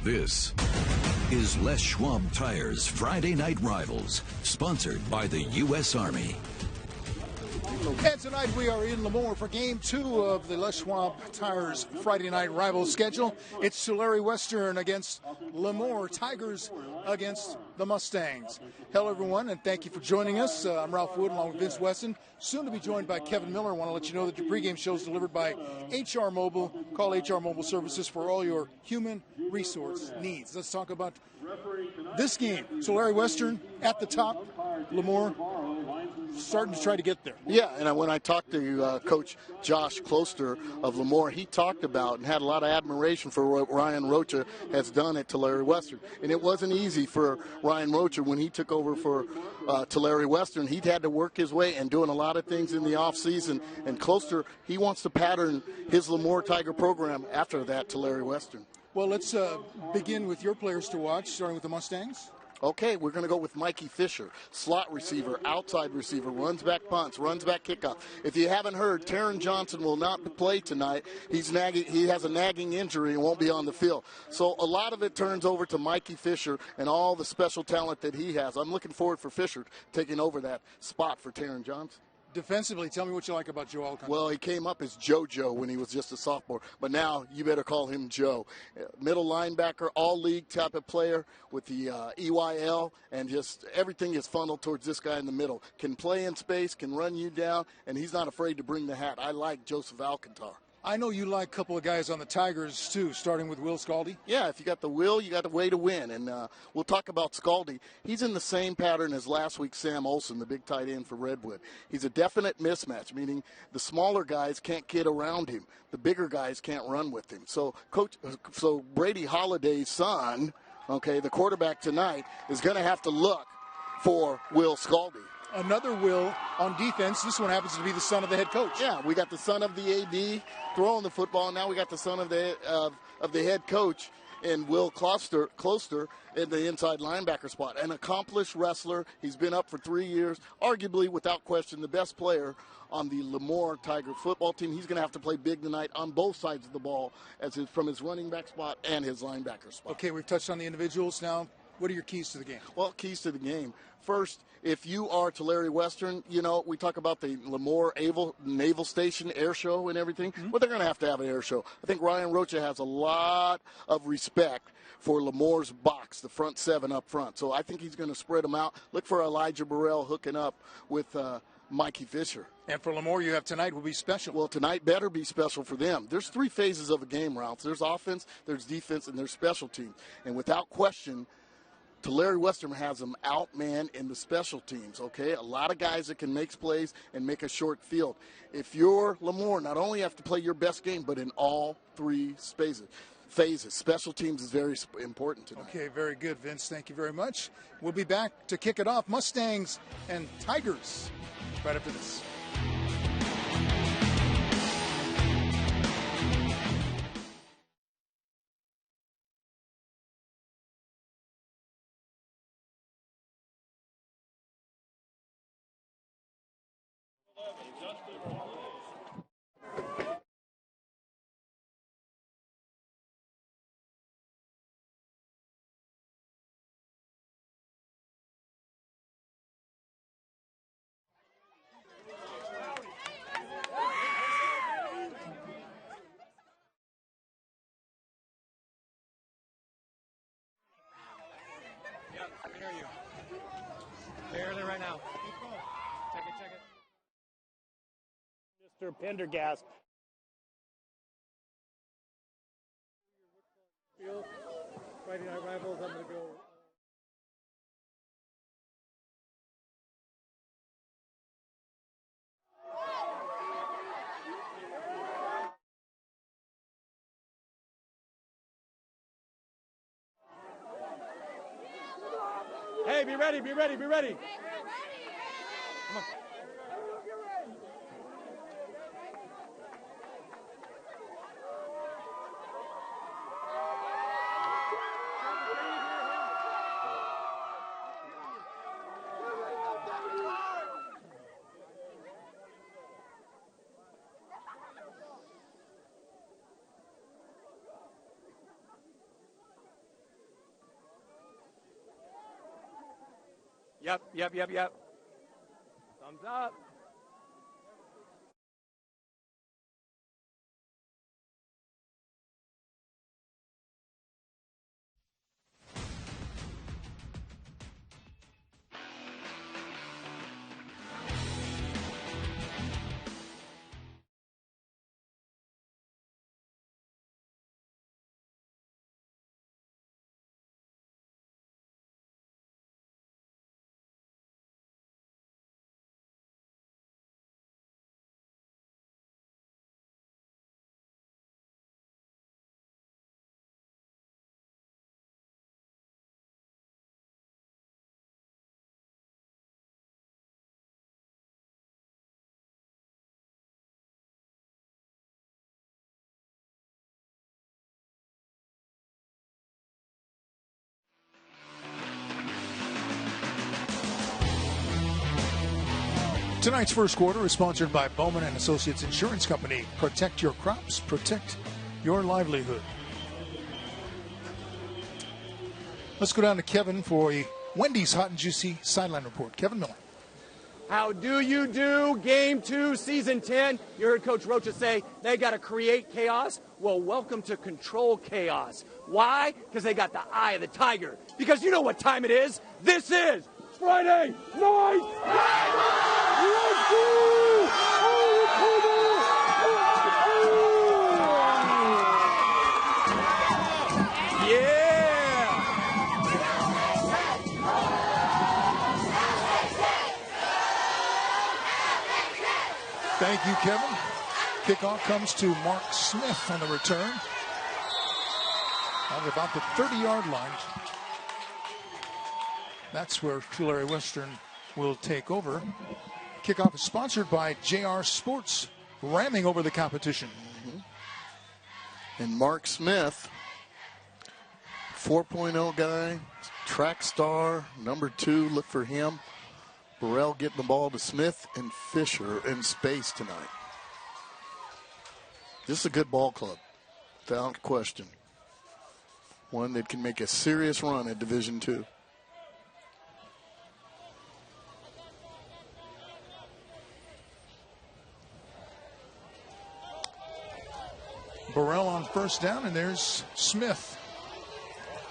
This is Les Schwab Tires Friday Night Rivals, sponsored by the U.S. Army. And tonight we are in Lemoore for Game 2 of the Les Schwab Tires Friday Night Rivals schedule. It's Tulare Western against Lemoore Tigers against the Mustangs. Hello, everyone, and thank you for joining us. I'm Ralph Wood along with Vince Weston, soon to be joined by Kevin Miller. I want to let you know that your pregame show is delivered by HR Mobile. Call HR Mobile Services for all your human resource needs. Let's talk about this game. Tulare Western at the top, Lemoore starting to try to get there. Yeah, and when I talked to Coach Josh Closter of Lemoore, he talked about and had a lot of admiration for what Ryan Rocha has done at Tulare Western. And it wasn't easy for Ryan Rocha when he took over for Tulare Western. He'd had to work his way and doing a lot of things in the offseason. And Closter, he wants to pattern his Lemoore Tiger program after that Tulare Western. Well, let's begin with your players to watch, starting with the Mustangs. Okay, we're going to go with Mikey Fisher, slot receiver, outside receiver, runs back punts, runs back kickoff. If you haven't heard, Taron Johnson will not play tonight. He has a nagging injury and won't be on the field. So a lot of it turns over to Mikey Fisher and all the special talent that he has. I'm looking forward for Fisher taking over that spot for Taron Johnson. Defensively, tell me what you like about Joe Alcantara. Well, he came up as JoJo when he was just a sophomore, but now you better call him Joe. Middle linebacker, all-league type of player with the EYL, and just everything is funneled towards this guy in the middle. Can play in space, can run you down, and he's not afraid to bring the hat. I like Joseph Alcantara. I know you like a couple of guys on the Tigers, too, starting with Will Scaldi. Yeah, if you got the will, you got the way to win. And we'll talk about Scaldi. He's in the same pattern as last week's Sam Olson, the big tight end for Redwood. He's a definite mismatch, meaning the smaller guys can't get around him. The bigger guys can't run with him. So Brady Holiday's son, okay, the quarterback tonight, is going to have to look for Will Scaldi. Another Will on defense. This one happens to be the son of the head coach. Yeah, we got the son of the AD throwing the football. Now we got the son of the head coach in Will Closter in the inside linebacker spot. An accomplished wrestler. He's been up for 3 years. Arguably, without question, the best player on the Lemoore Tiger football team. He's going to have to play big tonight on both sides of the ball, from his running back spot and his linebacker spot. Okay, we've touched on the individuals now. What are your keys to the game? Well, keys to the game. First, if you are Tulare Western, you know, we talk about the Lemoore Naval Station air show and everything, but they're going to have an air show. I think Ryan Rocha has a lot of respect for Lemoore's box, the front seven up front. So I think he's going to spread them out. Look for Elijah Burrell hooking up with Mikey Fisher. And for Lemoore, you have tonight will be special. Well, tonight better be special for them. There's three phases of a game, Ralph. There's offense, there's defense, and there's special teams. And without question, Tulare Western has them outmanned in the special teams, okay? A lot of guys that can make plays and make a short field. If you're Lemoore, not only have to play your best game, but in all three phases. Special teams is very important tonight. Okay, very good, Vince. Thank you very much. We'll be back to kick it off. Mustangs and Tigers right after this. I can hear you. Barely right now. Check it. Mr. Pendergast. Friday Night Rivals, I'm going to go. Hey, be ready. Come on. Yep. Thumbs up. Tonight's first quarter is sponsored by Bowman and Associates Insurance Company. Protect your crops, protect your livelihood. Let's go down to Kevin for a Wendy's Hot and Juicy Sideline Report. Kevin Miller. How do you do? Game 2, Season 10. You heard Coach Rocha say they got to create chaos. Well, welcome to Control Chaos. Why? Because they got the eye of the tiger. Because you know what time it is. This is Friday night. Let's go! Yeah! Thank you, Kevin. Kickoff comes to Mark Smith on the return. At about the 30-yard line. That's where Tulare Western will take over. Kickoff is sponsored by JR Sports, ramming over the competition. And Mark Smith, 4.0 guy, track star, number 2, look for him. Burrell getting the ball to Smith and Fisher in space tonight. This is a good ball club, without question. One that can make a serious run at Division II. Burrell on first down, and there's Smith.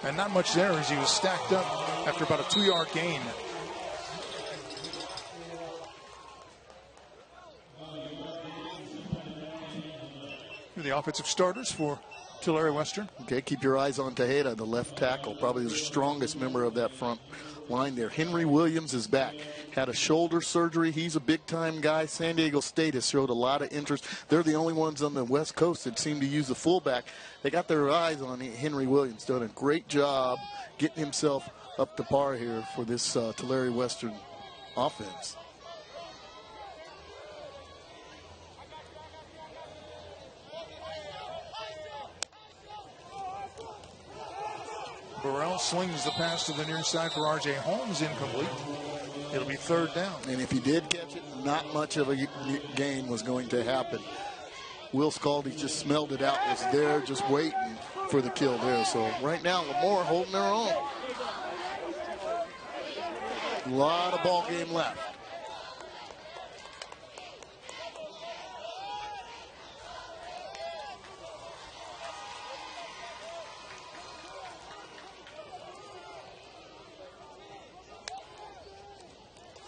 And not much there as he was stacked up after about a 2-yard gain. The offensive starters for Tulare Western. Okay, keep your eyes on Tejeda, the left tackle, probably the strongest member of that front line there. Henry Williams is back. Had a shoulder surgery. He's a big-time guy. San Diego State has showed a lot of interest. They're the only ones on the West Coast that seem to use the fullback. They got their eyes on Henry Williams. Done a great job getting himself up to par here for this Tulare Western offense. Burrell slings the pass to the near side for R.J. Holmes, incomplete. It'll be third down. And if he did catch it, not much of a gain was going to happen. Will Scaldy just smelled it out, was there just waiting for the kill there. So right now, Lemoore holding their own. A lot of ball game left.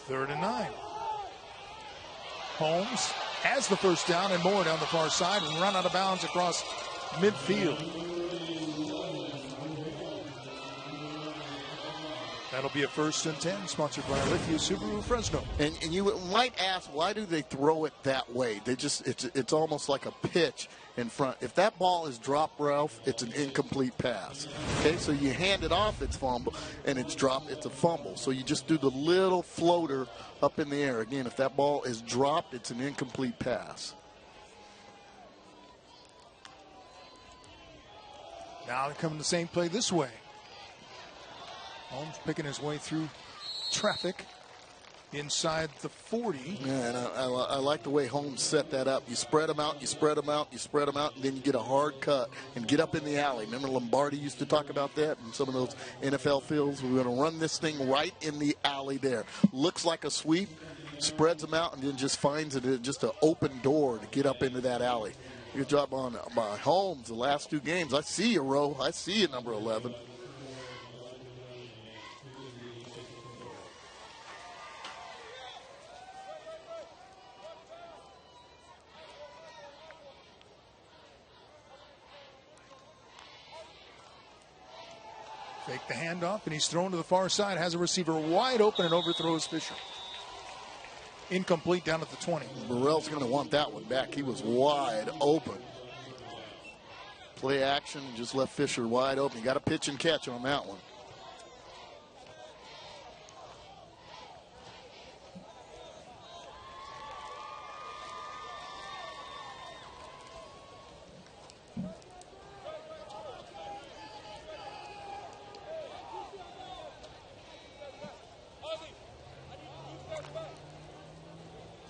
Third and 9. Holmes has the first down and more down the far side and run out of bounds across midfield. That'll be a 1st and 10, sponsored by Lithia Subaru Fresno. And you might ask, why do they throw it that way? They just it's almost like a pitch in front. If that ball is dropped, Ralph, it's an incomplete pass. Okay, so you hand it off, it's fumble, and it's dropped, it's a fumble. So you just do the little floater up in the air. Again, if that ball is dropped, it's an incomplete pass. Now they come in the same play this way. Holmes picking his way through traffic. inside the 40. Yeah, and I like the way Holmes set that up. You spread them out, you spread them out, you spread them out, and then you get a hard cut and get up in the alley. Remember Lombardi used to talk about that in some of those NFL fields? We're going to run this thing right in the alley there. Looks like a sweep, spreads them out, and then just finds it just an open door to get up into that alley. Good job by Holmes the last 2 games. I see you, Rowe. I see you, number 11. Fake the handoff, and he's thrown to the far side. Has a receiver wide open and overthrows Fisher. Incomplete down at the 20. Burrell's going to want that one back. He was wide open. Play action, just left Fisher wide open. You got to pitch and catch on that one.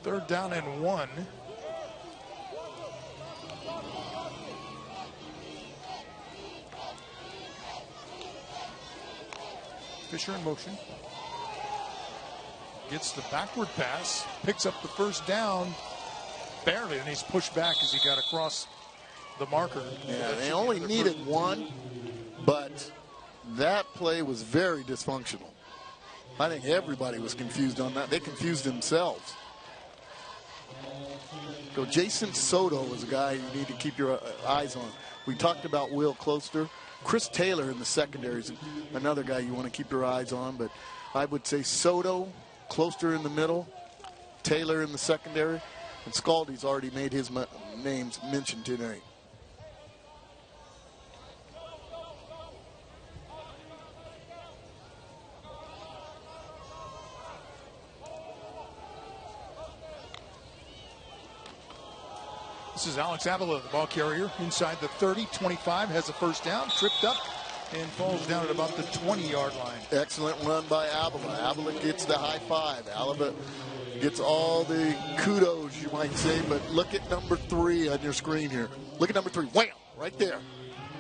Third down and 1. Fisher in motion. Gets the backward pass. Picks up the first down. Barely, and he's pushed back as he got across the marker. Yeah, they only needed 1, but that play was very dysfunctional. I think everybody was confused on that. They confused themselves. So Jason Soto is a guy you need to keep your eyes on. We talked about Will Closter. Chris Taylor in the secondary is another guy you want to keep your eyes on. But I would say Soto, Closter in the middle, Taylor in the secondary, and Scaldy's already made his names mentioned tonight. This is Alex Avila, the ball carrier, inside the 30, 25, has a first down, tripped up, and falls down at about the 20-yard line. Excellent run by Avila. Avila gets the high five. Avila gets all the kudos, you might say, but look at number 3 on your screen here. Look at number 3. Wham! Right there.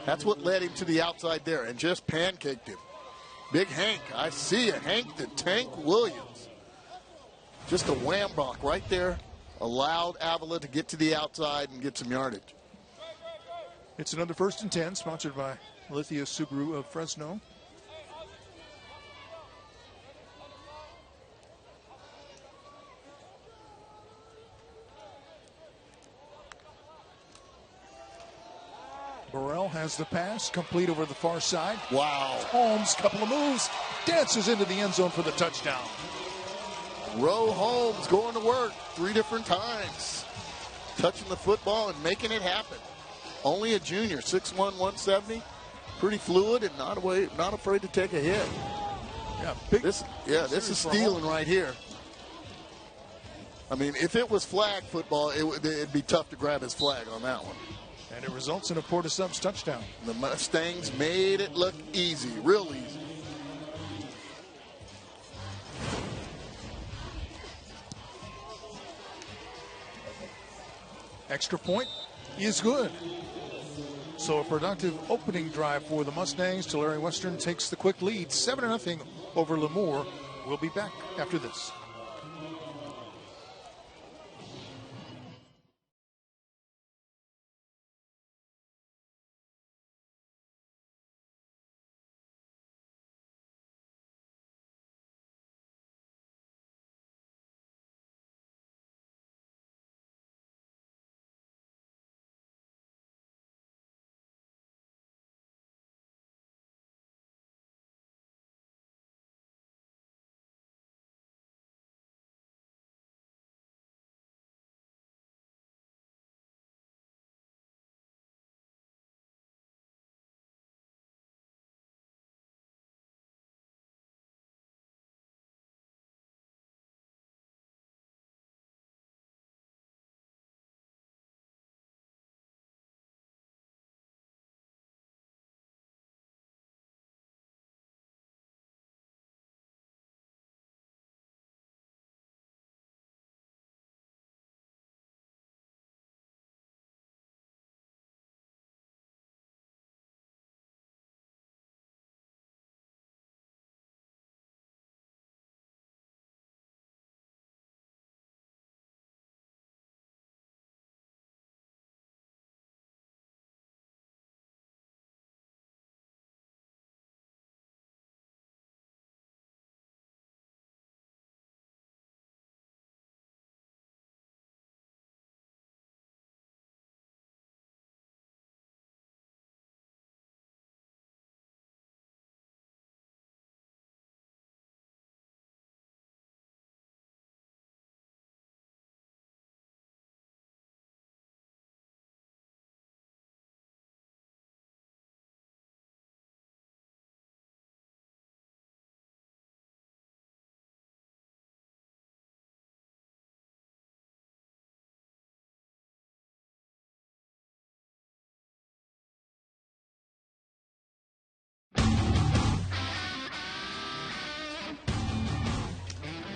That's what led him to the outside there and just pancaked him. Big Hank. I see it. Hank the Tank Williams. Just a wham block right there. Allowed Avila to get to the outside and get some yardage. It's another 1st and 10, sponsored by Lithia Subaru of Fresno. Burrell has the pass, complete over the far side. Wow. Holmes, couple of moves, dances into the end zone for the touchdown. Roe Holmes going to work 3 different times. Touching the football and making it happen. Only a junior, 6'1", 170. Pretty fluid and not afraid to take a hit. Yeah, this is stealing right here. I mean, if it was flag football, it'd be tough to grab his flag on that one. And it results in a Porta Subs touchdown. The Mustangs made it look easy, real easy. Extra point is good. So a productive opening drive for the Mustangs. Tulare Western takes the quick lead, 7-0 over Lemoore. We'll be back after this.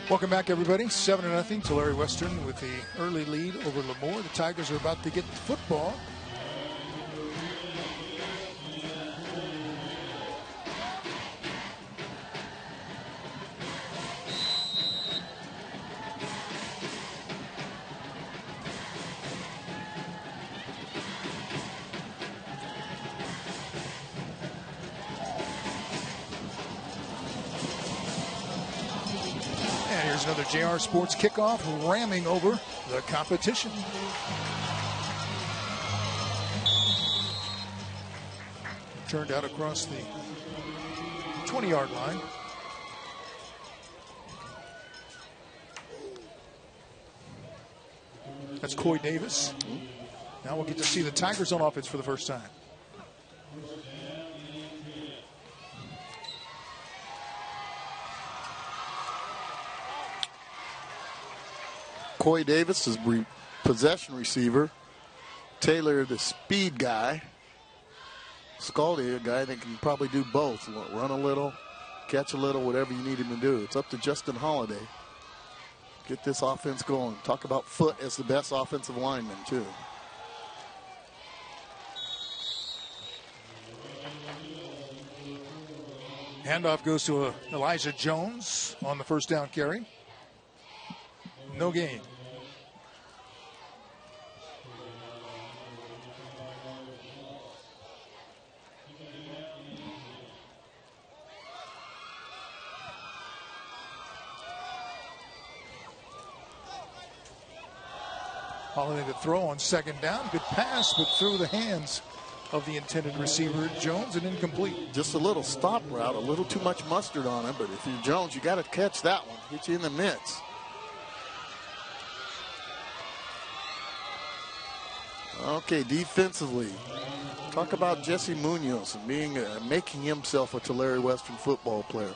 Welcome back, everybody. 7-0, Tulare Western with the early lead over Lemoore. The Tigers are about to get the football. And here's another JR Sports kickoff, ramming over the competition. Turned out across the 20-yard line. That's Coy Davis. Now we'll get to see the Tigers on offense for the first time. Coy Davis is possession receiver. Taylor, the speed guy. Scaldi, a guy that can probably do both. Run a little, catch a little, whatever you need him to do. It's up to Justin Holiday. Get this offense going. Talk about Foot as the best offensive lineman, too. Handoff goes to Elijah Jones on the first down carry. No gain. Holiday to throw on second down. Good pass, but through the hands of the intended receiver, Jones, and incomplete. Just a little stop route, a little too much mustard on it, but if you're Jones, you got to catch that one. Get you in the midst. Okay, defensively, talk about Jesse Munoz and being making himself a Tulare Western football player.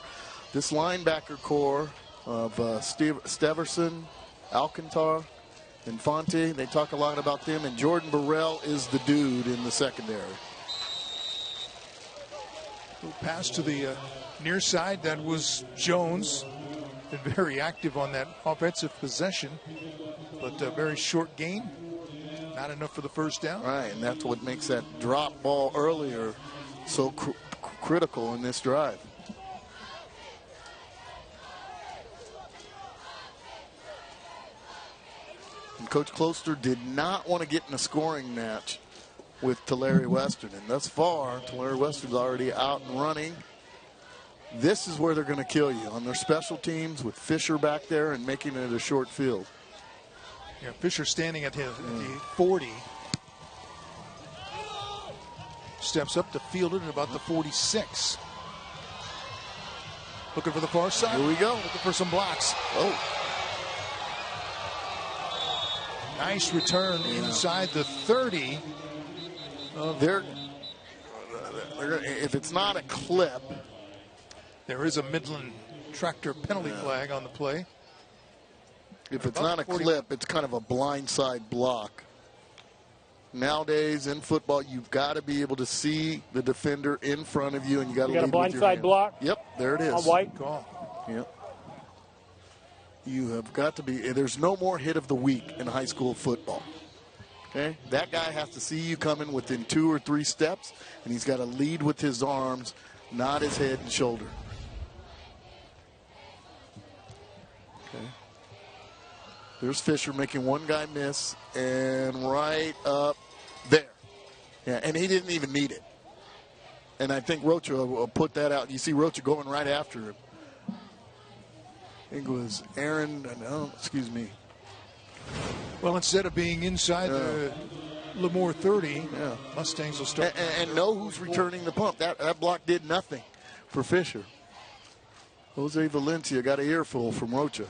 This linebacker core of Steverson, Alcantar, and Fonte, they talk a lot about them, and Jordan Burrell is the dude in the secondary. Pass to the near side. That was Jones. Been very active on that offensive possession, but a very short gain. Not enough for the first down. Right, and that's what makes that drop ball earlier so critical in this drive. And Coach Closter did not want to get in a scoring match with Tulare Western. And thus far, Tulare Western's already out and running. This is where they're going to kill you, on their special teams with Fisher back there and making it a short field. Yeah, Fisher standing at the 40. Steps up to field it at about the 46. Looking for the far side. Here we go. Looking for some blocks. Oh. Nice return inside the 30. If it's not a clip. There is a Midland tractor penalty flag on the play. If it's not a clip, it's kind of a blindside block. Nowadays in football, you've got to be able to see the defender in front of you, and you got to lead with your hands. You got a blindside block? Yep, there it is. On white? Call. Yep. You have got to be. There's no more hit of the week in high school football. Okay, that guy has to see you coming within 2 or 3 steps, and he's got to lead with his arms, not his head and shoulder. Okay. There's Fisher making one guy miss, and right up there. Yeah, and he didn't even need it. And I think Rocha will put that out. You see Rocha going right after him. I think it was Aaron, excuse me. Well, instead of being inside the Lemoore 30, Mustangs will start. And know who's returning the pump. That block did nothing for Fisher. Jose Valencia got an earful from Rocha.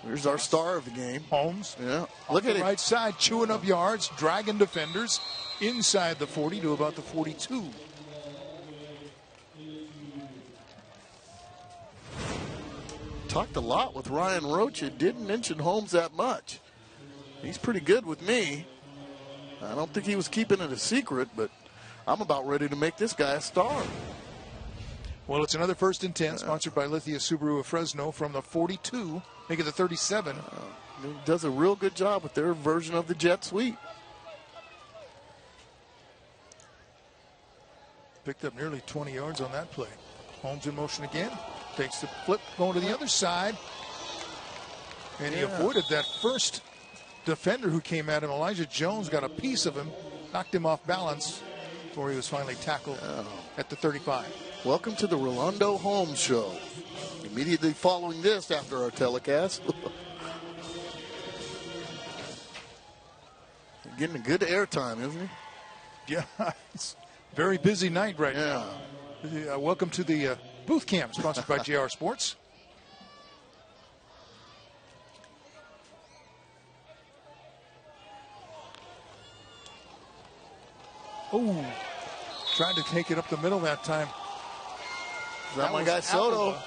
Here's our star of the game. Holmes. Yeah. Look at it. Right side, chewing up yards, dragging defenders inside the 40 to about the 42. Talked a lot with Ryan Rocha. Didn't mention Holmes that much. He's pretty good with me. I don't think he was keeping it a secret, but I'm about ready to make this guy a star. Well, it's another 1st and 10, sponsored by Lithia Subaru of Fresno from the 42, make it the 37. Does a real good job with their version of the jet sweep. Picked up nearly 20 yards on that play. Holmes in motion again. Takes the flip, going to the other side. And he avoided that first defender who came at him. Elijah Jones got a piece of him, knocked him off balance before he was finally tackled at the 35. Welcome to the Rolando Holmes Show. Immediately following this after our telecast. Getting a good airtime, isn't he? Yeah, it's a very busy night right now. Welcome to the booth camp, sponsored by JR Sports. Oh, tried to take it up the middle that time. That my guy Soto.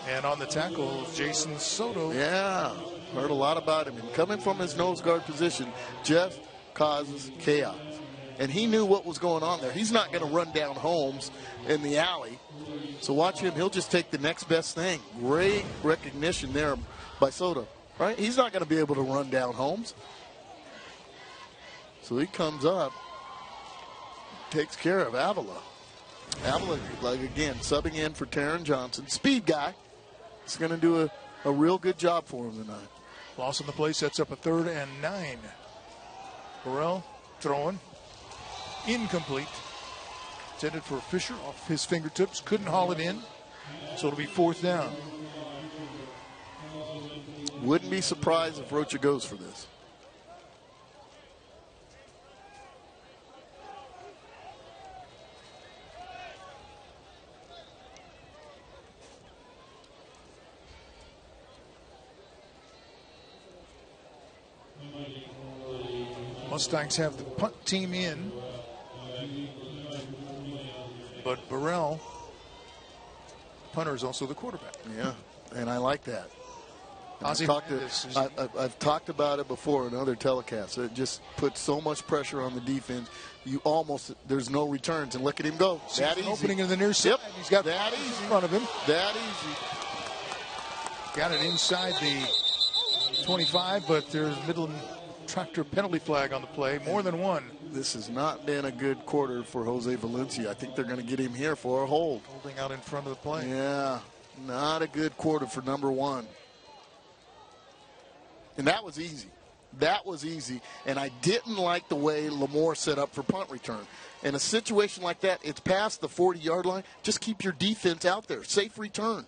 And on the tackle, Jason Soto. Yeah, heard a lot about him. And coming from his nose guard position just causes chaos. And he knew what was going on there. He's not going to run down Holmes in the alley. So watch him. He'll just take the next best thing. Great recognition there by Soto. Right? He's not going to be able to run down Holmes. So he comes up, takes care of Avila. Avila, like again, subbing in for Taron Johnson. Speed guy. He's going to do a real good job for him tonight. Loss on the play sets up a 3rd and 9. Burrell throwing. Incomplete. Intended for Fisher off his fingertips. Couldn't haul it in. So it'll be 4th down. Wouldn't be surprised if Rocha goes for this. Mustangs have the punt team in, but Burrell, punter, is also the quarterback. Yeah, and I like that. Ozzie I've talked about it before in other telecasts. It just puts so much pressure on the defense. There's no returns, and look at him go. That easy. Opening in the near side. Yep. He's got that in easy front of him. That easy. Got it inside the 25, but there's Midland tractor penalty flag on the play, more than one. This has not been a good quarter for Jose Valencia. I think they're going to get him here for a hold. Holding out in front of the play. Yeah, not a good quarter for number 1. And that was easy. That was easy. And I didn't like the way Lemoore set up for punt return. In a situation like that, it's past the 40-yard line. Just keep your defense out there. Safe return.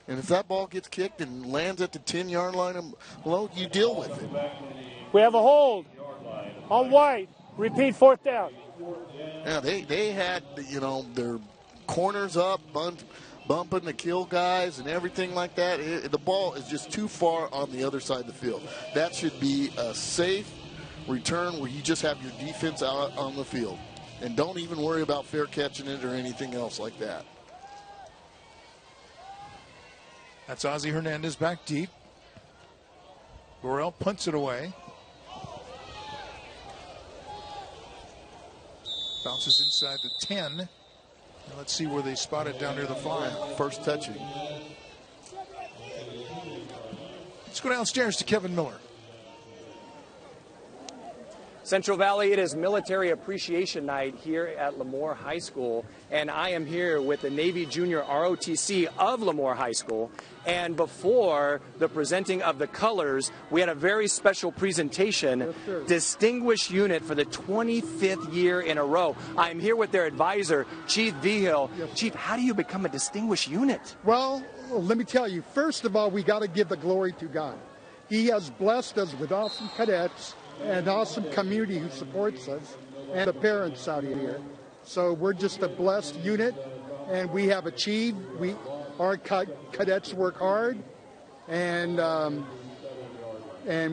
And if that ball gets kicked and lands at the 10-yard line and below, you deal with it. We have a hold on White. Repeat, 4th down. Yeah, they had, their corners up, bumping the kill guys and everything like that. The ball is just too far on the other side of the field. That should be a safe return where you just have your defense out on the field. And don't even worry about fair catching it or anything else like that. That's Ozzie Hernandez back deep. Burrell punts it away. Bounces inside the 10. And let's see where they spot it down near the 5. First touching. Let's go downstairs to Kevin Miller. Central Valley, it is Military Appreciation Night here at Lemoore High School, and I am here with the Navy Junior ROTC of Lemoore High School. And before the presenting of the colors, we had a very special presentation, Distinguished Unit for the 25th year in a row. I'm here with their advisor, Chief Vigil. Chief, how do you become a distinguished unit? Well, let me tell you, first of all, we got to give the glory to God. He has blessed us with awesome cadets, an awesome community who supports us, and the parents out here. So we're just a blessed unit, and we have achieved. Our cadets work hard, and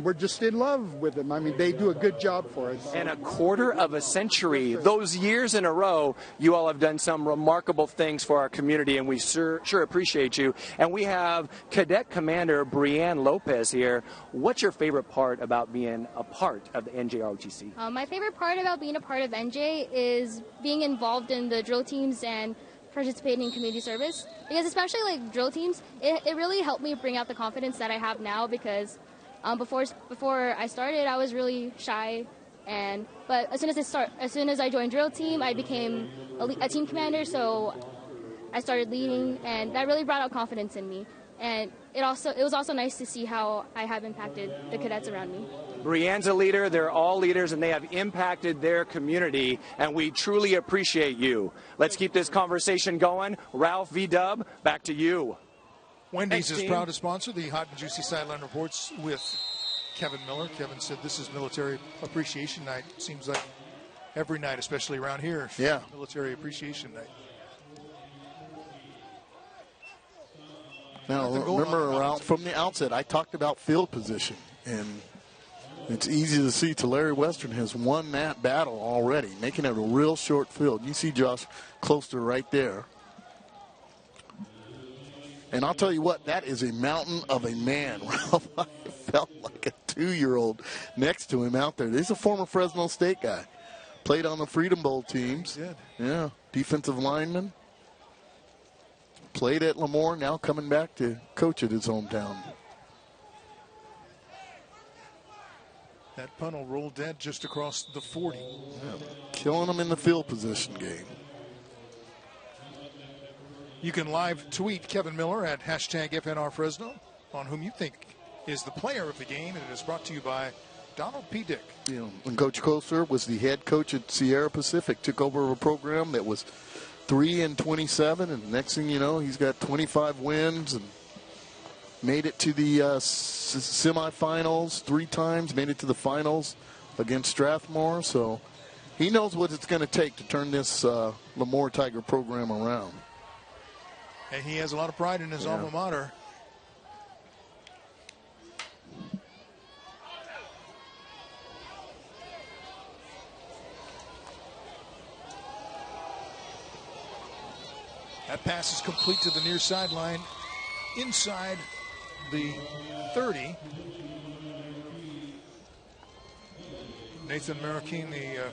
we're just in love with them. I mean, they do a good job for us. And a quarter of a century, those years in a row, you all have done some remarkable things for our community, and we sure appreciate you. And we have Cadet Commander Brianne Lopez here. What's your favorite part about being a part of the NJROTC? My favorite part about being a part of NJ is being involved in the drill teams and participating in community service, because especially like drill teams, it really helped me bring out the confidence that I have now, because before I started, I was really shy, but as soon as I joined drill team, I became a team commander, so I started leading, and that really brought out confidence in me. And it was also nice to see how I have impacted the cadets around me. Brianne's a leader. They're all leaders, and they have impacted their community, and we truly appreciate you. Let's keep this conversation going. Ralph V-Dub, back to you. Wendy's is proud to sponsor the Hot and Juicy Sideline Reports with Kevin Miller. Kevin said this is Military Appreciation Night. Seems like every night, especially around here. Yeah. Military Appreciation Night. Now, remember, around from the outset, I talked about field position, and it's easy to see Tulare Western has won that battle already, making it a real short field. You see Josh Closter right there. And I'll tell you what, that is a mountain of a man. Ralph, I felt like a 2-year-old next to him out there. He's a former Fresno State guy. Played on the Freedom Bowl teams. Yeah, defensive lineman. Played at Lemoore, now coming back to coach at his hometown. That punt will roll dead just across the 40. Yeah, killing them in the field position game. You can live tweet Kevin Miller at #FNRFresno on whom you think is the player of the game, and it is brought to you by Donald P. Dick. You know, when Coach Closer was the head coach at Sierra Pacific, took over a program that was 3-27, and next thing you know, he's got 25 wins and made it to the semifinals 3 times, made it to the finals against Strathmore. So he knows what it's going to take to turn this Lemoore Tiger program around. And he has a lot of pride in his alma mater. That pass is complete to the near sideline, inside the 30. Nathan Marroquin, the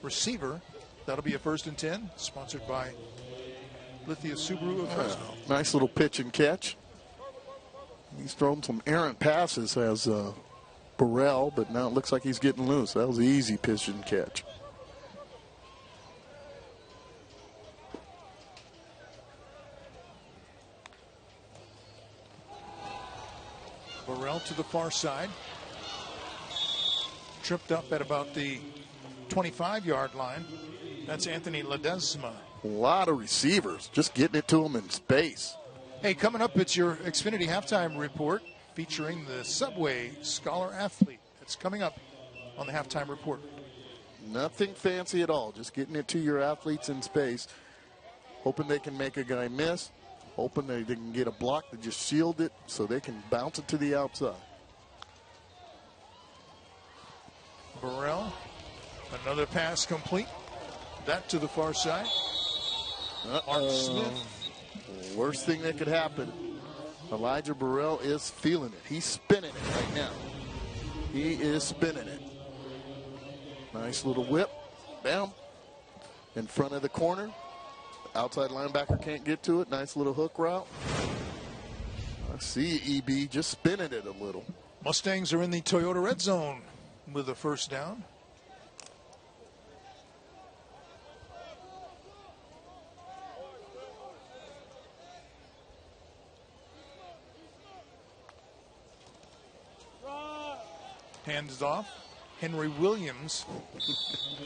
receiver. That'll be a 1st and 10, sponsored by Lithia Subaru of Fresno. Nice little pitch and catch. He's thrown some errant passes as Burrell, but now it looks like he's getting loose. That was an easy pitch and catch. Burrell to the far side. Tripped up at about the 25-yard line. That's Anthony Ledesma. A lot of receivers, just getting it to them in space. Hey, coming up, it's your Xfinity halftime report featuring the Subway Scholar Athlete. That's coming up on the halftime report. Nothing fancy at all, just getting it to your athletes in space. Hoping they can make a guy miss. Hoping they can get a block to just shield it so they can bounce it to the outside. Burrell, another pass complete. That to the far side. Mark Smith. Worst thing that could happen. Elijah Burrell is feeling it. He's spinning it right now. He is spinning it. Nice little whip. Bam. In front of the corner. Outside linebacker can't get to it. Nice little hook route. I see EB just spinning it a little. Mustangs are in the Toyota red zone with a 1st down. Hands off. Henry Williams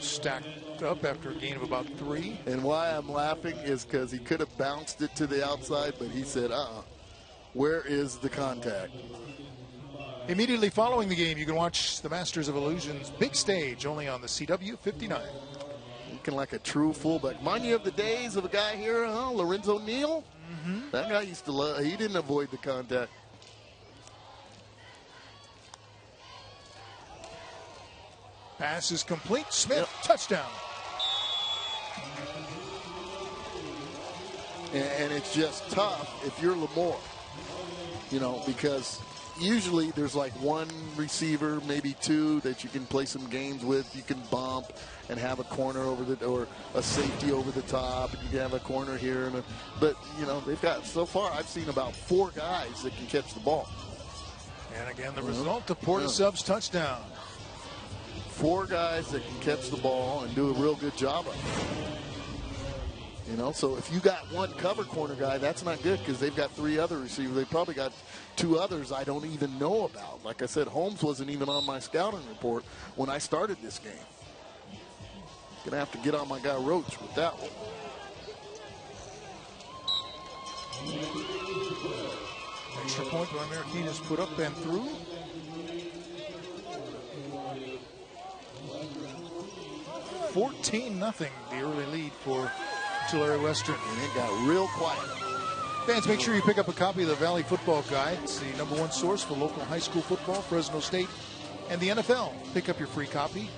stacked up after a gain of about 3. And why I'm laughing is because he could have bounced it to the outside, but he said, where is the contact? Immediately following the game, you can watch the Masters of Illusion's big stage only on the CW 59. Looking like a true fullback. Mind you of the days of a guy here, Lorenzo Neal? Mm-hmm. That guy used to love, he didn't avoid the contact. Pass is complete. Smith, touchdown. And it's just tough if you're Lemoore, because usually there's like one receiver, maybe two that you can play some games with. You can bump and have a corner over the, or a safety over the top, and you can have a corner here. But, you know, they've got, so far I've seen about 4 guys that can catch the ball. And again, the result, the Portasubs touchdown. 4 guys that can catch the ball and do a real good job of it. You know, so if you got one cover corner guy, that's not good because they've got 3 other receivers. They probably got 2 others I don't even know about. Like I said, Holmes wasn't even on my scouting report when I started this game. Gonna have to get on my guy Roach with that one. Extra point by Marquinez put up and through. $14-0, the early lead for Tulare Western. And it got real quiet. Fans, make sure you pick up a copy of the Valley Football Guide. It's the #1 source for local high school football, Fresno State, and the NFL. Pick up your free copy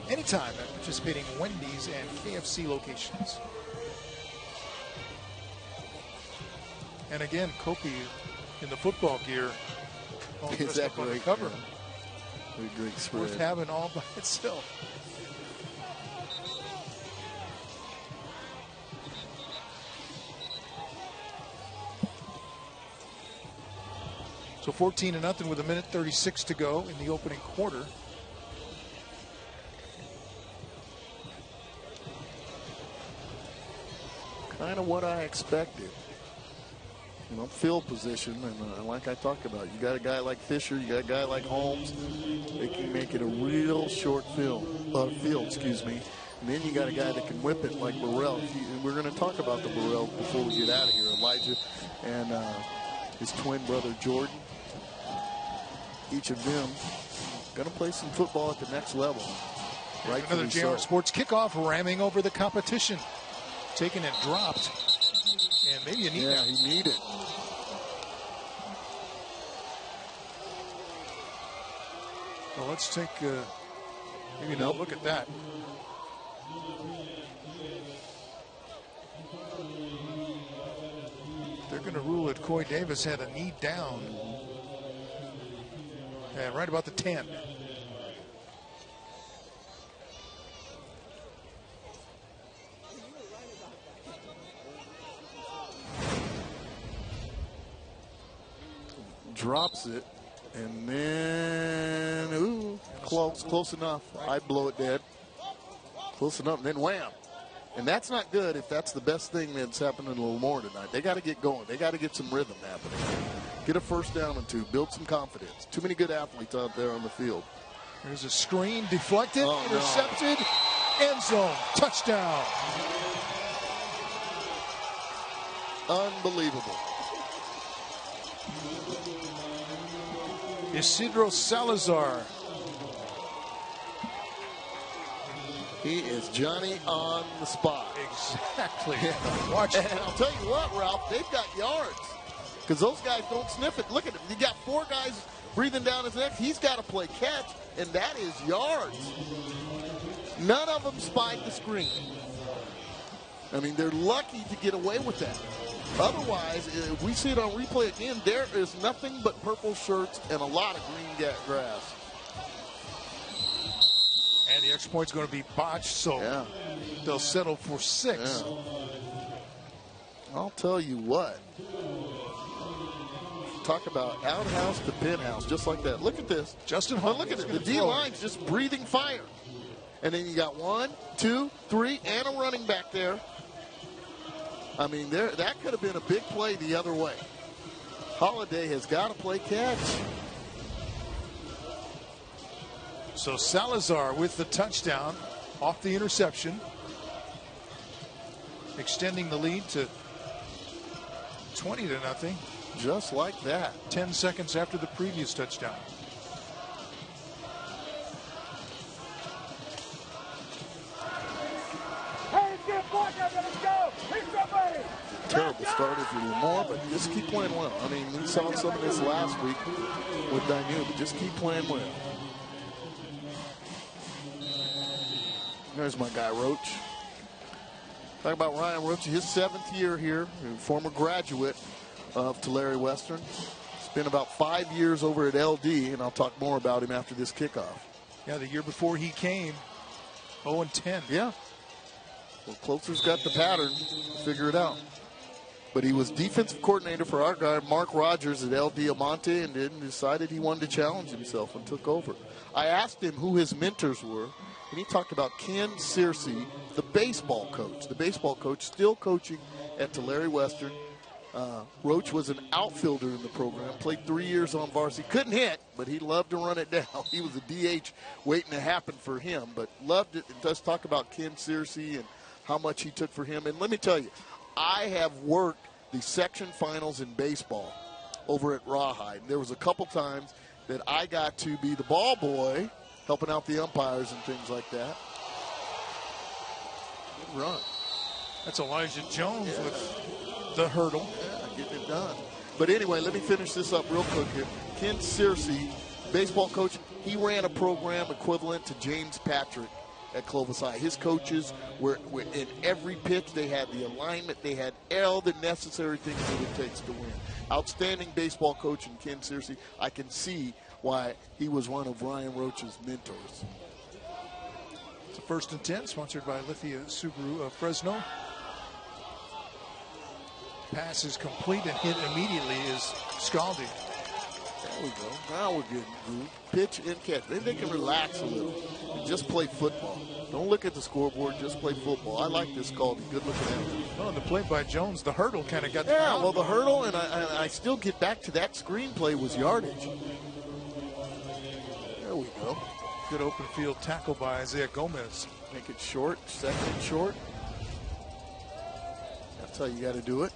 anytime at participating Wendy's and KFC locations. And again, Kopi in the football gear. Is that great? Cover. Yeah. Great spread. Worth having all by itself. So 14-0 with 1:36 to go in the opening quarter. Kind of what I expected. You know, field position, and like I talked about, you got a guy like Fisher, you got a guy like Holmes. They can make it a real short field, excuse me. And then you got a guy that can whip it like Burrell. And we're going to talk about the Burrell before we get out of here. Elijah and his twin brother Jordan. Each of them going to play some football at the next level. Right. Another JR Sports kickoff ramming over the competition. Taking it dropped. And maybe you need that. Yeah, you need it. Well, let's take maybe a look at that. They're going to rule that Coy Davis had a knee down. And right about the 10. Drops it, and then, close enough. I'd blow it dead. Close enough, and then wham. And that's not good if that's the best thing that's happened in Lemoore tonight. They got to get going. They got to get some rhythm happening. Get a first down and 2. Build some confidence. Too many good athletes out there on the field. There's a screen deflected, intercepted, end zone, touchdown. Unbelievable. Isidro Salazar. He is Johnny on the spot. Exactly. Yeah. Watch it. And I'll tell you what, Ralph, they've got yards. Because those guys don't sniff it. Look at him. You got 4 guys breathing down his neck. He's got to play catch, and that is yards. None of them spied the screen. I mean, they're lucky to get away with that. Otherwise, if we see it on replay again, there is nothing but purple shirts and a lot of green grass. And the extra point's going to be botched, so they'll settle for 6. Yeah. I'll tell you what. Talk about outhouse to penthouse, just like that. Look at this. Justin Hunt. Look at it. The D-line's just breathing fire. And then you got 1, 2, 3, and a running back there. I mean, that could have been a big play the other way. Holiday has got to play catch. So Salazar with the touchdown off the interception, extending the lead to 20-0. Just like that. 10 seconds after the previous touchdown. Terrible start if you more, but just keep playing well. I mean, we saw some of this last week with Dainu, but just keep playing well. There's my guy, Roach. Talk about Ryan Roach, his 7th year here, former graduate of Tulare Western. Spent about 5 years over at LD, and I'll talk more about him after this kickoff. Yeah, the year before he came, 0-10. Yeah. Well, Closer's got the pattern. Figure it out. But he was defensive coordinator for our guy, Mark Rogers, at LD Amonte, and then decided he wanted to challenge himself and took over. I asked him who his mentors were, and he talked about Ken Searcy, the baseball coach. The baseball coach still coaching at Tulare Western. Roach was an outfielder in the program, played 3 years on varsity. Couldn't hit, but he loved to run it down. He was a DH waiting to happen for him, but loved it. It does talk about Ken Searcy and how much he took for him. And let me tell you, I have worked the section finals in baseball over at Rawhide. There was a couple times that I got to be the ball boy, helping out the umpires and things like that. Good run. That's Elijah Jones with the hurdle. Yeah, getting it done. But anyway, let me finish this up real quick here. Ken Searcy, baseball coach, he ran a program equivalent to James Patrick at Clovis High. His coaches were in every pitch. They had the alignment. They had all the necessary things that it takes to win. Outstanding baseball coach in Ken Searcy. I can see why he was one of Ryan Roach's mentors. It's a 1st and 10, sponsored by Lithia Subaru of Fresno. Pass is complete and hit immediately is Scaldi. There we go. Now we're getting groove. Pitch and catch. Then they can relax a little and just play football. Don't look at the scoreboard. Just play football. I like this call. Good looking at it. Well, the play by Jones, the hurdle kind of got the Yeah, well, the hurdle, and I still get back to that screenplay was yardage. There we go. Good open field tackle by Isaiah Gomez. Make it short, 2nd and short. That's how you got to do it.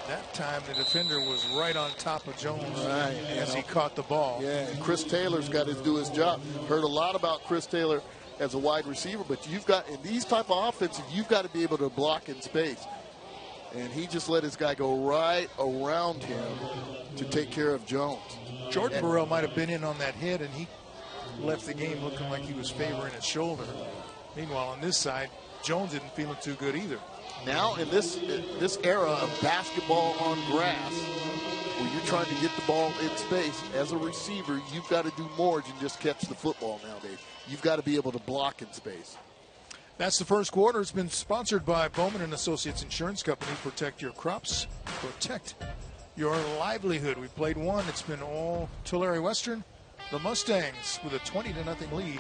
That time the defender was right on top of Jones as he caught the ball. Yeah, and Chris Taylor's got to do his job. Heard a lot about Chris Taylor as a wide receiver, but you've got, in these type of offenses, you've got to be able to block in space. And he just let his guy go right around him to take care of Jones. Jordan Burrell might have been in on that hit, and he left the game looking like he was favoring his shoulder. Meanwhile, on this side, Jones isn't feeling too good either. Now, in this era of basketball on grass, where you're trying to get the ball in space, as a receiver, you've got to do more than just catch the football nowadays. You've got to be able to block in space. That's the first quarter. It's been sponsored by Bowman and Associates Insurance Company. Protect your crops. Protect your livelihood. We played one. It's been all Tulare Western. The Mustangs with a 20-0 lead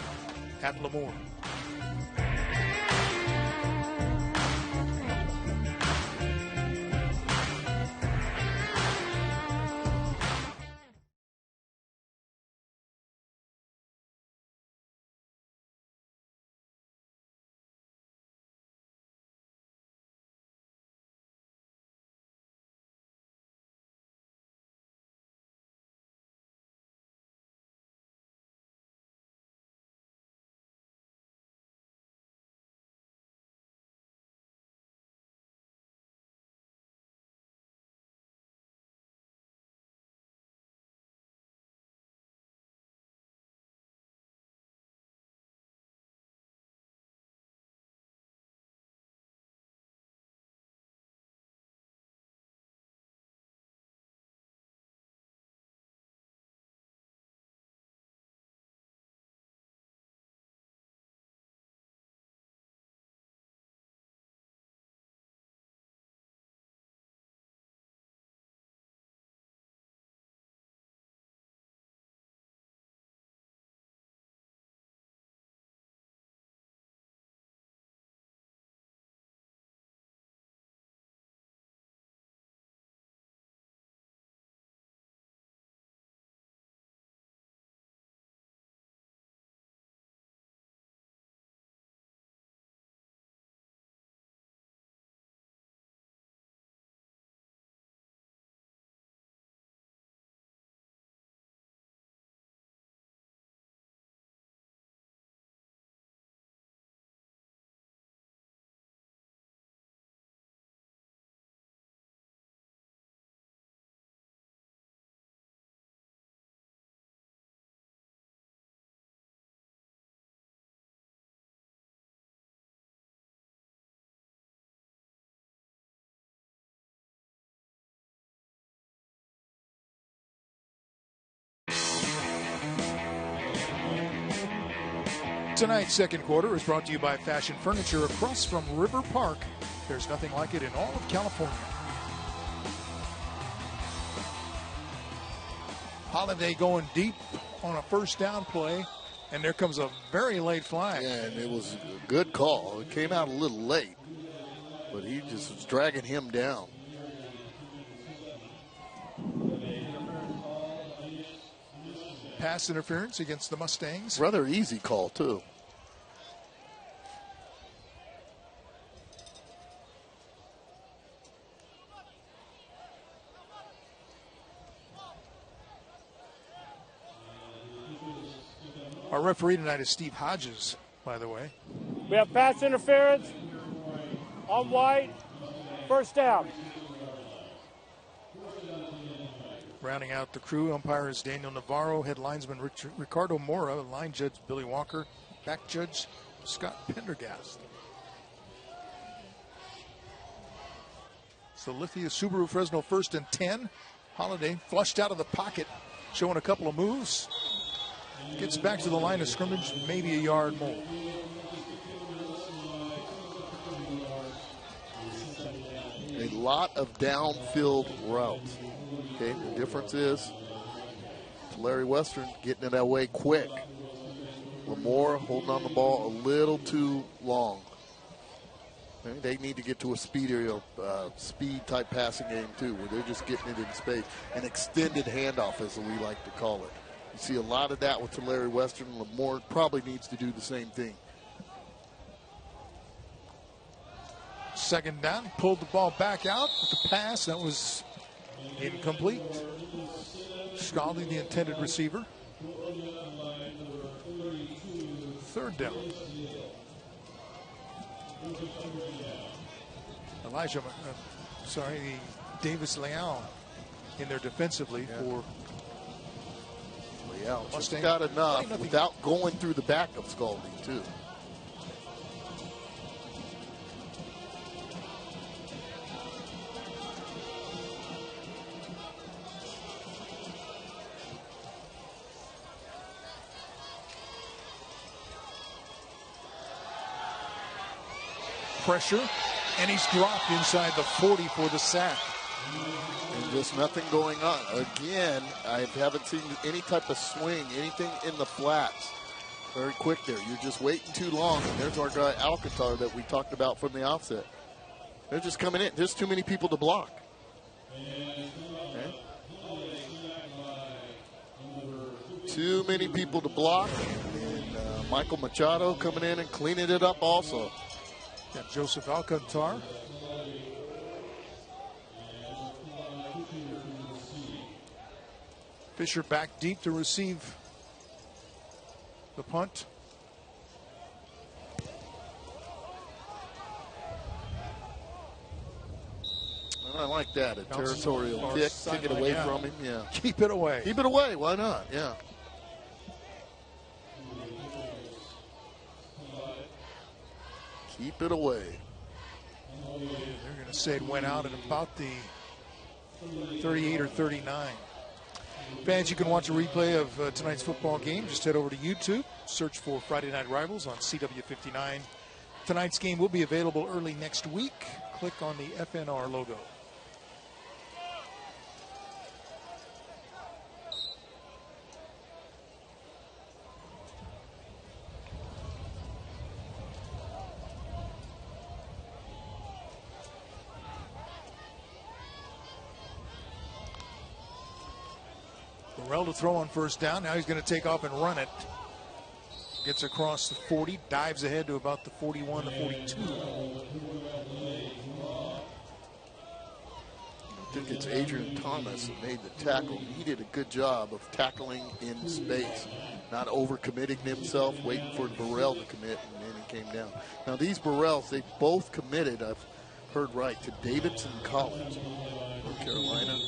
at Lemoore. Tonight's second quarter is brought to you by Fashion Furniture across from River Park. There's nothing like it in all of California. Holiday going deep on a first down play, and there comes a very late flag. Yeah, and it was a good call. It came out a little late, but he just was dragging him down. Pass interference against the Mustangs. Rather easy call, too. Our referee tonight is Steve Hodges, by the way. We have pass interference on White. First down. Rounding out the crew, umpire is Daniel Navarro, head linesman Ricardo Mora, line judge Billy Walker, back judge Scott Pendergast. So Lithia Subaru Fresno 1st and 10. Holiday flushed out of the pocket, showing a couple of moves. Gets back to the line of scrimmage, maybe a yard more. A lot of downfield routes. Okay, the difference is Tulare Western getting it away quick. Lemoore holding on the ball a little too long. Okay, they need to get to a speed type passing game too, where they're just getting it in space. An extended handoff, as we like to call it. You see a lot of that with Tulare Western. Lemoore probably needs to do the same thing. Second down, pulled the ball back out with the pass. That was incomplete. Scaldi, the intended receiver. Third down. Davis Leal in there defensively for Leal. Just got enough without going through the back of Scaldi, too. Pressure, and he's dropped inside the 40 for the sack. And just nothing going on. Again, I haven't seen any type of swing, anything in the flats. Very quick there. You're just waiting too long. And there's our guy, Alcantara, that we talked about from the outset. They're just coming in. There's too many people to block. Okay. Too many people to block. And Michael Machado coming in and cleaning it up also. Got Joseph Alcantar. Fisher back deep to receive the punt. And I like that. A territorial kick. Take it away from him. Yeah. Keep it away. Keep it away. Why not? Yeah. Keep it away. They're going to say it went out at about the 38 or 39. Fans, you can watch a replay of tonight's football game. Just head over to YouTube. Search for Friday Night Rivals on CW59. Tonight's game will be available early next week. Click on the FNR logo. Burrell to throw on first down. Now he's going to take off and run it. Gets across the 40, dives ahead to about the 41, the 42. I think it's Adrian Thomas that made the tackle. He did a good job of tackling in space, not overcommitting himself, waiting for Burrell to commit, and then he came down. Now these Burrells, they both committed, I've heard right, to Davidson College, North Carolina.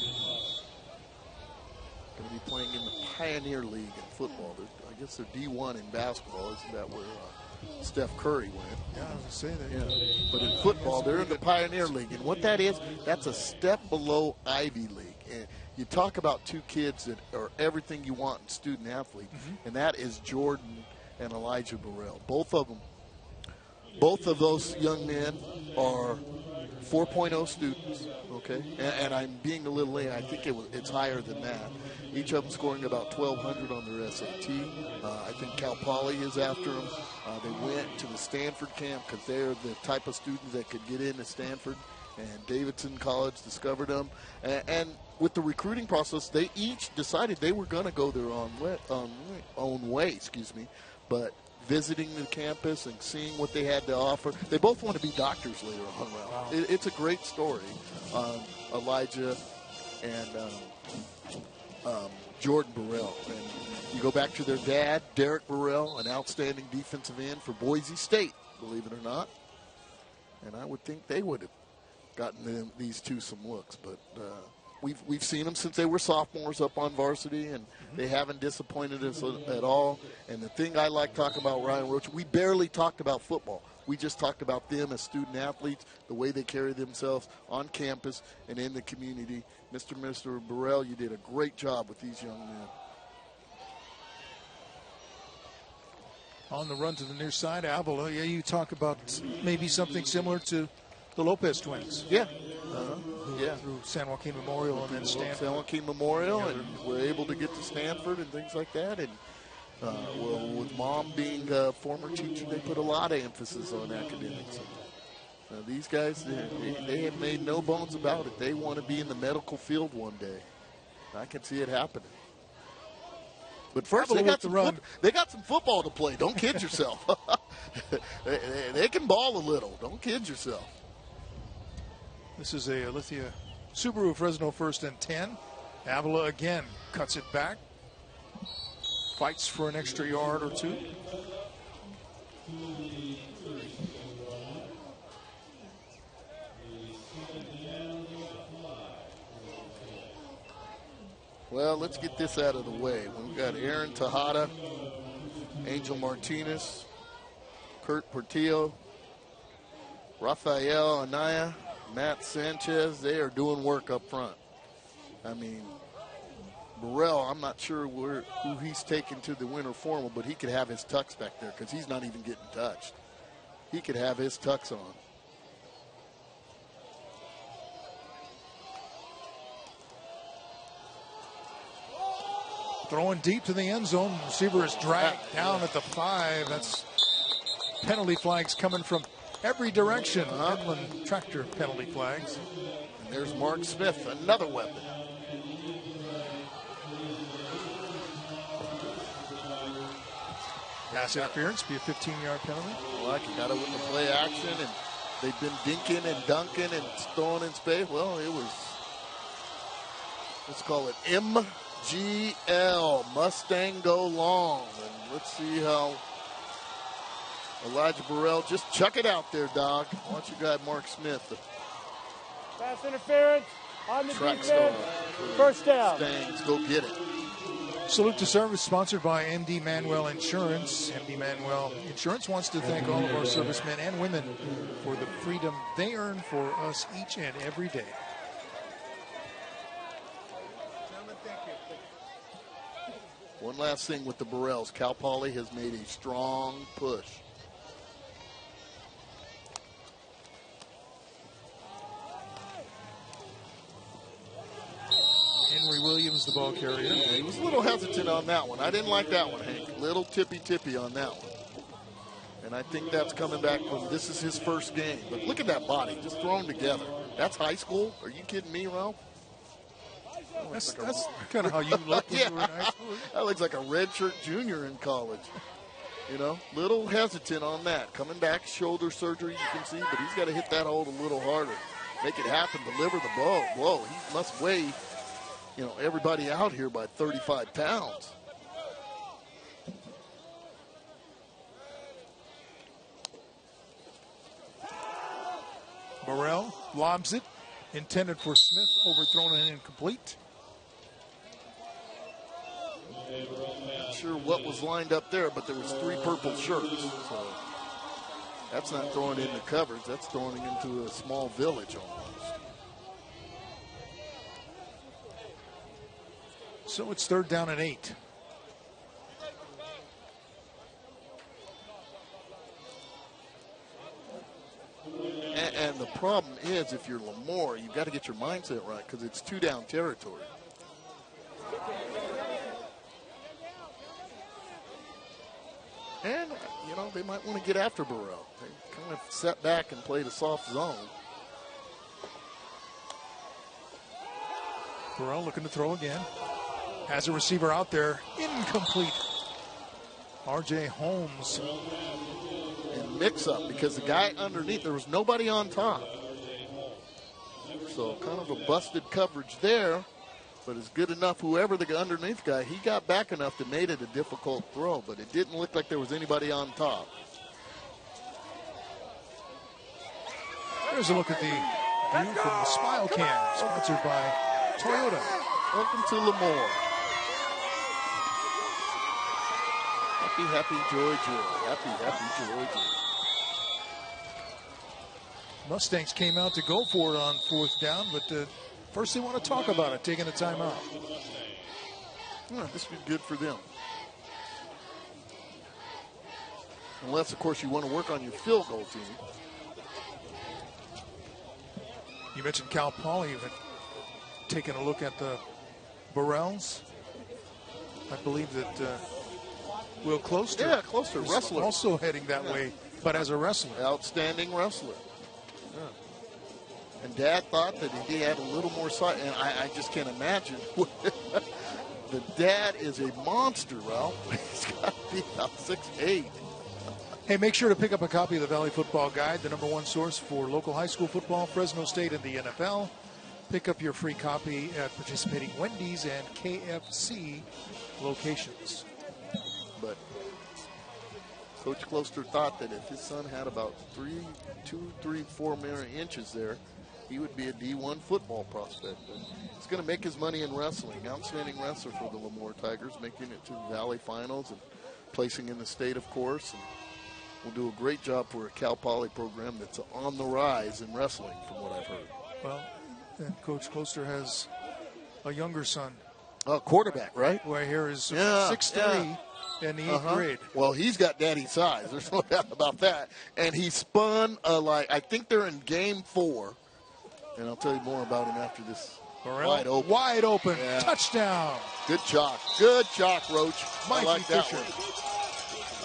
Going to be playing in the Pioneer League in football. I guess they're D1 in basketball. Isn't that where Steph Curry went? Yeah, I was going to say that. Yeah. But in football, they're in the Pioneer League. And what that is, that's a step below Ivy League. And you talk about two kids that are everything you want in student athlete, and that is Jordan and Elijah Burrell. Both of those young men are 4.0 students, okay? And I'm being a little late. I think it's higher than that. Each of them scoring about 1,200 on their SAT. I think Cal Poly is after them. They went to the Stanford camp because they're the type of students that could get into Stanford. And Davidson College discovered them. And with the recruiting process, they each decided they were going to go their own way, but visiting the campus and seeing what they had to offer. They both want to be doctors later on. Wow. It's a great story. Elijah and Jordan Burrell. And you go back to their dad, Derek Burrell, an outstanding defensive end for Boise State, believe it or not. And I would think they would have gotten these two some looks. But we've seen them since they were sophomores up on varsity, and they haven't disappointed us at all. And the thing I like talking about Ryan Roach, we barely talked about football. We just talked about them as student athletes, the way they carry themselves on campus and in the community. Mr. Burrell, you did a great job with these young men. On the run to the near side, Avila, you talk about maybe something similar to the Lopez twins. Yeah. Through San Joaquin Memorial and then Stanford. San Joaquin Memorial, and we're able to get to Stanford and things like that. And with Mom being a former teacher, they put a lot of emphasis on academics. These guys, they have made no bones about it. They want to be in the medical field one day. I can see it happening. But first, they got some football to play. Don't kid yourself. they can ball a little. Don't kid yourself. This is a Lithia Subaru Fresno 1st and 10. Avila again cuts it back. Fights for an extra yard or two. Well, let's get this out of the way. We've got Aaron Tejada, Angel Martinez, Kurt Portillo, Rafael Anaya, Matt Sanchez. They are doing work up front. I mean, Burrell, I'm not sure who he's taken to the winter formal, but he could have his tux back there because he's not even getting touched. He could have his tux on. Throwing deep to the end zone. Receiver is dragged down at the 5. That's penalty flags coming from every direction. Midland Tractor penalty flags. And there's Mark Smith, another weapon. Pass interference, be a 15-yard penalty. Like you got it with the play action, and they've been dinking and dunking and throwing in space. Well, it was, let's call it MGL, Mustang Go Long. And let's see how Elijah Burrell, just chuck it out there, dog. Watch your guy, Mark Smith. Pass interference on the Track defense. First down. Mustangs, go get it. Salute to Service, sponsored by MD Manuel Insurance. MD Manuel Insurance wants to thank all of our servicemen and women for the freedom they earn for us each and every day. One last thing with the Burrells. Cal Poly has made a strong push. Henry Williams, the ball carrier. Yeah, he was a little hesitant on that one. I didn't like that one, Hank. Little tippy-tippy on that one. And I think that's coming back from, this is his first game. But look at that body, just thrown together. That's high school? Are you kidding me, Ralph? That's kind of how you look when you were in high school. That looks like a redshirt junior in college. You know, little hesitant on that. Coming back, shoulder surgery, you can see, but he's got to hit that hold a little harder. Make it happen, deliver the blow. He must weigh, everybody out here by 35 pounds. Burrell lobs it, intended for Smith, overthrown and incomplete. Not sure what was lined up there, but there was 3 purple shirts. So that's not throwing into coverage. That's throwing into a small village almost. So it's 3rd down and 8. problem is, if you're Lemoore, you've got to get your mindset right because it's 2-down territory. And, you know, they might want to get after Burrell. They kind of set back and played a soft zone. Burrell looking to throw again. Has a receiver out there. Incomplete. R.J. Holmes. And mix-up because the guy underneath, there was nobody on top. So kind of a busted coverage there, but it's good enough. Whoever the underneath guy, he got back enough that made it a difficult throw, but it didn't look like there was anybody on top. There's a look at the view from the Smile Can, sponsored by Toyota. Welcome to Lemoore. Happy, happy, joy, joy. Happy, happy, joy, joy. Mustangs came out to go for it on 4th down, but first they want to talk about it, taking a timeout. Yeah, this would be good for them. Unless, of course, you want to work on your field goal team. You mentioned Cal Poly. You've taken a look at the Burrells. I believe that Will Closter. Yeah, Closter, wrestler. Also heading that way, but as a wrestler. Outstanding wrestler. Yeah. And Dad thought that he had a little more size, and I just can't imagine. The dad is a monster, Ralph. He's got to be about 6'8". Hey, make sure to pick up a copy of the Valley Football Guide, the #1 source for local high school football, Fresno State, and the NFL. Pick up your free copy at participating Wendy's and KFC locations. But Coach Closter thought that if his son had about 4 more inches there, he would be a D1 football prospect. And he's going to make his money in wrestling. Outstanding wrestler for the Lemoore Tigers, making it to the Valley Finals and placing in the state, of course. And will do a great job for a Cal Poly program that's on the rise in wrestling, from what I've heard. Well, and Coach Closter has a younger son. Quarterback, right? Right here is 6'3". In the 8th grade. Well, he's got daddy's size. There's no doubt about that. And he spun, I think they're in game 4. And I'll tell you more about him after this. Wide open. Wide open. Yeah. Touchdown. Good chalk. Good chalk, Roach. Mikey I like that Fisher. one.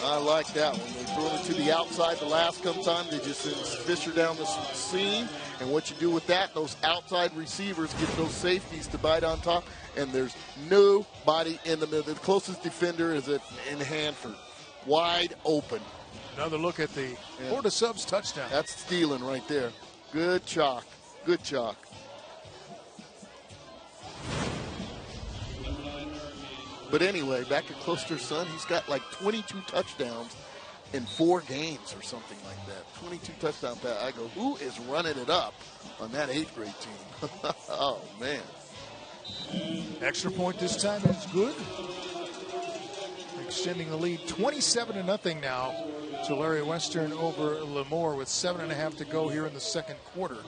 I like that one. They throw it to the outside the last time. They just send Fisher down the seam. And what you do with that, those outside receivers get those safeties to bite on top. And there's nobody in the middle. The closest defender is in Hanford. Wide open. Another look at the Florida Subs touchdown. That's stealing right there. Good chalk. Good chalk. But anyway, back to Closter's son. He's got like 22 touchdowns in 4 games or something like that. 22 touchdown pass. I go, who is running it up on that 8th grade team? Oh, man. Extra point this time is good. Extending the lead 27-0 now. Tulare Western over Lemoore with 7.5 to go here in the second quarter.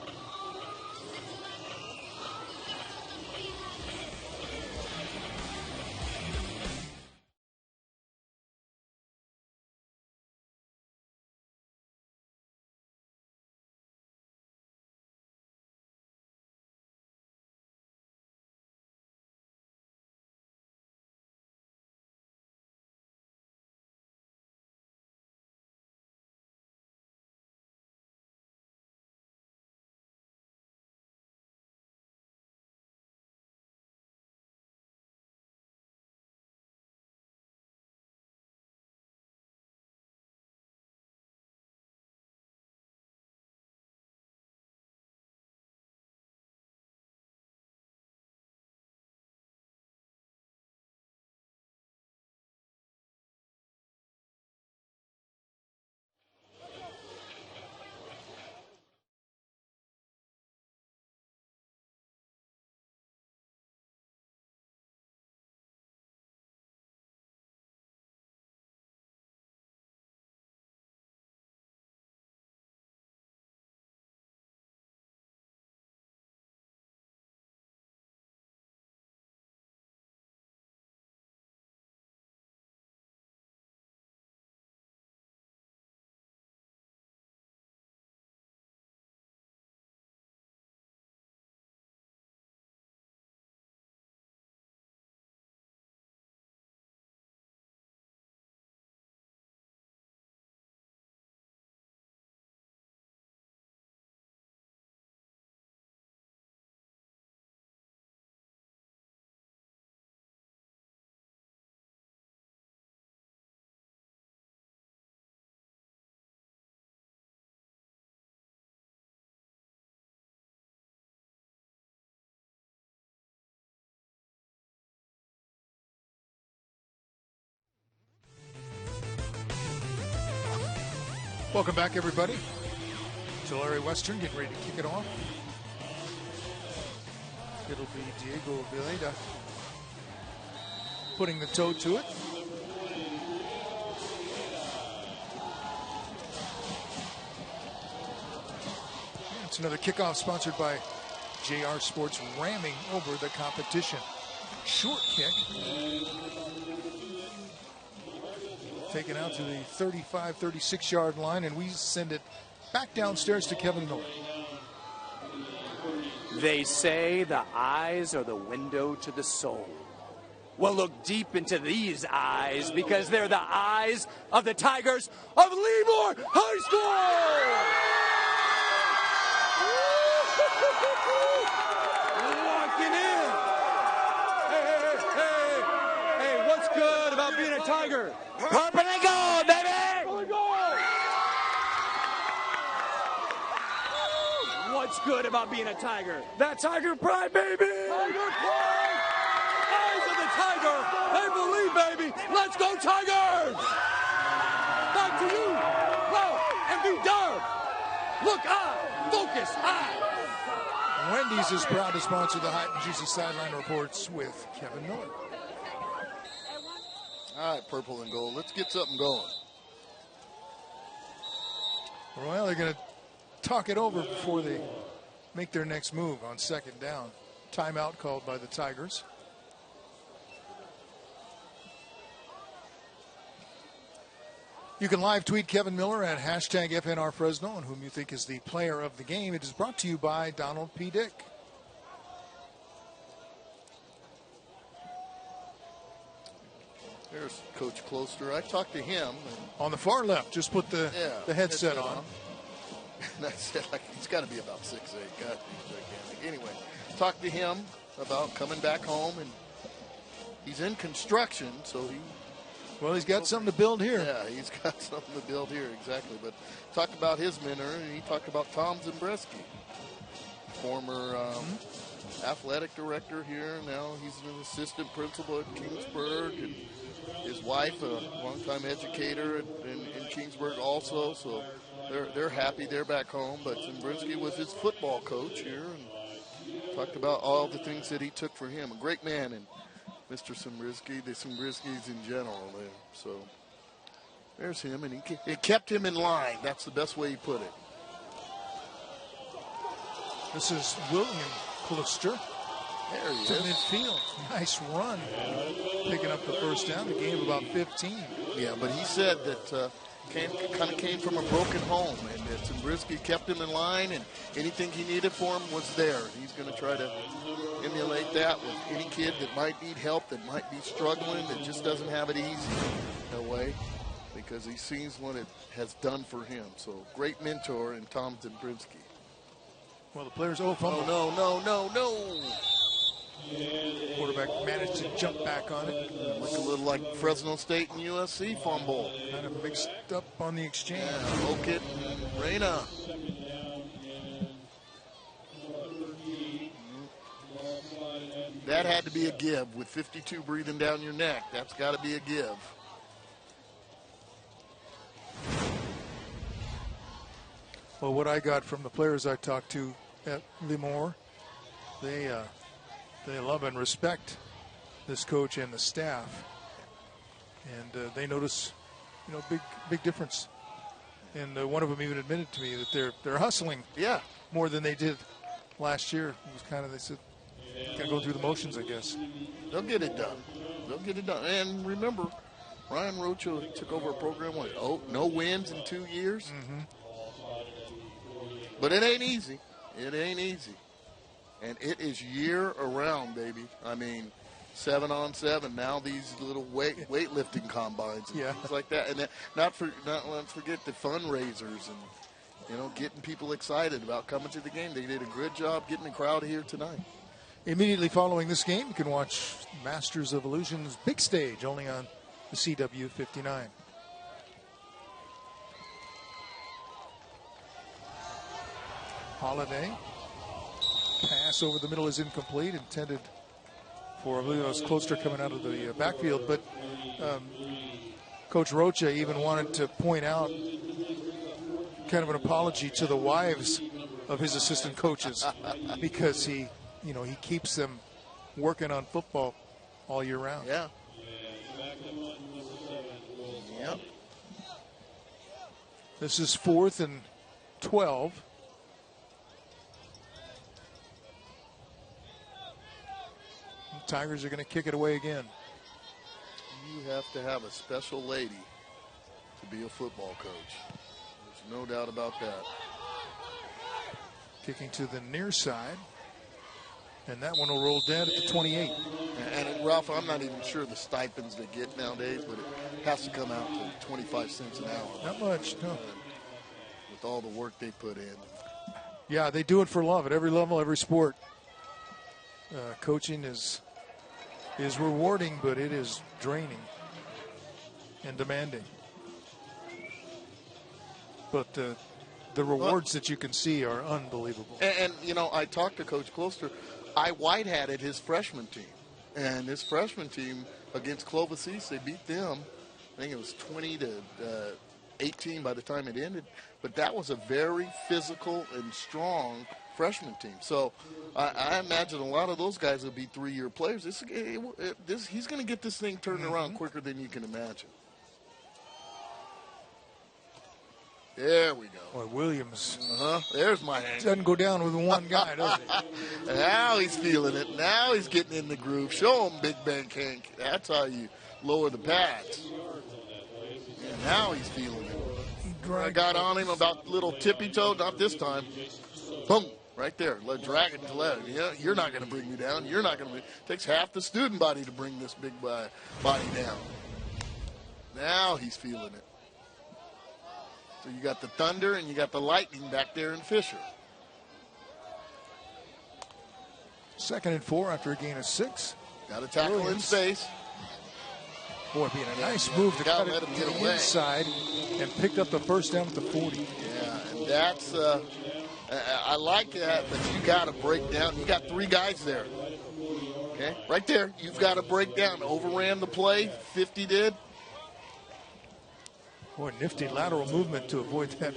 Welcome back, everybody. Tulare Western getting ready to kick it off. It'll be Diego Vileda putting the toe to it. It's another kickoff sponsored by JR Sports, ramming over the competition. Short kick. Taken out to the 35, 36-yard line, and we send it back downstairs to Kevin Miller. They say the eyes are the window to the soul. Well, look deep into these eyes, because they're the eyes of the Tigers of Lemoore High School! Walking in. Hey, what's good about being a Tiger? Purple and gold, baby! Purple and gold! What's good about being a Tiger? That Tiger pride, baby! Tiger pride! Eyes of the Tiger! They believe, baby! Let's go, Tigers! Back to you! Go and be done! Look up! Focus! Eye! Wendy's is proud to sponsor the Hot and Juicy Sideline Reports with Kevin Miller. All right, purple and gold. Let's get something going. Well, they're going to talk it over before they make their next move on second down. Timeout called by the Tigers. You can live tweet Kevin Miller at hashtag FNRFresno, on whom you think is the player of the game. It is brought to you by Donald P. Dick. There's Coach Closter. I talked to him. On the far left, just put the headset on. And I said, he's got to be about 6'8". God, he's gigantic. Anyway, talked to him about coming back home, and he's in construction, so he's got something to build here. Yeah, he's got something to build here, exactly. But talked about his mentor, and he talked about Tom Zembreski, former athletic director here. Now he's an assistant principal at Kingsburg, and his wife, a longtime educator in Kingsburg also. So they're happy they're back home. But Zembreski was his football coach here, and talked about all the things that he took for him. A great man, and Mr. Zembreski, the Zembreskis in general there. So there's him, and it kept him in line. That's the best way he put it. This is William Closter. There he to is. midfield. Nice run. Picking up the first down. The game about 15. Yeah, but he said that came from a broken home, and that Zembreski kept him in line, and anything he needed for him was there. He's going to try to emulate that with any kid that might need help, that might be struggling, that just doesn't have it easy in a way, because he sees what it has done for him. So great mentor in Tom Zembreski. Well, the players fumble. No. Quarterback managed to jump back on it. Look a little like Fresno State and USC fumble. Kind of mixed up on the exchange. Yeah, Okit and Reyna. That had to be a give with 52 breathing down your neck. That's got to be a give. Well, what I got from the players I talked to at Lemoore, they love and respect this coach and the staff, and they notice, big difference. And one of them even admitted to me that they're hustling, more than they did last year. It was kind of, they said, gotta go through the motions, I guess. They'll get it done. And remember, Ryan Rocha took over a program with no wins in 2 years. Mm-hmm. But it ain't easy. And it is year-around, baby. I mean, 7-on-7. Now these little weightlifting combines and things like that. And let's forget the fundraisers and getting people excited about coming to the game. They did a good job getting the crowd here tonight. Immediately following this game, you can watch Masters of Illusion's big stage, only on the CW 59. Holiday. Pass over the middle is incomplete, intended for, I believe it was Closter coming out of the backfield. But Coach Rocha even wanted to point out kind of an apology to the wives of his assistant coaches because he keeps them working on football all year round. Yeah. Yep. This is 4th and 12. The Tigers are going to kick it away again. You have to have a special lady to be a football coach. There's no doubt about that. Kicking to the near side. And that one will roll dead at the 28. And Ralph, I'm not even sure the stipends they get nowadays, but it has to come out to 25 cents an hour. Not much, no. With all the work they put in. Yeah, they do it for love at every level, every sport. Coaching is rewarding, but it is draining and demanding. But the rewards that you can see are unbelievable. And I talked to Coach Closter. I white-hatted his freshman team. And his freshman team against Clovis East, they beat them. I think it was 20-18 by the time it ended. But that was a very physical and strong freshman team. So I imagine a lot of those guys will be 3-year players. He's going to get this thing turned around quicker than you can imagine. There we go. Boy, Williams. There's my hand. Doesn't go down with one guy, does he? Now he's feeling it. Now he's getting in the groove. Show him Big Ben Kink. That's how you lower the pads. And now he's feeling it. I got on him about little tippy toe. Not this time. Boom. Right there. Drag it to left. Yeah, you're not going to bring me down. You're not going to. It takes half the student body to bring this big body down. Now he's feeling it. So you got the Thunder and you got the Lightning back there in Fisher. 2nd and 4 after a gain of 6. Got to tackle Williams. in space. Boy, being a nice move to cut it let him to get the away. inside and picked up the first down at the 40. Yeah, and that's I like that, but you got to break down. You got 3 guys there. Okay, right there. You've got to break down. Overran the play. 50 did. Boy, nifty lateral movement to avoid that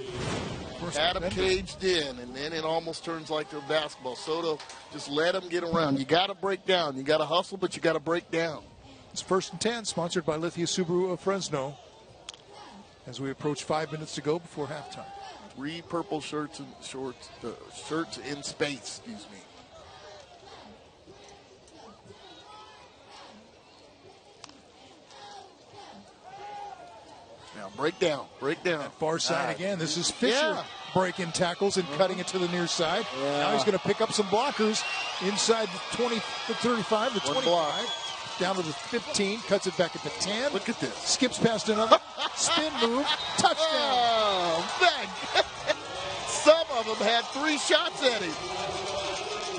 first Had him defender. caged in, and then it almost turns like a basketball. Soto, just let him get around. You got to break down. You got to hustle, but you got to break down. It's 1st and 10, sponsored by Lithia Subaru of Fresno. As we approach 5 minutes to go before halftime. 3 purple shirts and shirts in space. Excuse me. Now break down. Far side again. This is Fisher breaking tackles and cutting it to the near side. Yeah. Now he's going to pick up some blockers inside the 20, the 35, the 25. Down to the 15, cuts it back at the 10. Look at this. Skips past another. Spin move. Touchdown. Oh, man. Some of them had 3 shots at him.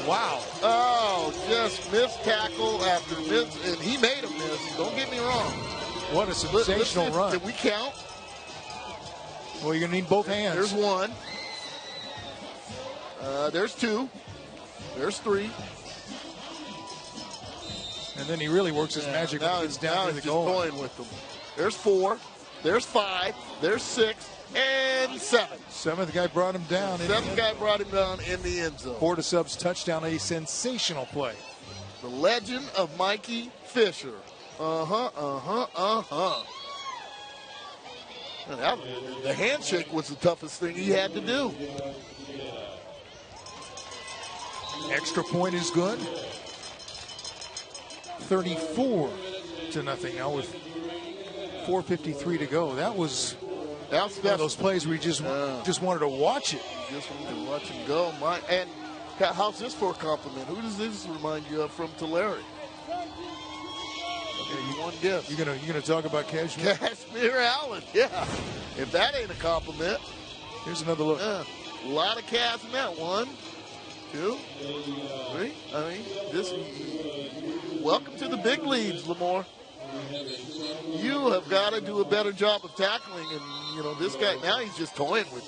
Wow. Oh, just missed tackle after miss. And he made a miss. Don't get me wrong. What a sensational run. Did we count? Well, you're going to need both hands. There's 1. There's 2. There's 3. And then he really works his magic when he gets down to the goal. Now he's just toying with them. There's 4. There's 5. There's 6. And 7. 7th guy brought him down. 7th guy brought him down in the end zone. Porta Subs touchdown, a sensational play. The legend of Mikey Fisher. The handshake was the toughest thing he had to do. Extra point is good. 34-0 now with 4:53 to go. That was one of those plays where you just wanted to watch it. Just wanted to watch him go. And how's this for a compliment? Who does this remind you of from Tulare? One guess. You're gonna talk about Cashmere? Cashmere Allen, yeah. If that ain't a compliment. Here's another look. A lot of calves in that. 1, 2, 3. I mean, this. Welcome to the big leagues, Lemoore. You have got to do a better job of tackling, and this guy now he's just toying with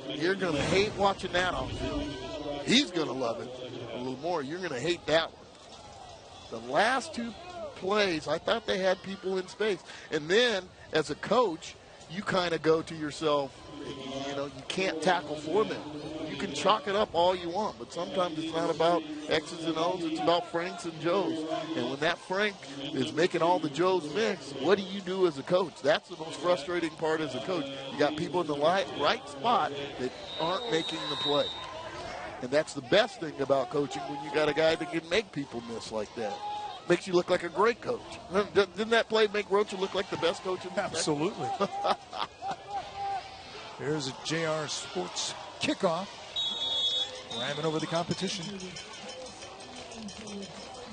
you. You're gonna hate watching that on film. He's gonna love it. A little more. You're gonna hate that one. The last 2 plays, I thought they had people in space, and then as a coach, you kind of go to yourself, you can't tackle 4 men. You can chalk it up all you want, but sometimes it's not about X's and O's, it's about Franks and Joes. And when that Frank is making all the Joes mix, what do you do as a coach? That's the most frustrating part as a coach. You got people in the right spot that aren't making the play. And that's the best thing about coaching, when you got a guy that can make people miss like that. Makes you look like a great coach. Didn't that play make Rocha look like the best coach in the Absolutely. Here's a JR Sports kickoff. Ramming over the competition.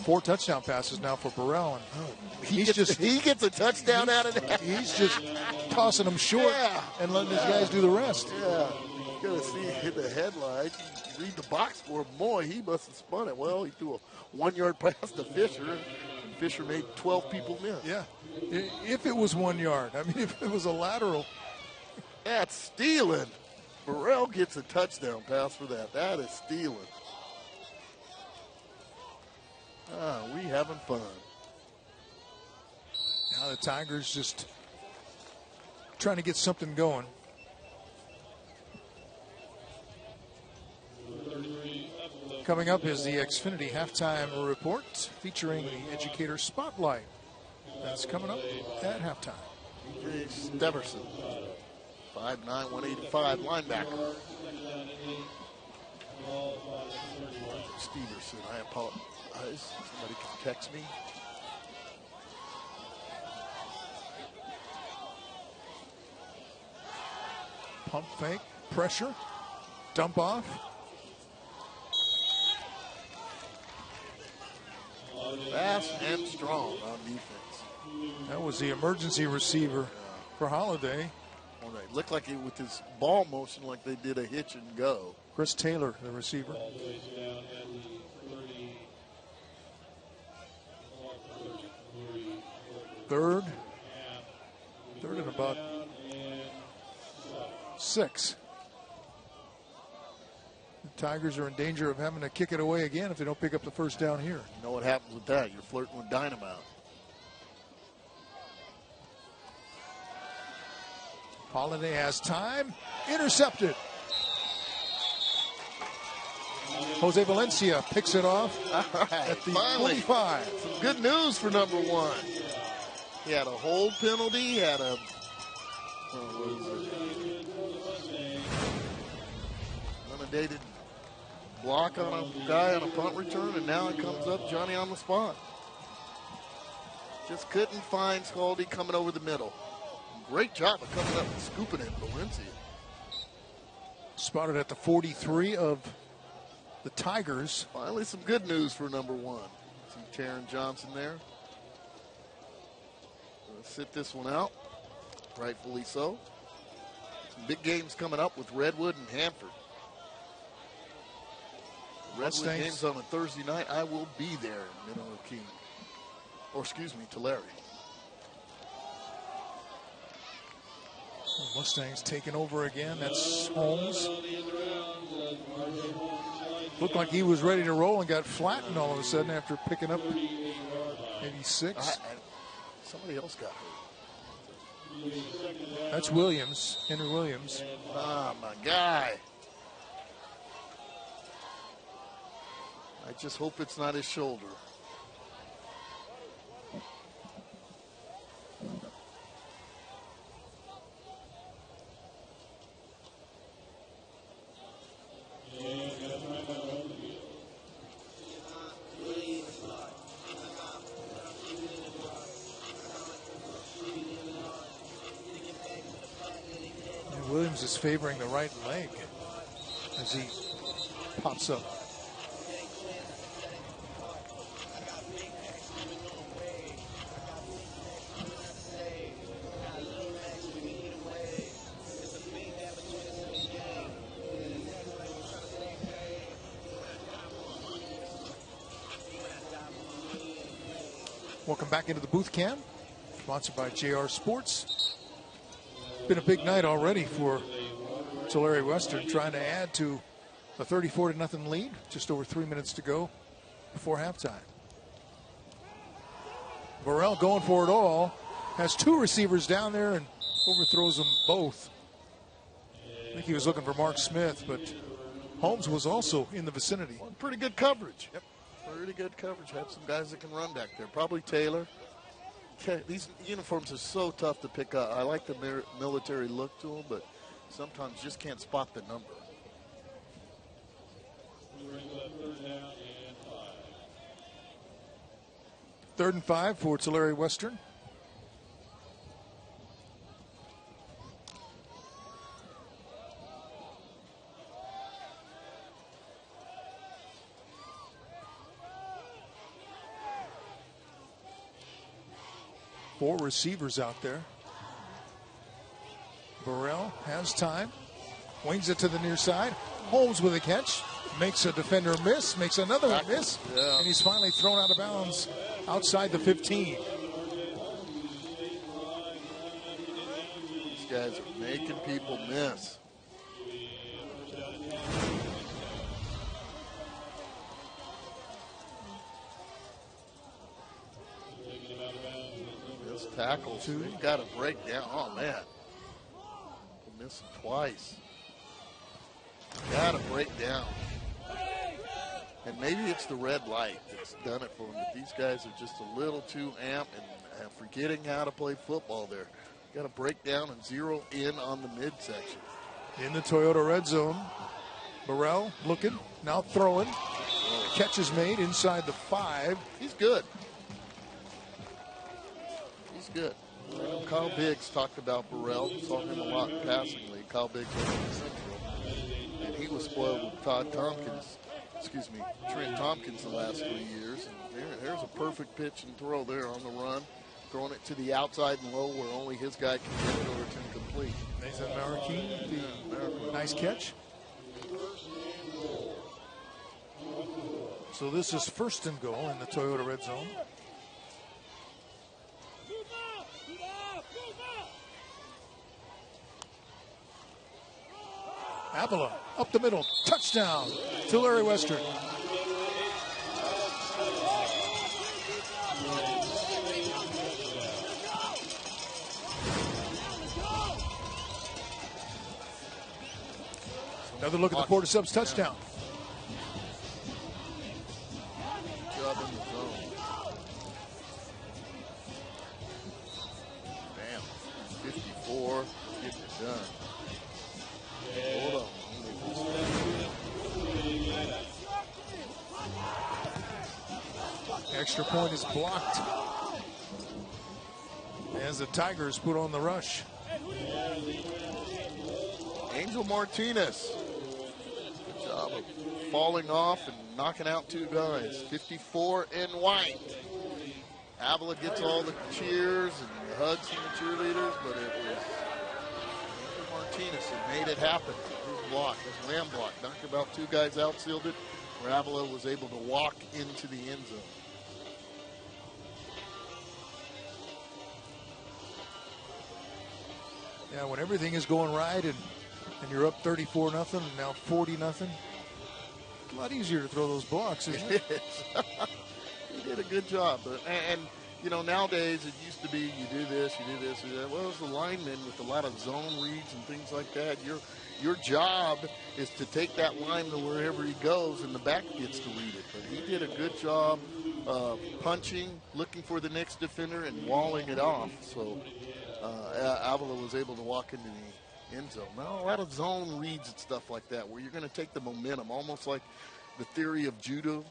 4 touchdown passes now for Burrell. And he gets a touchdown out of that. He's just tossing them short and letting his guys do the rest. Yeah. You got to see hit the headlights. Read the box score. Boy, he must have spun it. Well, he threw a 1-yard pass to Fisher. And Fisher made 12 people miss. Yeah. If it was 1 yard. I mean, if it was a lateral. That's stealing. Burrell gets a touchdown pass for that. That is stealing. We having fun. Now the Tigers just trying to get something going. Coming up is the Xfinity halftime report featuring the Educator Spotlight. That's coming up at halftime. DJ Steverson, 5'9", 185 linebacker. Steverson, I apologize. Somebody can text me. Pump fake, pressure, dump off. Fast and strong on defense. That was the emergency receiver for Holiday. Well, they looked like it with his ball motion, like they did a hitch and go. Chris Taylor, the receiver. Third and about 6. The Tigers are in danger of having to kick it away again if they don't pick up the first down here. You know what happens with that? You're flirting with dynamite. Holiday has time. Intercepted. Jose Valencia picks it off at the 25. Some good news for number 1. He had a hold penalty. He had a undated block on a guy on a punt return, and now it comes up Johnny on the spot. Just couldn't find Scaldi coming over the middle. Great job of coming up and scooping it, Valencia. Spotted at the 43 of the Tigers. Finally some good news for number 1. See Taron Johnson there. Gonna sit this one out, rightfully so. Some big games coming up with Redwood and Hanford. Redwood game's on a Thursday night. I will be there in Minnow King. Or excuse me, Tulare. Mustangs taking over again. That's Holmes. Looked like he was ready to roll and got flattened all of a sudden after picking up maybe 6. Somebody else got hurt. That's Williams, Henry Williams. Ah, my guy. I just hope it's not his shoulder. Williams is favoring the right leg as he pops up. Welcome back into the booth cam, sponsored by JR Sports. Been a big night already for Tulare Western, trying to add to a 34-0 lead. Just over 3 minutes to go before halftime. Burrell going for it all. has two receivers down there and overthrows them both. I think he was looking for Mark Smith, but Holmes was also in the vicinity. Well, pretty good coverage. Yep. Pretty good coverage. Have some guys that can run back there. Probably Taylor. Okay, these uniforms are so tough to pick up. I like the military look to them, but sometimes just can't spot the number. Third and 5 for Tulare Western. Four receivers out there. Burrell has time. Wings it to the near side. Holmes with a catch. Makes a defender miss. Makes another one miss. Yeah. And he's finally thrown out of bounds outside the 15. These guys are making people miss. This tackles, they've got to break down. Oh, man. Missed him twice. Got to break down. And maybe it's the red light that's done it for them. But these guys are just a little too amped and forgetting how to play football there. Got to break down and zero in on the midsection. In the Toyota red zone. Burrell looking, now throwing. Catch is made inside the 5. He's good. He's good. I know Kyle Biggs talked about Burrell. Saw him a lot passingly. Kyle Biggs was in Central. And he was spoiled with Trent Tompkins the last 3 years. And there's a perfect pitch and throw there on the run. Throwing it to the outside and low where only his guy can get it or it's incomplete. Nathan Marroquin, nice catch. So this is first and goal in the Toyota red zone. Avila up the middle, touchdown, Tulare Western. Another look at the Porter Subs touchdown. Good job in the zone. Bam. 54. Getting it done. Hold on. Extra point is blocked as the Tigers put on the rush. Angel Martinez. Good job of falling off and knocking out two guys. 54 in white. Avila gets all the cheers and the hugs from the cheerleaders, but it was Angel Martinez that made it happen. His block, his man block, knocked about two guys out, sealed it, where Avila was able to walk into the end zone. Yeah, when everything is going right and you're up 34-0 and now 40-0, it's a lot easier to throw those blocks, isn't it? He did a good job. And you know, nowadays it used to be you do this, you do this, you do that. Well, as a lineman with a lot of zone reads and things like that, your job is to take that line to wherever he goes and the back gets to read it. But he did a good job punching, looking for the next defender, and walling it off. So Avila was able to walk into the end zone. Now, a lot of zone reads and stuff like that where you're going to take the momentum, almost like the theory of judo,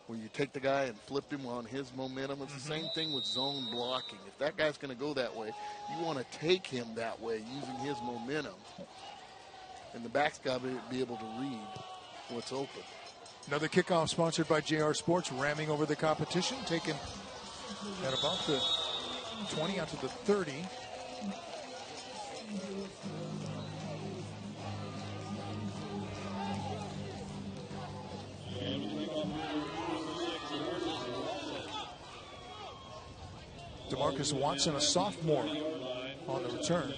where you take the guy and flip him on his momentum. It's the same thing with zone blocking. If that guy's going to go that way, you want to take him that way using his momentum. And the back's got to be able to read what's open. Another kickoff sponsored by JR Sports, ramming over the competition, taken at about the 20 out to the 30. DeMarcus Watson, a sophomore, on the return.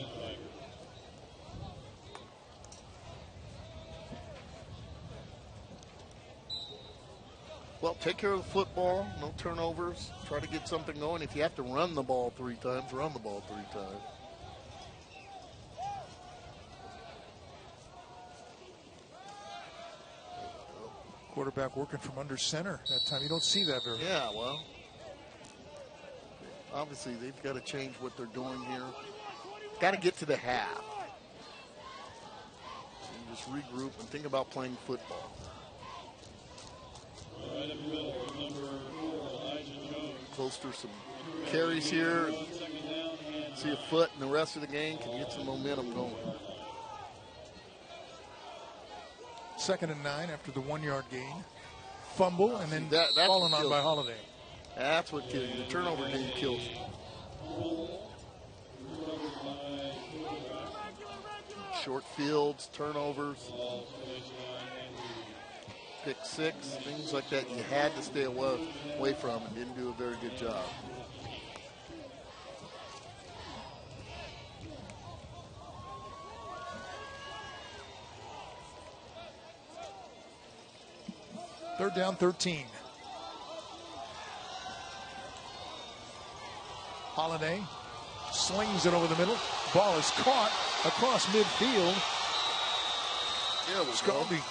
Well, take care of the football, no turnovers, try to get something going. If you have to run the ball 3 times, run the ball 3 times. Quarterback working from under center that time. You don't see that very much. Yeah, well, obviously they've got to change what they're doing here. Got to get to the half. So you just regroup and think about playing football. Close to some carries here. See a foot in the rest of the game. Can get some momentum going. 2nd and 9 after the 1-yard gain. Fumble and then that's fallen on by Holiday. That's what kills you. The turnover game kills you. Short fields, turnovers, pick 6, things like that you had to stay away from and didn't do a very good job. Third down, 13. Holiday slings it over the middle. Ball is caught across midfield. Scaldi.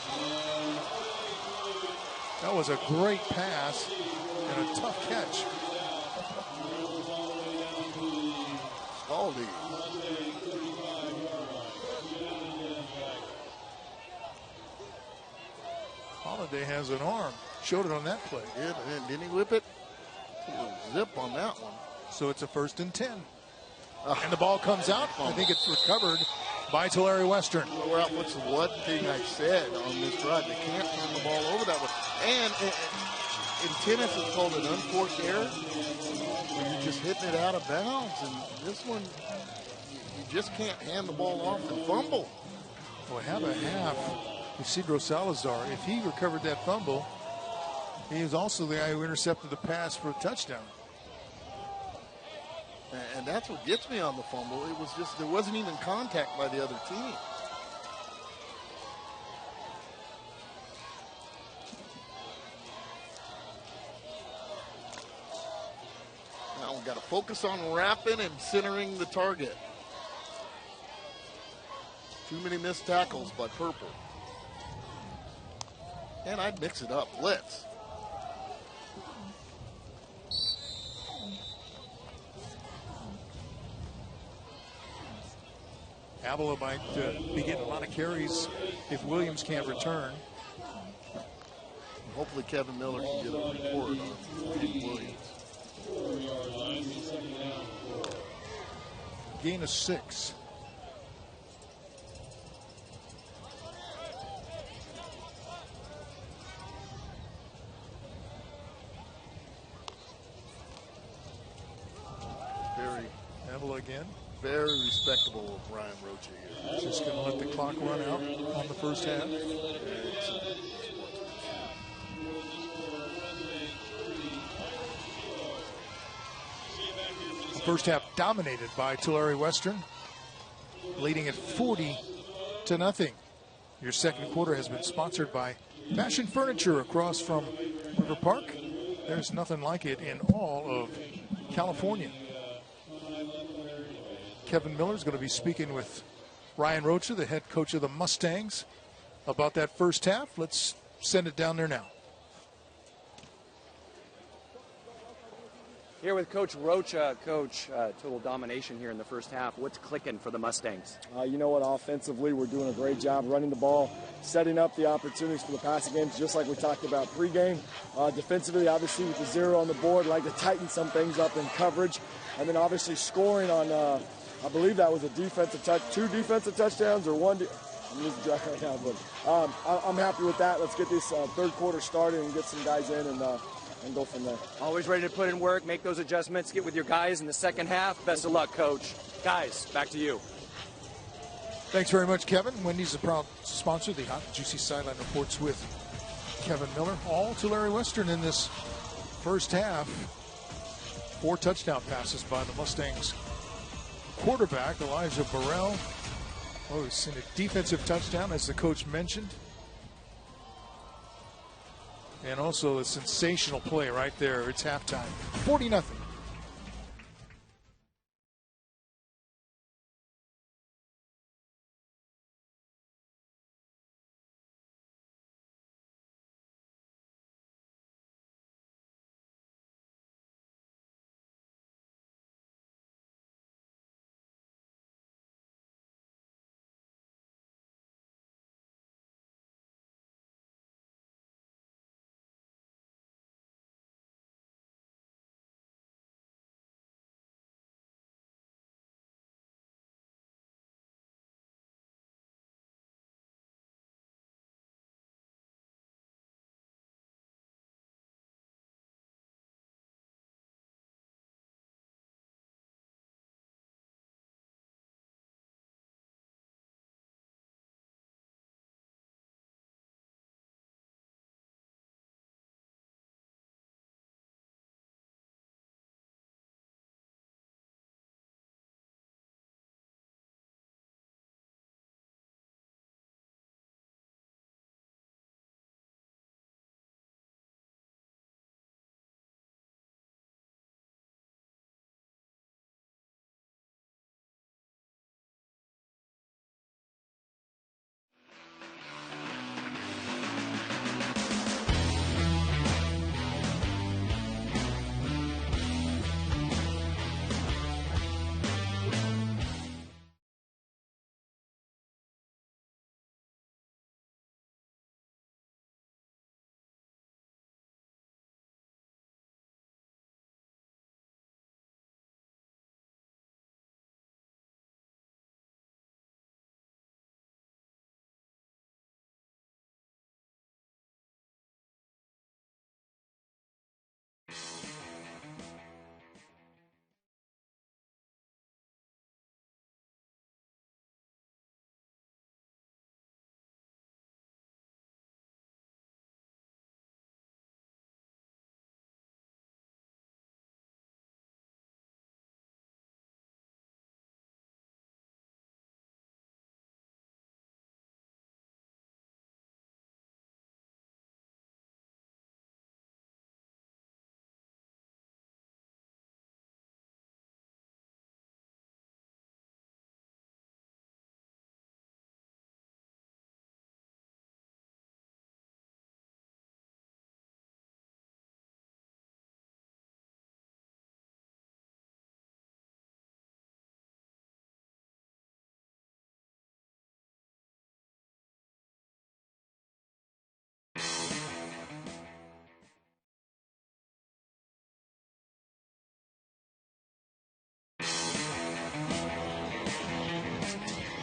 That was a great pass and a tough catch. Scaldi. Holiday has an arm. Showed it on that play. Yeah, didn't he whip it? A little zip on that one. So it's a 1st and 10. And the ball comes out. I think it's recovered by Tulare Western. Well, what's one thing I said on this drive? They can't turn the ball over that way. And in tennis, it's called an unforced error. When you're just hitting it out of bounds. And this one, you just can't hand the ball off and fumble. Boy, have a half. Isidro Salazar, if he recovered that fumble, he was also the guy who intercepted the pass for a touchdown. And that's what gets me on the fumble. It was just, there wasn't even contact by the other team. Now we've got to focus on wrapping and centering the target. Too many missed tackles by Purple. And I'd mix it up. Blitz. Avila might be getting a lot of carries if Williams can't return. Hopefully Kevin Miller can get a report on Williams. Gain of 6. Avila again. Very respectable of Ryan Rocha here. Just going to let the clock run out on the first half. The first half dominated by Tulare Western, leading at 40-0. Your second quarter has been sponsored by Fashion Furniture across from River Park. There's nothing like it in all of California. Kevin Miller is going to be speaking with Ryan Rocha, the head coach of the Mustangs, about that first half. Let's send it down there now. Here with Coach Rocha. Coach, total domination here in the first half. What's clicking for the Mustangs? You know what, offensively, we're doing a great job running the ball, setting up the opportunities for the passing games, just like we talked about pregame. Defensively, obviously, with the 0 on the board, like to tighten some things up in coverage. And then obviously scoring on, I believe that was a defensive touch, 2 defensive touchdowns or 1. I'm losing track right now, but I'm happy with that. Let's get this third quarter started and get some guys in and go from there. Always ready to put in work, make those adjustments, get with your guys in the second half. Best of luck, Coach. Guys, back to you. Thanks very much, Kevin. Wendy's a proud sponsor. The Hot and Juicy Sideline Reports with Kevin Miller. All Tulare Western in this first half. 4 touchdown passes by the Mustangs quarterback, Elijah Burrell. Oh, he's seen a defensive touchdown, as the coach mentioned. And also a sensational play right there. It's halftime. 40-0.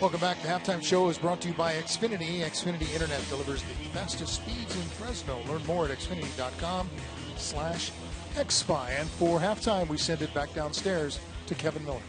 Welcome back. The Halftime Show is brought to you by Xfinity. Xfinity Internet delivers the fastest speeds in Fresno. Learn more at xfinity.com/xfi. And for halftime, we send it back downstairs to Kevin Miller.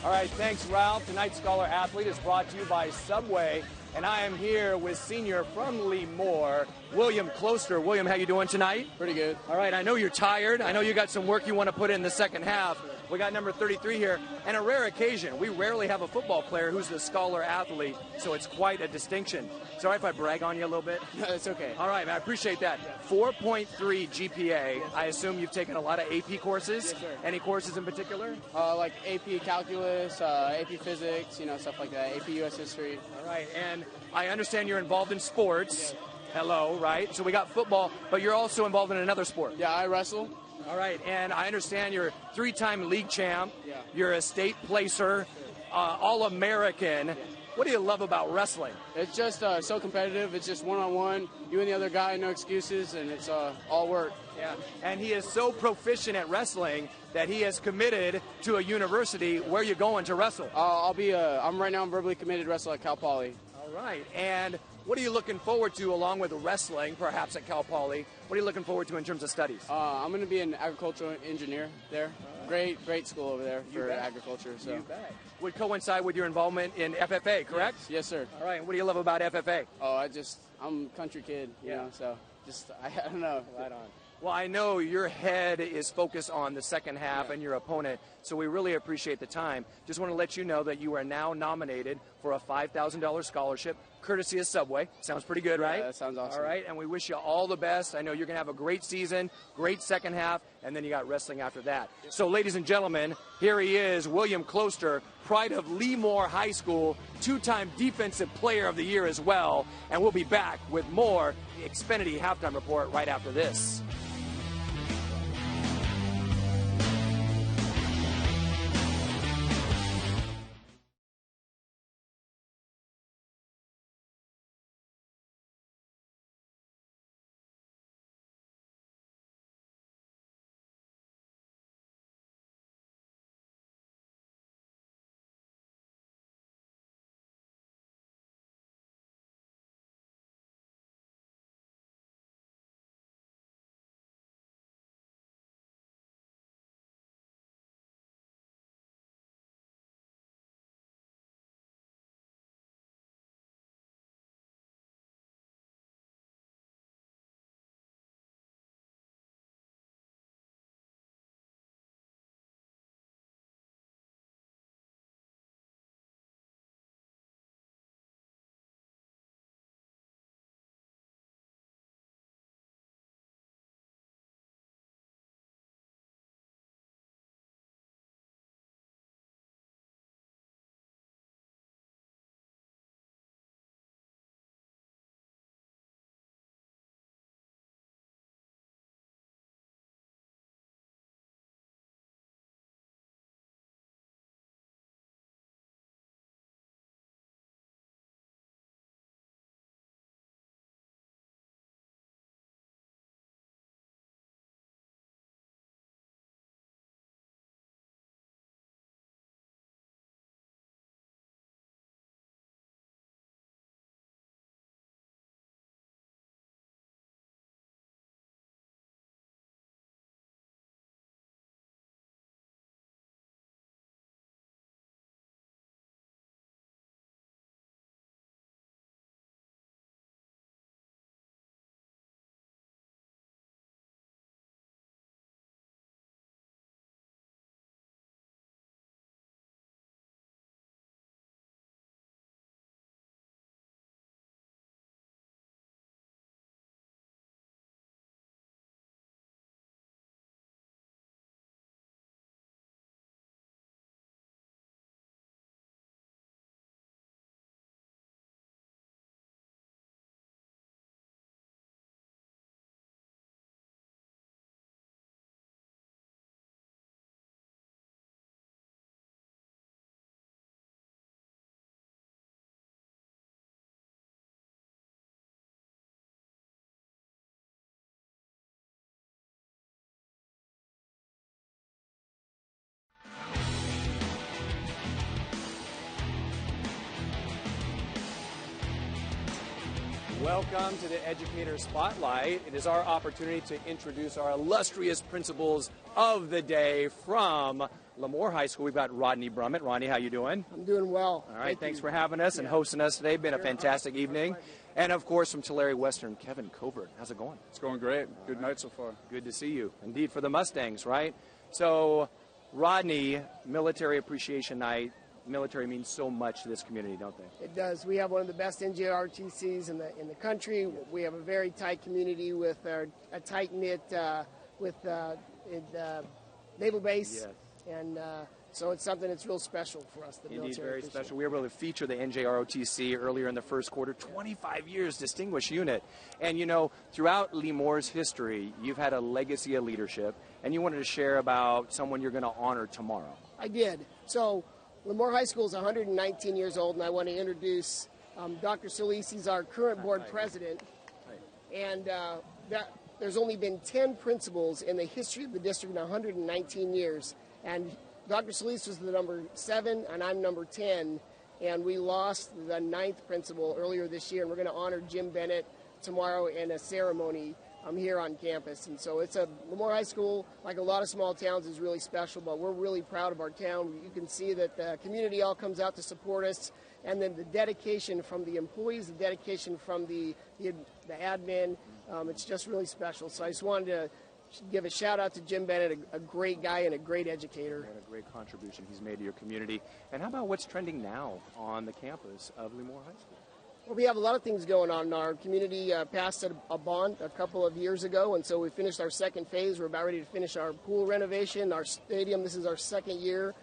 All right, thanks, Ralph. Tonight's Scholar Athlete is brought to you by Subway, and I am here with senior from Lemoore, William Closter. William, how you doing tonight? Pretty good. All right, I know you're tired. I know you got some work you want to put in the second half. We got number 33 here, and a rare occasion. We rarely have a football player who's the Scholar Athlete, so it's quite a distinction. Is it all right if I brag on you a little bit? No, it's okay. All right, man, I appreciate that. 4.3 GPA. I assume you've taken a lot of AP courses? Yes, sir. Any courses in particular? Like AP Calculus, AP Physics, stuff like that, AP US History. All right, and I understand you're involved in sports. Yeah. Hello, right? So we got football, but you're also involved in another sport. Yeah, I wrestle. All right, and I understand you're three-time league champ. Yeah. You're a state placer, All-American. What do you love about wrestling? It's just so competitive. It's just one-on-one. You and the other guy, no excuses, and it's all work. Yeah, and he is so proficient at wrestling that he has committed to a university. Where are you going to wrestle? I'm right now verbally committed to wrestle at Cal Poly. All right, and what are you looking forward to along with wrestling, perhaps at Cal Poly? What are you looking forward to in terms of studies? I'm going to be an agricultural engineer there. Great school over there for agriculture. So. You bet. Would coincide with your involvement in FFA, correct? Yes, sir. All right, and what do you love about FFA? I'm a country kid, you know, so I don't know. Right on. Well, I know your head is focused on the second half and your opponent, so we really appreciate the time. Just want to let you know that you are now nominated for a $5,000 scholarship, courtesy of Subway. Sounds pretty good, right? Yeah, that sounds awesome. All right, and we wish you all the best. I know you're going to have a great season, great second half, and then you got wrestling after that. So, ladies and gentlemen, here he is, William Closter, pride of Lemoore High School, two-time Defensive Player of the Year as well. And we'll be back with more Xfinity Halftime Report right after this. Welcome to the Educator Spotlight. It is our opportunity to introduce our illustrious principals of the day from Lemoore High School. We've got Rodney Brummett. Rodney, how you doing? I'm doing well. All right, thanks for having us and hosting us today. Been a fantastic evening. And, of course, from Tulare Western, Kevin Covert. How's it going? It's going great. Good night so far. Good to see you. Indeed, for the Mustangs, right? So, Rodney, Military Appreciation Night. Military means so much to this community, don't they? It does. We have one of the best NJROTCs in the country. We have a very tight community with a tight knit naval base, and so it's something that's real special for us. The Indeed, military very appreciation. special. We were able to feature the NJROTC earlier in the first quarter. 25 years, distinguished unit, and you know, throughout Lemoore's history, you've had a legacy of leadership, and you wanted to share about someone you're going to honor tomorrow. I did. So. Lemoore High School is 119 years old, and I want to introduce Dr. Solis. He's our current board president, and there's only been 10 principals in the history of the district in 119 years, and Dr. Solis was the number 7, and I'm number 10, and we lost the 9th principal earlier this year, and we're going to honor Jim Bennett tomorrow in a ceremony here on campus. And so Lemoore High School, like a lot of small towns, is really special, but we're really proud of our town. You can see that the community all comes out to support us, and then the dedication from the employees, the dedication from the admin, it's just really special. So I just wanted give a shout out to Jim Bennett, a great guy and a great educator. And a great contribution he's made to your community. And how about what's trending now on the campus of Lemoore High School? Well, we have a lot of things going on. Our community passed a bond a couple of years ago, and so we finished our second phase. We're about ready to finish our pool renovation, our stadium. This is our second year.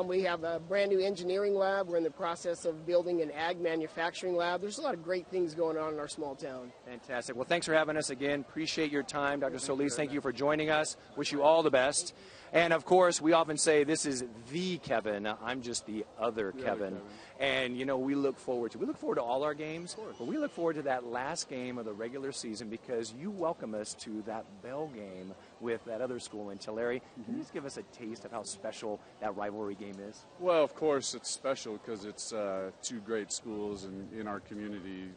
We have a brand new engineering lab. We're in the process of building an ag manufacturing lab. There's a lot of great things going on in our small town. Fantastic. Well, thanks for having us again. Appreciate your time, Dr. Solis. Thank you for joining us. Wish you all the best. And, of course, we often say this is the Kevin. I'm just the other Kevin. And, you know, we look forward to all our games, but we look forward to that last game of the regular season because you welcome us to that Bell game with that other school in Tulare. Can you just give us a taste of how special that rivalry game is? Well, of course, it's special because it's two great schools in our community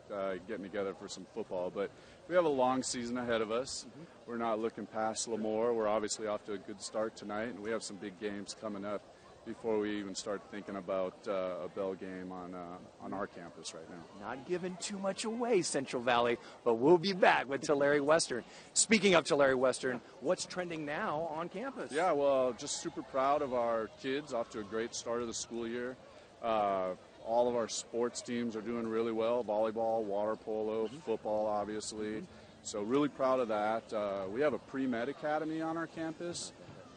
getting together for some football. But we have a long season ahead of us. We're not looking past Lemoore. We're obviously off to a good start tonight, and we have some big games coming up before we even start thinking about a Bell game on our campus right now. Not giving too much away, Central Valley, but we'll be back with Tulare Western. Speaking of Tulare Western, what's trending now on campus? Yeah, well, just super proud of our kids, off to a great start of the school year. All of our sports teams are doing really well, volleyball, water polo, football, obviously. So really proud of that. We have a pre-med academy on our campus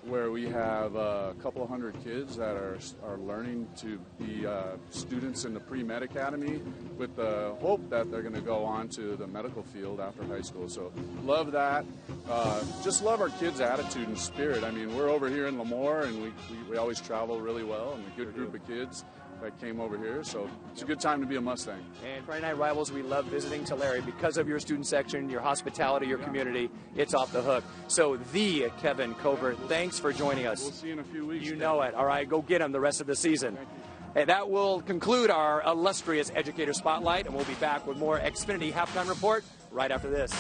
where we have a couple of hundred kids that are learning to be students in the pre-med academy with the hope that they're going to go on to the medical field after high school. So love that. Just love our kids' attitude and spirit. I mean, we're over here in Lemoore, and we always travel really well, and a good group of kids that came over here, so it's a good time to be a Mustang. And Friday Night Rivals, we love visiting Tulare because of your student section, your hospitality, your community. It's off the hook. So the Kevin Covert, thanks for joining us. We'll see you in a few weeks. You know it. All right, go get him the rest of the season. And that will conclude our illustrious Educator Spotlight, and we'll be back with more Xfinity Halftime Report right after this.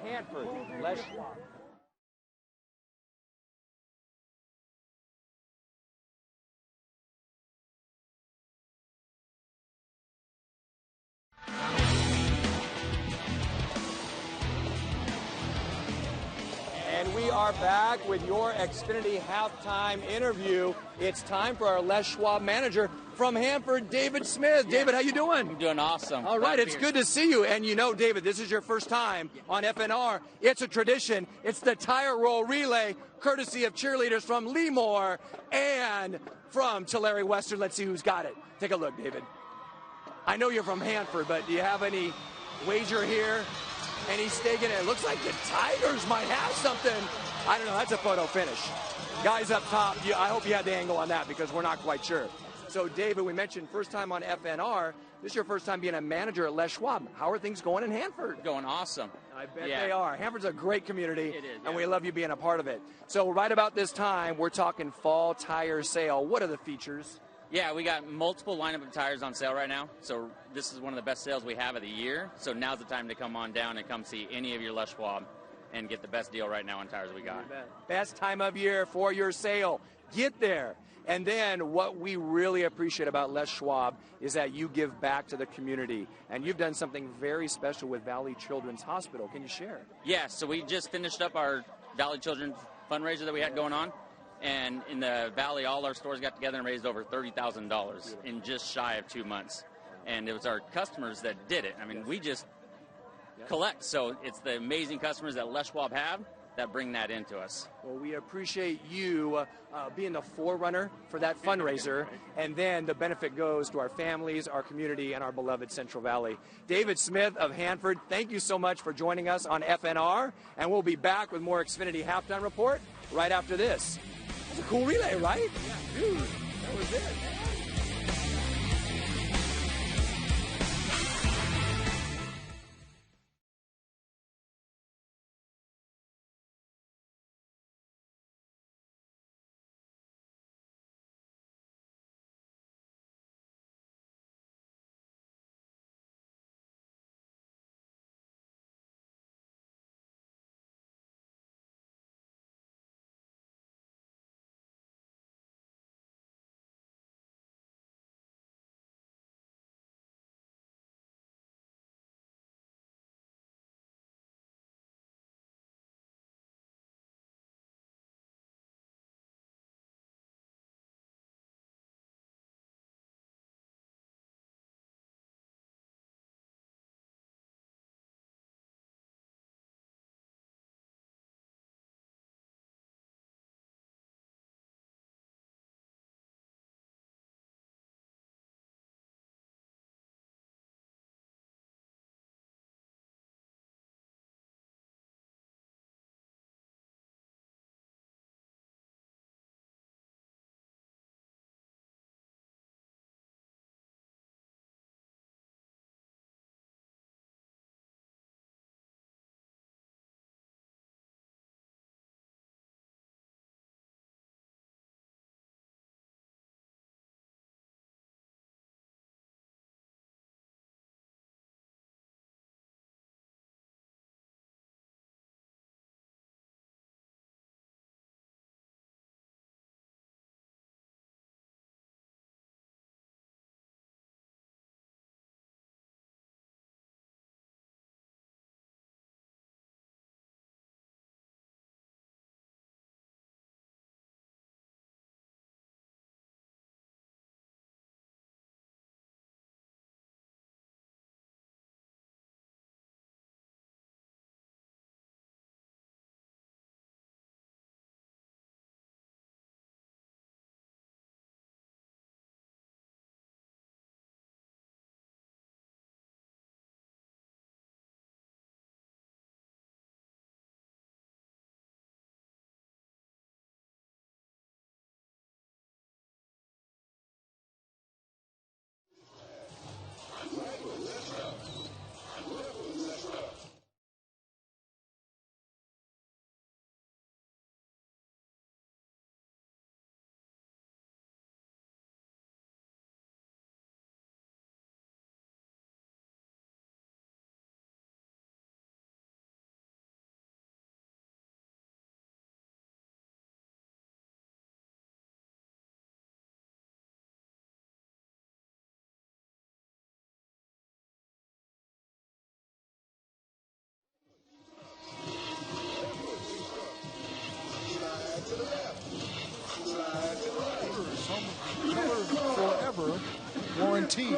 Hanford, Les Schwab. And we we are back with your Xfinity halftime interview. It's time for our Les Schwab manager from Hanford, David Smith. David, how you doing? I'm doing awesome. All right, it's good to see you. And you know, David, this is your first time on FNR. It's a tradition. It's the tire roll relay, courtesy of cheerleaders from Lemoore and from Tulare Western. Let's see who's got it. Take a look, David. I know you're from Hanford, but do you have any wager here? Any stake in it? It looks like the Tigers might have something. I don't know. That's a photo finish. Guys up top, I hope you had the angle on that because we're not quite sure. So, David, we mentioned first time on FNR. This is your first time being a manager at Les Schwab. How are things going in Hanford? Going awesome. I bet they are. Hanford's a great community, It is, and we love you being a part of it. So right about this time, we're talking fall tire sale. What are the features? Yeah, we got multiple lineup of tires on sale right now. So this is one of the best sales we have of the year. So now's the time to come on down and come see any of your Les Schwab and get the best deal right now on tires we got. Best time of year for your sale. Get there. And then what we really appreciate about Les Schwab is that you give back to the community. And you've done something very special with Valley Children's Hospital. Can you share? Yeah, so we just finished up our Valley Children's fundraiser that we had going on. And in the Valley, all our stores got together and raised over $30,000 in just shy of 2 months. And it was our customers that did it. I mean, we just collect. So it's the amazing customers that Les Schwab have that bring that into us. Well, we appreciate you being the forerunner for that fundraiser, and then the benefit goes to our families, our community, and our beloved Central Valley. David Smith of Hanford, thank you so much for joining us on FNR, and we'll be back with more Xfinity Halftime Report right after this. That's a cool relay, right? Yeah, dude, that was it. team.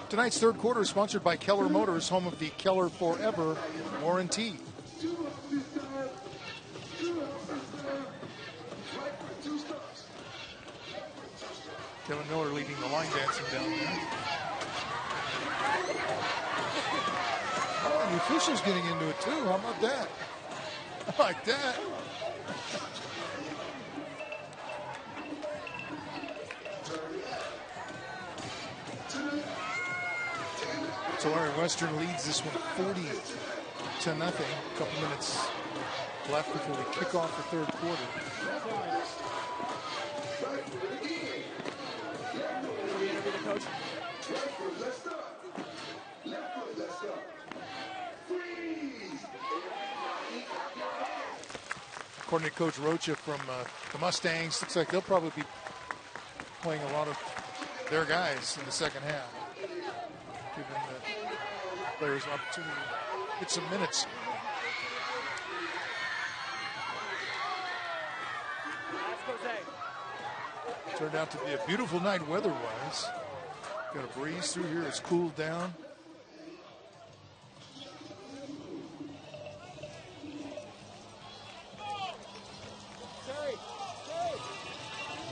Tonight's third quarter is sponsored by Keller Motors, home of the Keller Forever warranty. Kevin Miller leading the line dancing down there. Oh, the officials getting into it too. How about that? I like that. Tulare Western leads this one 40-0. A couple minutes left before we kick off the third quarter. Can we interview the coach? According to Coach Rocha from the Mustangs, looks like they'll probably be playing a lot of their guys in the second half, giving the players an opportunity to get some minutes. Turned out to be a beautiful night weather-wise. Got a breeze through here. It's cooled down.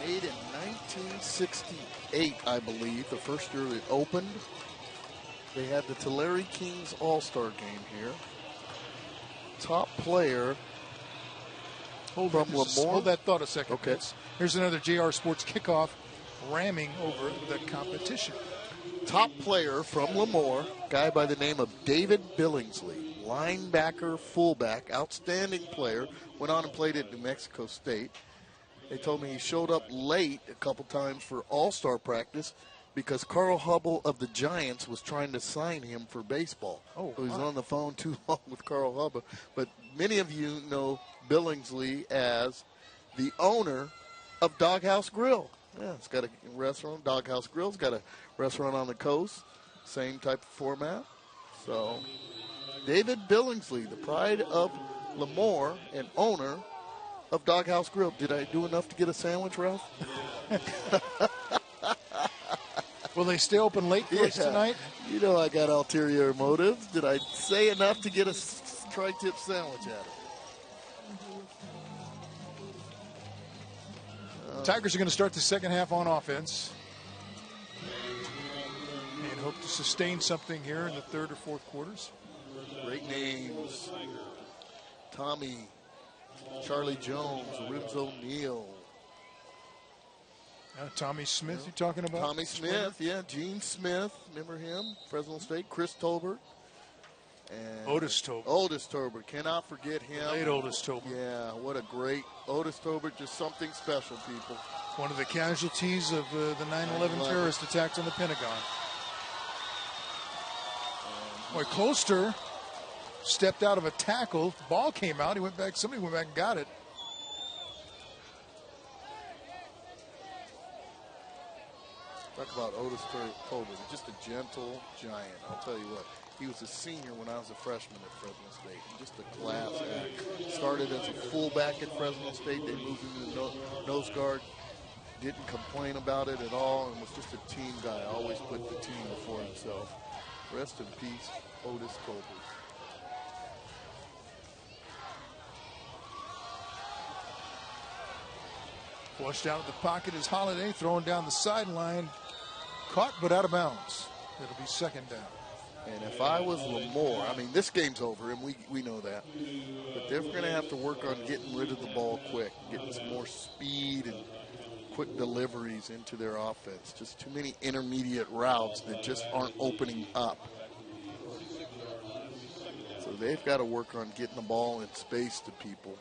Made in 1968, I believe, the first year it opened. They had the Tulare Kings All-Star game here. Top player from Lemoore. Hold that thought a second. Okay. Here's another JR Sports kickoff ramming over the competition. Top player from Lemoore, guy by the name of David Billingsley, linebacker, fullback, outstanding player, went on and played at New Mexico State. They told me he showed up late a couple times for all-star practice because Carl Hubble of the Giants was trying to sign him for baseball. Oh, so he's wow. on the phone too long with Carl Hubble. But many of you know Billingsley as the owner of Doghouse Grill. Yeah, it's got a restaurant. Doghouse Grill's got a restaurant on the coast. Same type of format. So, David Billingsley, the pride of Lemoore and owner of Doghouse Grill. Did I do enough to get a sandwich, Ralph? Will they stay open late for us tonight? You know I got ulterior motives. Did I say enough to get a tri-tip sandwich at it? Tigers are going to start the second half on offense and hope to sustain something here in the third or fourth quarters. Great names. Tommy, Charlie Jones, Ribs O'Neill. Tommy Smith, you talking about? Tommy Smith, yeah. Gene Smith, remember him? Fresno State. Chris Tolbert. And Otis Tolbert. Otis Tolbert. Cannot forget him. Late Otis Tolbert. Yeah, what a great Otis Tolbert. Just something special, people. One of the casualties of the 9/11 terrorist attacks on the Pentagon. Boy, Closter stepped out of a tackle. The ball came out. He went back. Somebody went back and got it. Talk about Otis Tolbert. Just a gentle giant. I'll tell you what. He was a senior when I was a freshman at Fresno State. Just a class act. Started as a fullback at Fresno State. They moved him to the nose guard. Didn't complain about it at all and was just a team guy. Always put the team before himself. Rest in peace, Otis Tolbert. Flushed out of the pocket is Holiday, throwing down the sideline. Caught but out of bounds. It'll be second down. And if I was Lemoore, I mean, this game's over, and we know that. But they're going to have to work on getting rid of the ball quick, getting some more speed and quick deliveries into their offense. Just too many intermediate routes that just aren't opening up. So they've got to work on getting the ball in space to people.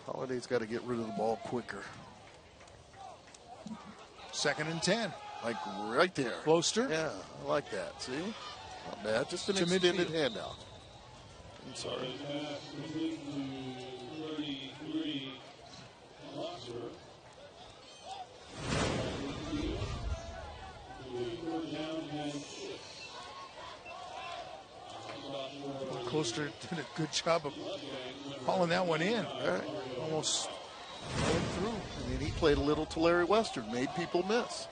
Holiday's got to get rid of the ball quicker. Second and 10. Like right there. Closter. Yeah, I like that. See? Not bad. Just an To extended midfield. handout. I'm sorry. Closter did a good job of hauling that one in. Almost went through. And then he played a little Tulare Western, made people miss.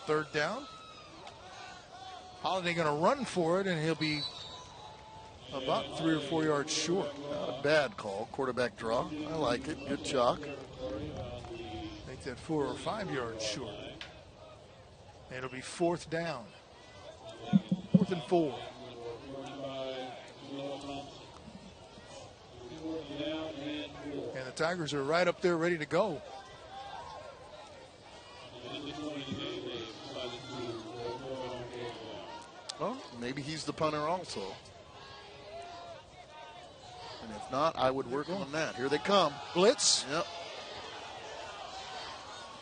Third down. Holiday going to run for it, and he'll be about 3 or 4 yards short. Not a bad call. Quarterback draw. I like it. Good chalk. Make that 4 or 5 yards short. And it'll be 4th down. 4th and 4. And the Tigers are right up there ready to go. Well, maybe he's the punter also. And if not, I would work on that. Here they come. Blitz. Yep.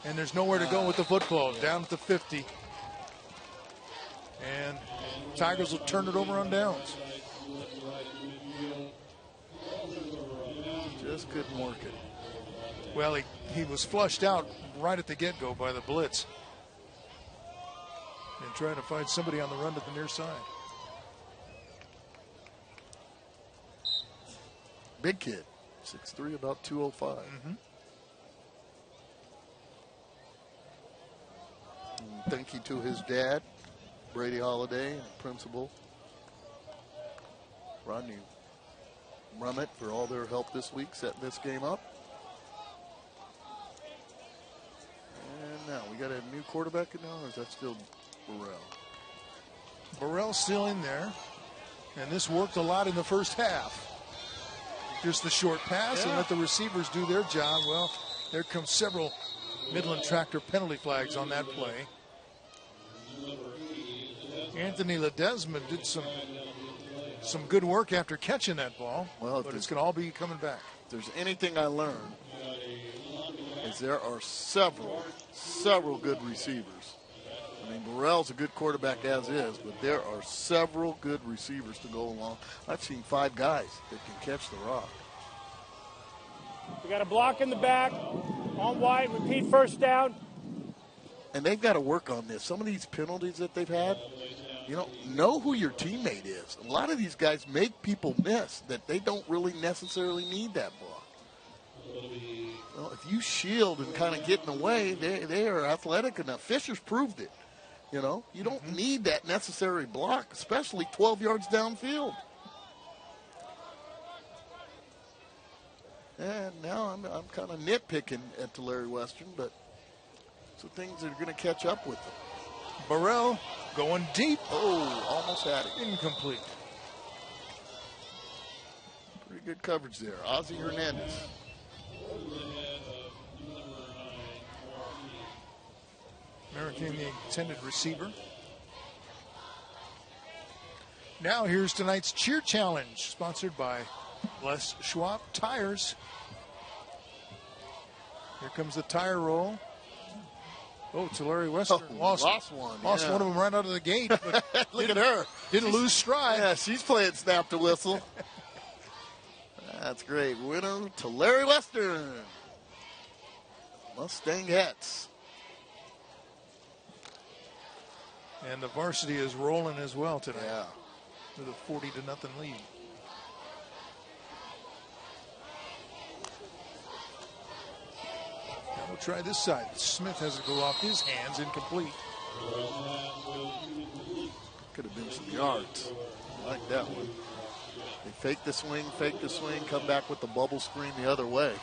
And there's nowhere to go with the football. Down at the 50. And Tigers will turn it over on downs. Just couldn't work it. Well, he was flushed out right at the get-go by the blitz. And trying to find somebody on the run to the near side. Big kid. 6'3", about 205. Thank you to his dad, Brady Holiday, and principal Rodney Rummett, for all their help this week setting this game up. And now we got a new quarterback in now, or is that still Burrell? Burrell's still in there, and this worked a lot in the first half. Just the short pass and let the receivers do their job. Well, there come several Midland Tractor penalty flags on that play. Anthony Ledesma did some good work after catching that ball, but it's going to all be coming back. If there's anything I learned, is there are several good receivers. I mean, Burrell's a good quarterback as is, but there are several good receivers to go along. I've seen 5 guys that can catch the rock. We got a block in the back, on white, repeat first down. And they've got to work on this. Some of these penalties that they've had, know who your teammate is. A lot of these guys make people miss that they don't really necessarily need that block. Well, if you shield and kind of get in the way, they are athletic enough. Fisher's proved it. You don't need that necessary block, especially 12 yards downfield. And now I'm kind of nitpicking at Tulare Western, but so things are going to catch up with them. Burrell going deep. Oh, almost had it. Incomplete. Pretty good coverage there. Ozzie Hernandez. American, the intended receiver. Now here's tonight's cheer challenge, sponsored by Les Schwab Tires. Here comes the tire roll. Oh, Tulare Western lost one. Lost one of them right out of the gate. But look at her. Didn't lose stride. Yeah, she's playing snap to whistle. That's great. Winner, Tulare Western. Mustangettes. And the varsity is rolling as well tonight. Yeah. With a 40-0 lead. Now we'll try this side. Smith has to go off his hands, incomplete. Could have been some yards. I like that one. They fake the swing, come back with the bubble screen the other way.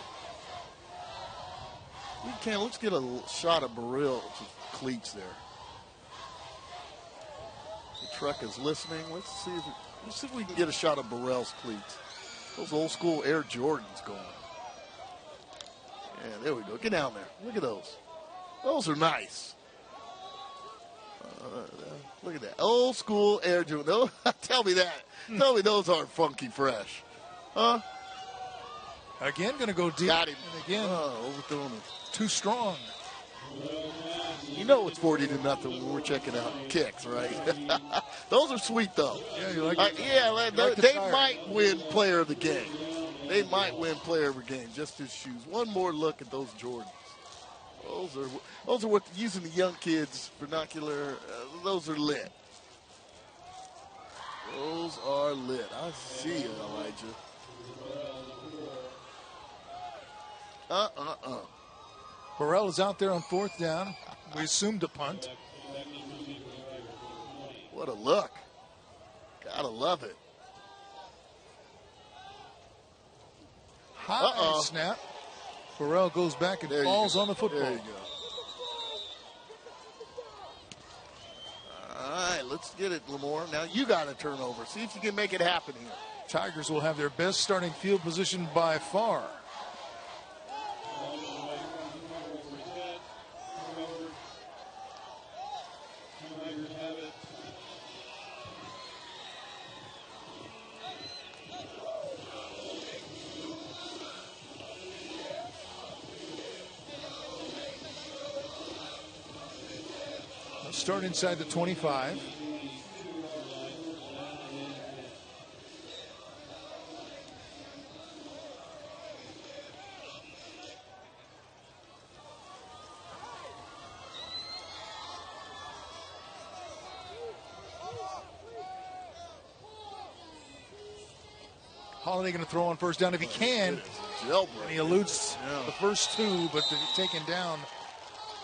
Let's get a shot of Burrell's cleats there. The truck is listening. Let's see if we can get a shot of Burrell's cleats. Those old school Air Jordans going. Yeah, there we go. Get down there. Look at those. Those are nice. Look at that. Old school Air Jordan. Tell me that. Tell me those aren't funky fresh. Huh? Again, going to go deep. Got him. And again, overthrown him. Too strong. You know it's 40-0 when we're checking out kicks, right? Those are sweet, though. Yeah, you like it? They might win player of the game. They might win player of the game, just his shoes. One more look at those Jordans. Those are what, using the young kids' vernacular, those are lit. Those are lit. I see you, Elijah. Burrell is out there on 4th down. We assumed a punt. What a look. Gotta love it. High snap. Burrell goes back and falls on the football. There you go. All right, let's get it, Lemoore. Now you got a turnover. See if you can make it happen here. Tigers will have their best starting field position by far. Start inside the 25. Holiday going to throw on 1st down if he can. And he eludes the first 2, but taken down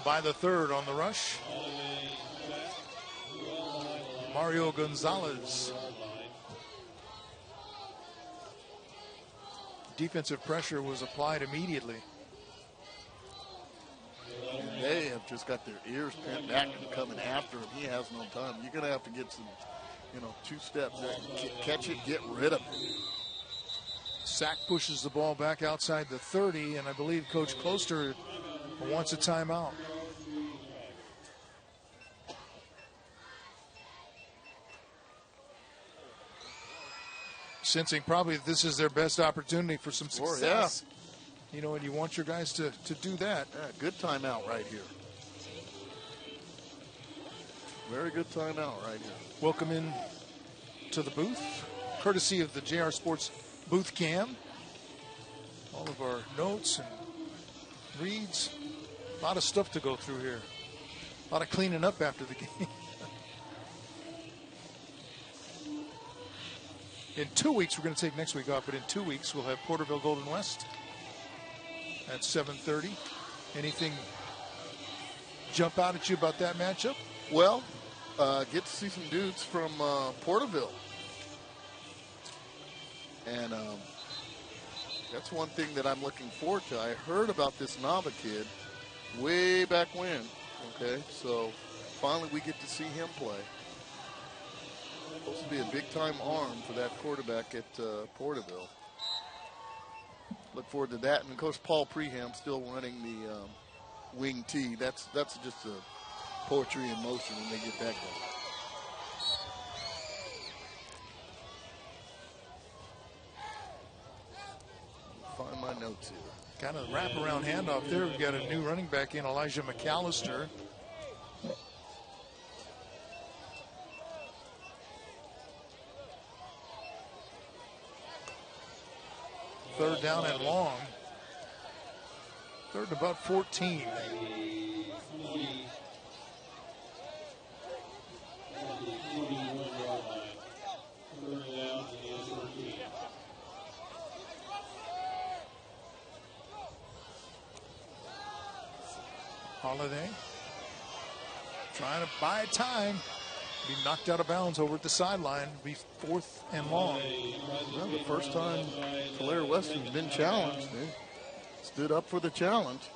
by the 3rd on the rush. Mario Gonzalez. Defensive pressure was applied immediately. And they have just got their ears pinned back and coming after him. He has no time. You're going to have to get some, 2 steps there. Catch it, get rid of it. Sack pushes the ball back outside the 30, and I believe Coach Closter wants a timeout. Sensing probably this is their best opportunity for some success. Yeah. And you want your guys to do that. Yeah, good timeout right here. Very good timeout right here. Welcome in to the booth, courtesy of the JR Sports booth cam. All of our notes and reads. A lot of stuff to go through here. A lot of cleaning up after the game. In 2 weeks, we're going to take next week off, but in 2 weeks, we'll have Porterville Golden West at 7:30. Anything jump out at you about that matchup? Well, get to see some dudes from Porterville. And that's one thing that I'm looking forward to. I heard about this Nava kid way back when. Okay, so finally we get to see him play. Supposed to be a big-time arm for that quarterback at Porterville. Look forward to that. And, of course, Paul Preham still running the wing tee. That's just a poetry in motion when they get that going. Find my notes here. Kind of wraparound handoff there. We've got a new running back in, Elijah McAllister. Third down and long. Third and about 14. Holiday trying to buy time. Be knocked out of bounds over at the sideline. Be 4th and long. Well, the first time Tulare Western's been challenged, they stood up for the challenge.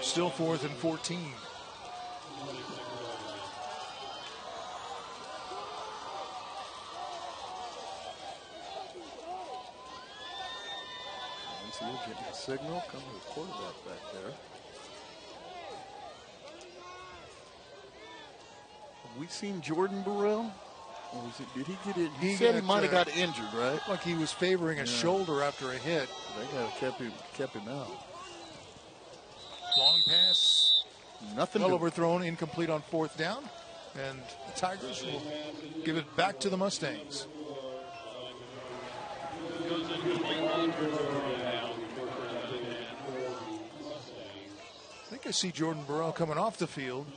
Still 4th and 14. So you're getting a signal. Come to the quarterback back there. Have we seen Jordan Burrell? Or did he get it? He said he might have got injured, right? Looked like he was favoring a shoulder after a hit. They kept him out. Long pass. Nothing. Well overthrown, incomplete on 4th down. And the Tigers will give it back to the Mustangs. I think I see Jordan Burrell coming off the field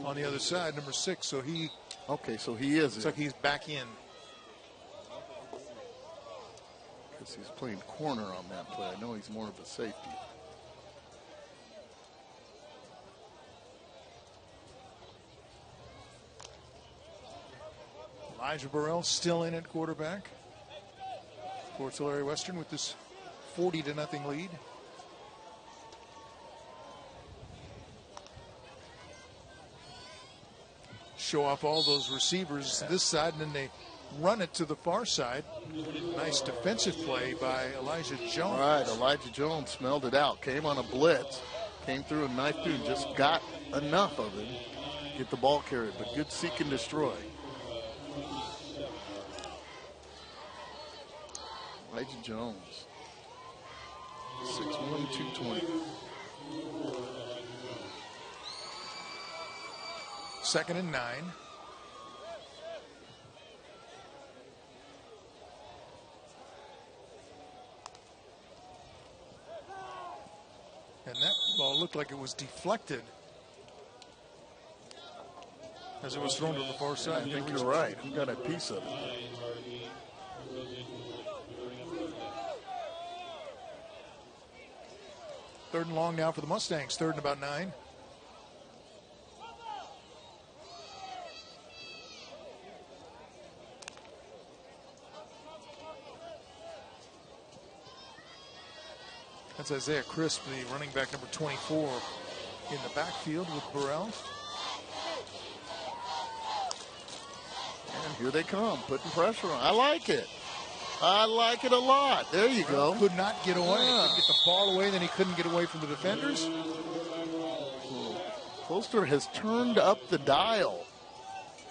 on the other side, number 6. So he. Okay, so he is. Looks like he's back in. Because he's playing corner on that play. I know he's more of a safety. Elijah Burrell still in at quarterback for Tulare Western with this 40-0 lead. Show off all those receivers this side, and then they run it to the far side. Nice defensive play by Elijah Jones. Right, Elijah Jones smelled it out. Came on a blitz. Came through and knifed through and just got enough of it. Get the ball carried, but good seek and destroy. Elijah Jones. 6'1", 220. Second and 9. And that ball looked like it was deflected as it was thrown to the far side. I think you're right. He got a piece of it. Third and long now for the Mustangs. Third and about 9. That's Isaiah Crisp, the running back number 24, in the backfield with Burrell. And here they come, putting pressure on. I like it. I like it a lot. There you go. Could not get away. Couldn't get the ball away, then he couldn't get away from the defenders. Closter has turned up the dial.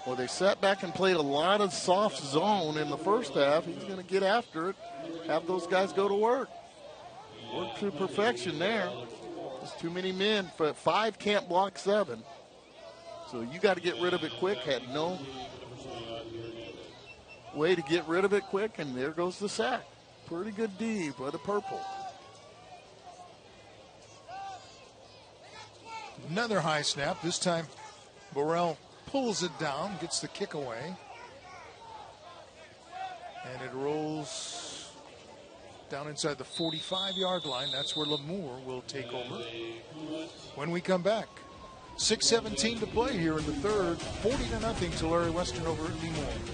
Well, they sat back and played a lot of soft zone in the first half. He's going to get after it, have those guys go to work. Work to perfection there. There's too many men. 5 can't block 7. So you got to get rid of it quick. Had no way to get rid of it quick, and there goes the sack. Pretty good D by the purple. Another high snap. This time Burrell pulls it down, gets the kick away. And it rolls down inside the 45-yard line. That's where Lemoore will take over when we come back. 6:17 to play here in the third. 40-0 Tulare Western over at Lemoore.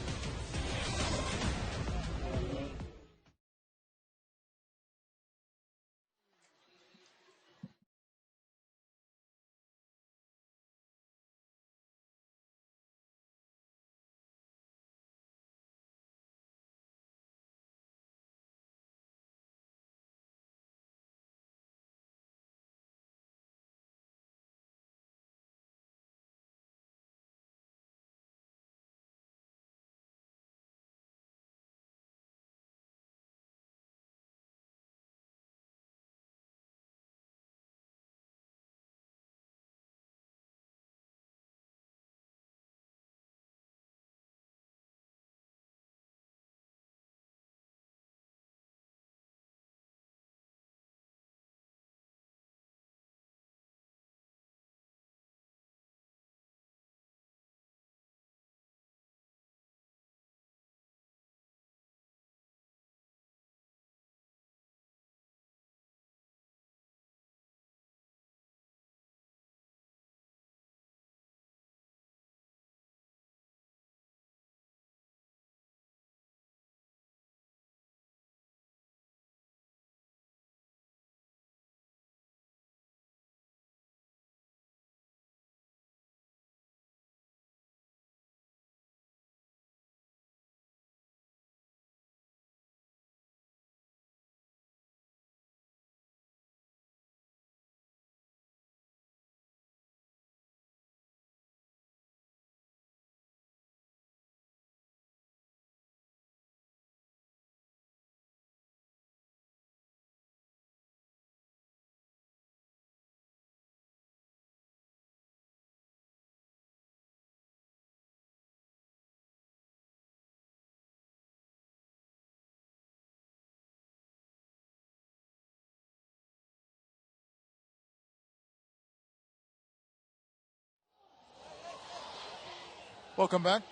Welcome back.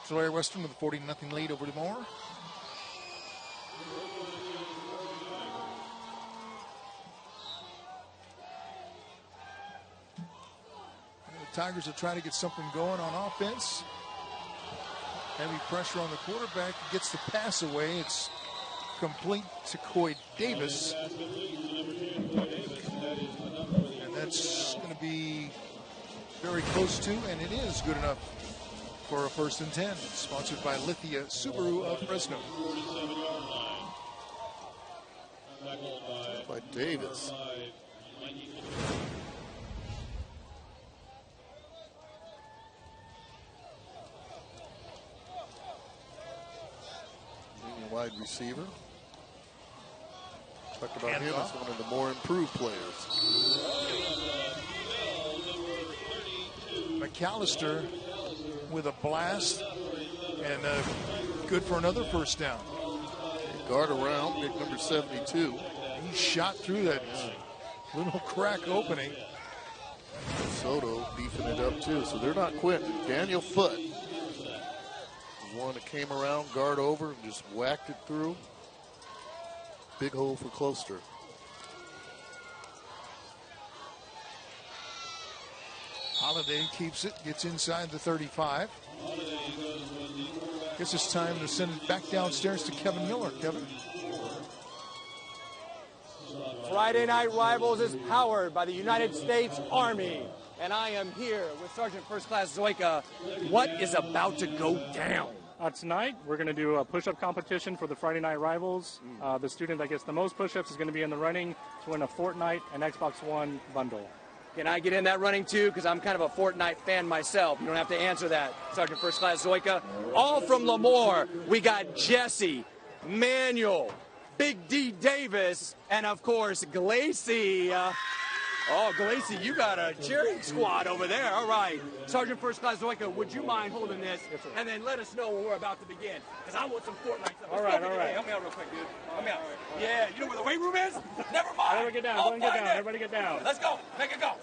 Tulare Western with a 40-0 lead over Lemoore. The Tigers are trying to get something going on offense. Heavy pressure on the quarterback. Gets the pass away. It's complete to Coy Davis. And that's going to be very close to, and it is good enough for a 1st and 10. Sponsored by Lithia Subaru of Fresno. By Davis. Wide receiver. Talked about him as one of the more improved players. McAllister with a blast and good for another 1st down. Guard around, big number 72. He shot through that little crack opening. Soto beefing it up too, so they're not quitting. Daniel Foote, one that came around, guard over, and just whacked it through. Big hole for Closter. Holiday keeps it, gets inside the 35. Guess it's time to send it back downstairs to Kevin Miller. Kevin. Friday Night Rivals is powered by the United States Army. And I am here with Sergeant First Class Zoika. What is about to go down? Tonight, we're going to do a push-up competition for the Friday Night Rivals. The student that gets the most push-ups is going to be in the running to win a Fortnite and Xbox One bundle. Can I get in that running too? Because I'm kind of a Fortnite fan myself. You don't have to answer that, Sergeant First Class Zoika. All from Lemoore, we got Jesse, Manuel, Big D Davis, and of course, Glacy. Oh, Glacy, you got a cheering squad over there. All right. Sergeant First Class Zoika, would you mind holding this? Yes, sir. And then let us know when we're about to begin. Because I want some Fortnite stuff. All right. Hey, help me out real quick, dude. Help me out. Yeah, you know where the weight room is? Never mind. Everybody get down. Everybody get down. Let's go. Make it go.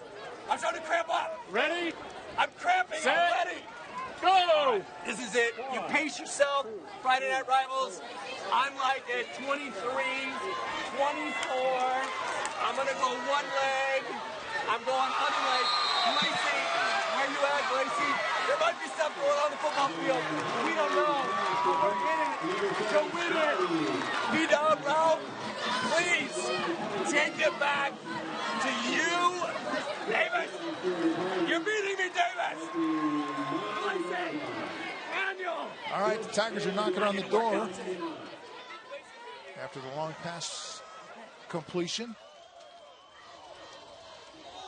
I'm starting to cramp up. Ready? I'm cramping. Set. I'm ready. Go! This is it. You pace yourself. Friday Night Rivals. I'm like at 23, 24. I'm going to go one leg. I'm going other leg. Glacy, where you at, Glacy? There might be stuff going on the football field. We don't know. We're in it. So win it. B-Dog, bro. Please take it back to you, Davis. You're beating me, Davis. Glacy. Manuel. All right, the Tigers are knocking on the door after the long pass completion.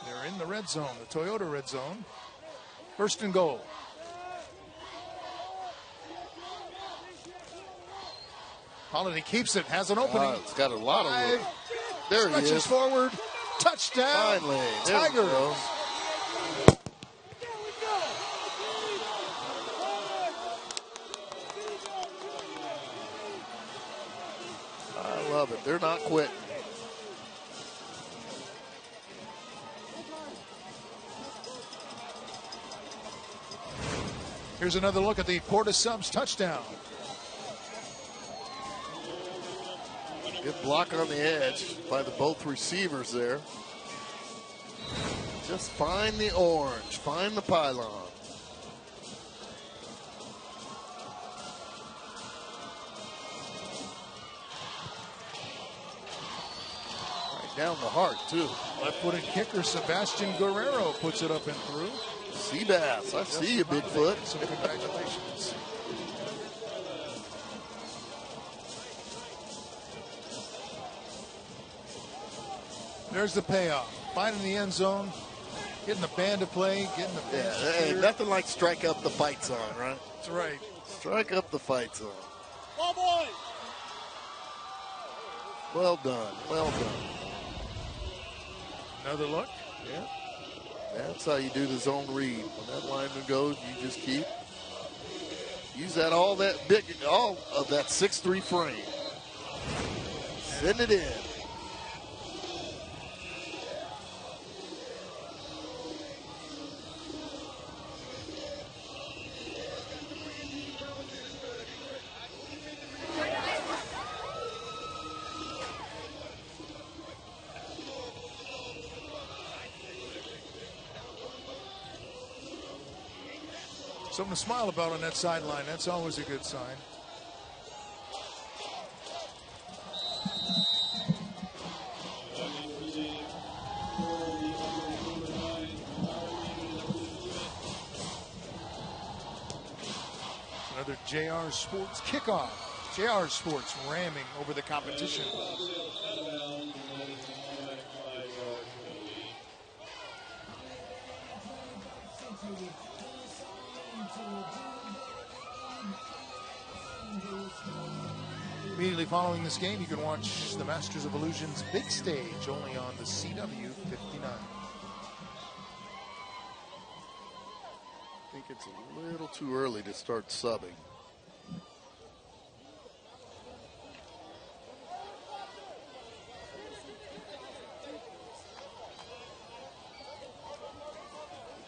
They're in the red zone, the Toyota red zone. 1st and goal. Holiday keeps it, has an opening. It's got a lot of room. There he is. Stretches forward. Touchdown. Finally. Tigers. I love it. They're not quitting. Here's another look at the Porta Subs touchdown. Good block on the edge by the both receivers there. Just find the orange, find the pylon. Right down the heart, too. Left-footed kicker Sebastian Guerrero puts it up and through. Seabass, I see you, Bigfoot. So congratulations. There's the payoff. Finding the end zone, getting the band to play, getting the bench to Hey, cheer. nothing like strike up the fight song, right? That's right. Strike up the fight song. Ball boy! Well done, well done. Another look. Yeah. That's how you do the zone read. When that lineman goes, you just keep. Use that all of that 6'3" frame. Send it in. Something to smile about on that sideline. That's always a good sign. Another JR Sports kickoff. JR Sports ramming over the competition. Immediately following this game, you can watch the Masters of Illusion's big stage only on the CW 59. I think it's a little too early to start subbing.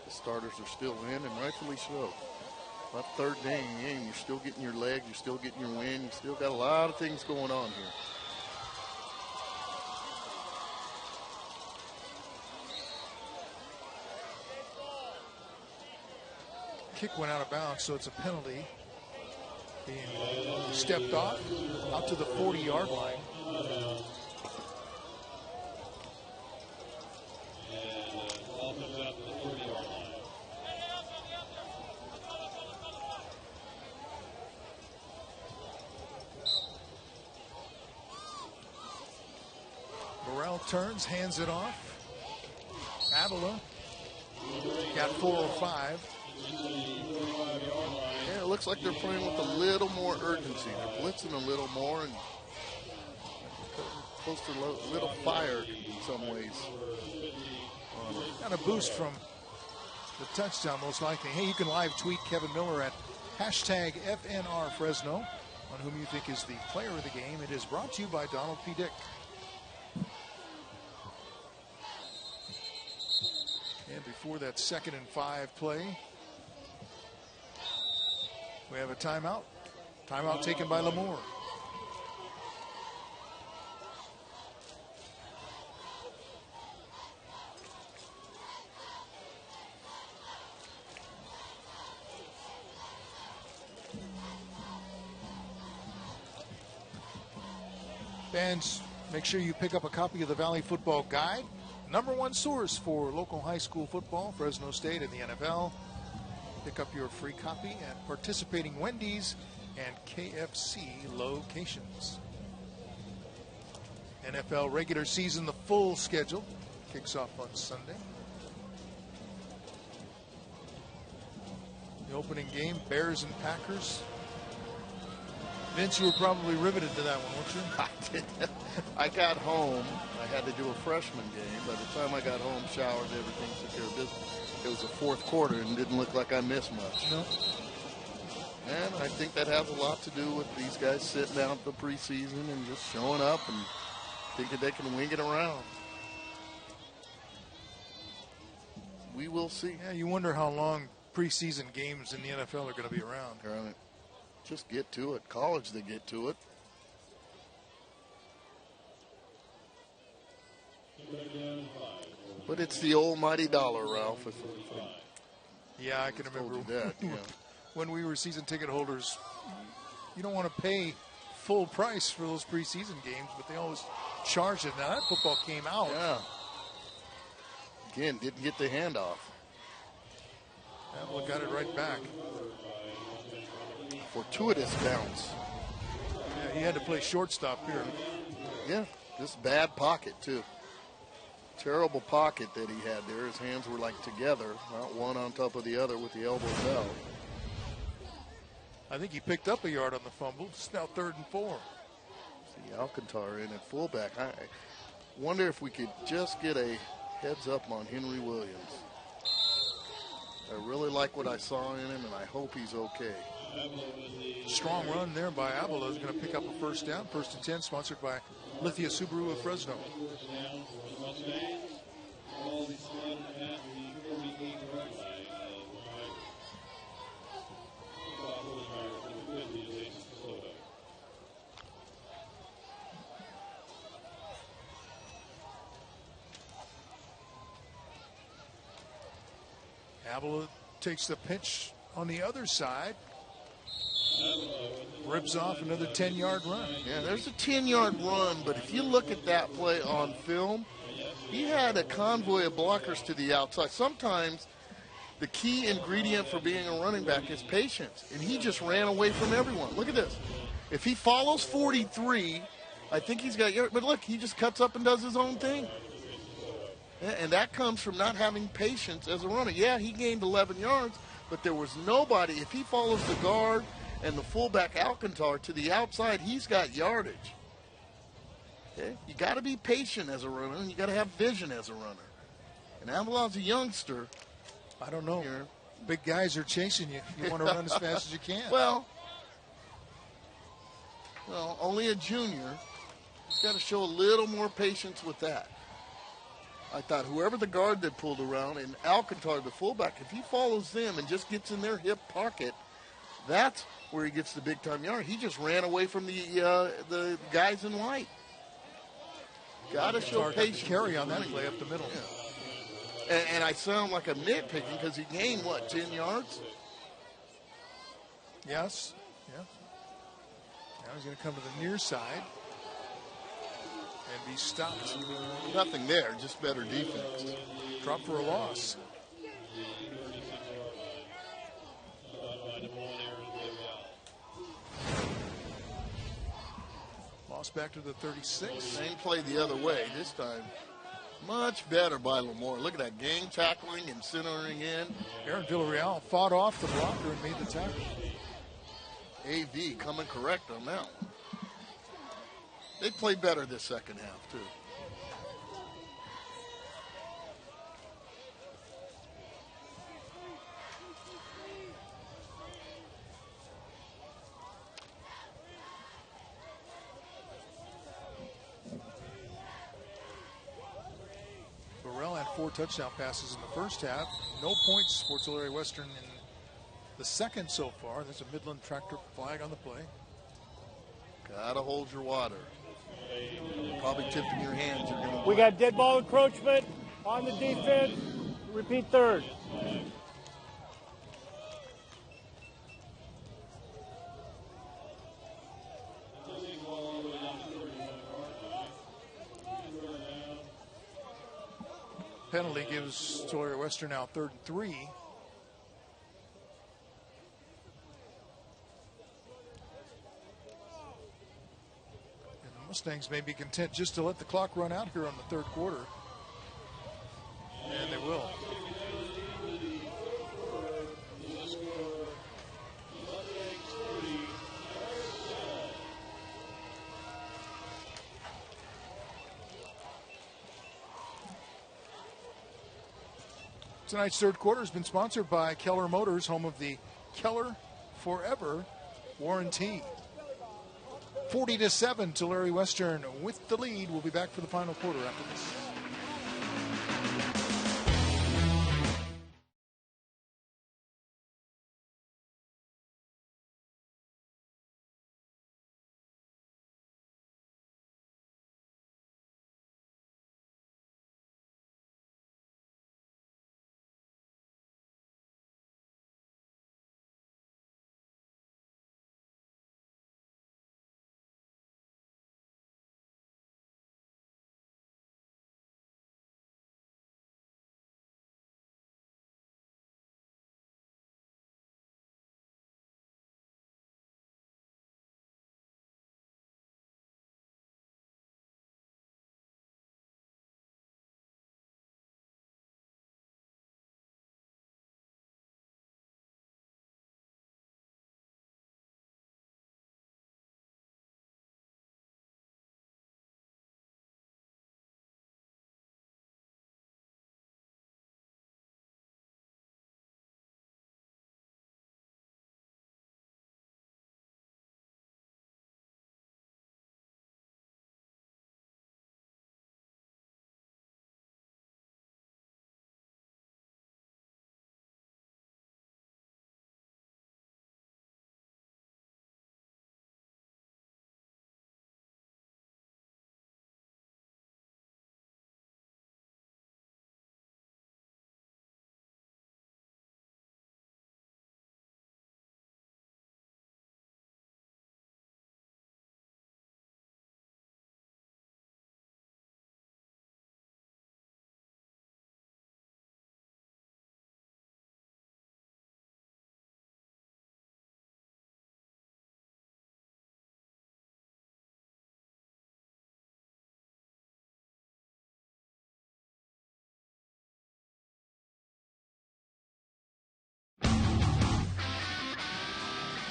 The starters are still in, and rightfully so. About third day in the game, you're still getting your legs, you're still getting your wind, you still got a lot of things going on here. Kick went out of bounds, so it's a penalty. Being stepped off out to the 40-yard line. Morrell turns, hands it off. Avila got 4 or 5. Yeah, it looks like they're playing with a little more urgency. They're blitzing a little more and close to a little fire in some ways. Got a boost from the touchdown, most likely. Hey, you can live tweet Kevin Miller at hashtag FNR Fresno on whom you think is the player of the game. It is brought to you by Donald P. Dick. And before that 2nd and 5 play, we have a timeout. Timeout taken by Lemoore. Fans, make sure you pick up a copy of the Valley Football Guide. #1 source for local high school football, Fresno State and the NFL. Pick up your free copy at participating Wendy's and KFC locations. NFL regular season, the full schedule, kicks off on Sunday. The opening game, Bears and Packers. Vince, you were probably riveted to that one, weren't you? I did. I got home. I had to do a freshman game. By the time I got home, showered, everything, took care of business. It was the 4th quarter and didn't look like I missed much. No. And I think that has a lot to do with these guys sitting out the preseason and just showing up and thinking they can wing it around. We will see. Yeah, you wonder how long preseason games in the NFL are going to be around. Right. Just get to it. College, they get to it. But it's the almighty dollar, Ralph. Yeah, I can remember that, yeah. when we were season ticket holders. You don't want to pay full price for those preseason games, but they always charged it. Now that football came out. Yeah. Again, didn't get the handoff. Well, got it right back. Fortuitous bounce. Yeah, he had to play shortstop here. Yeah, just bad pocket, too. Terrible pocket that he had there. His hands were like together, not one on top of the other with the elbows out. I think he picked up a yard on the fumble. It's now 3rd and 4. See Alcantara in at fullback. I wonder if we could just get a heads up on Henry Williams. I really like what I saw in him, and I hope he's okay. Strong run there by Avila is going to pick up a first down. 1st and 10, sponsored by Lithia Subaru of Fresno. Avila takes the pitch on the other side. Rips off another 10-yard run. Yeah, there's a 10-yard run, but if you look at that play on film, he had a convoy of blockers to the outside. Sometimes the key ingredient for being a running back is patience, and he just ran away from everyone. Look at this. If he follows 43, I think he's got yards, but look, he just cuts up and does his own thing. And that comes from not having patience as a runner. Yeah, he gained 11 yards, but there was nobody. If he follows the guard and the fullback Alcantara to the outside, he's got yardage. Okay? You got to be patient as a runner, and you got to have vision as a runner. And Avalon's a youngster. I don't know. Big guys are chasing you. You want to run as fast as you can. Well, only a junior. He's got to show a little more patience with that. I thought whoever the guard that pulled around, and Alcantara, the fullback, if he follows them and just gets in their hip pocket, that's where he gets the big-time yard. He just ran away from the guys in white. Got to show patience. Carry on that play up the middle. Yeah. And I sound like I'm nitpicking because he gained, 10 yards? Yes. Yeah. Now he's going to come to the near side and be stopped. Nothing there, just better defense. Drop for a loss. Loss back to the 36. Same play the other way this time. Much better by Lemoore. Look at that gang tackling and centering in. Aaron Villarreal fought off the blocker and made the tackle. AV coming correct on that one. They played better this second half, too. Burrell had 4 touchdown passes in the first half. No points for Tulare Western in the second so far. There's a Midland Tractor flag on the play. Gotta hold your water. Probably tipping your hands. We got dead ball encroachment on the defense. Repeat third. Penalty gives Tulare Western now 3rd and 3. And the Mustangs may be content just to let the clock run out here on the 3rd quarter. And they will. Tonight's 3rd quarter has been sponsored by Keller Motors, home of the Keller Forever warranty. 40-7, Tulare Western with the lead. We'll be back for the final quarter after this.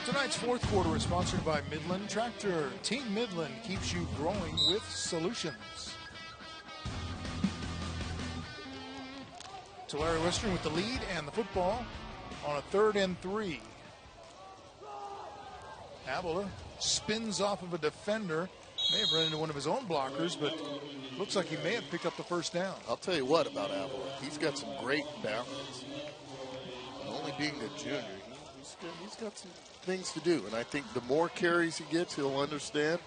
Tonight's fourth quarter is sponsored by Midland Tractor. Team Midland keeps you growing with solutions. Tulare Western with the lead and the football on a 3rd and 3. Avila spins off of a defender. May have run into one of his own blockers, but looks like he may have picked up the first down. I'll tell you what about Avila. He's got some great balance. Only being a junior, he's got some things to do. And I think the more carries he gets, he'll understand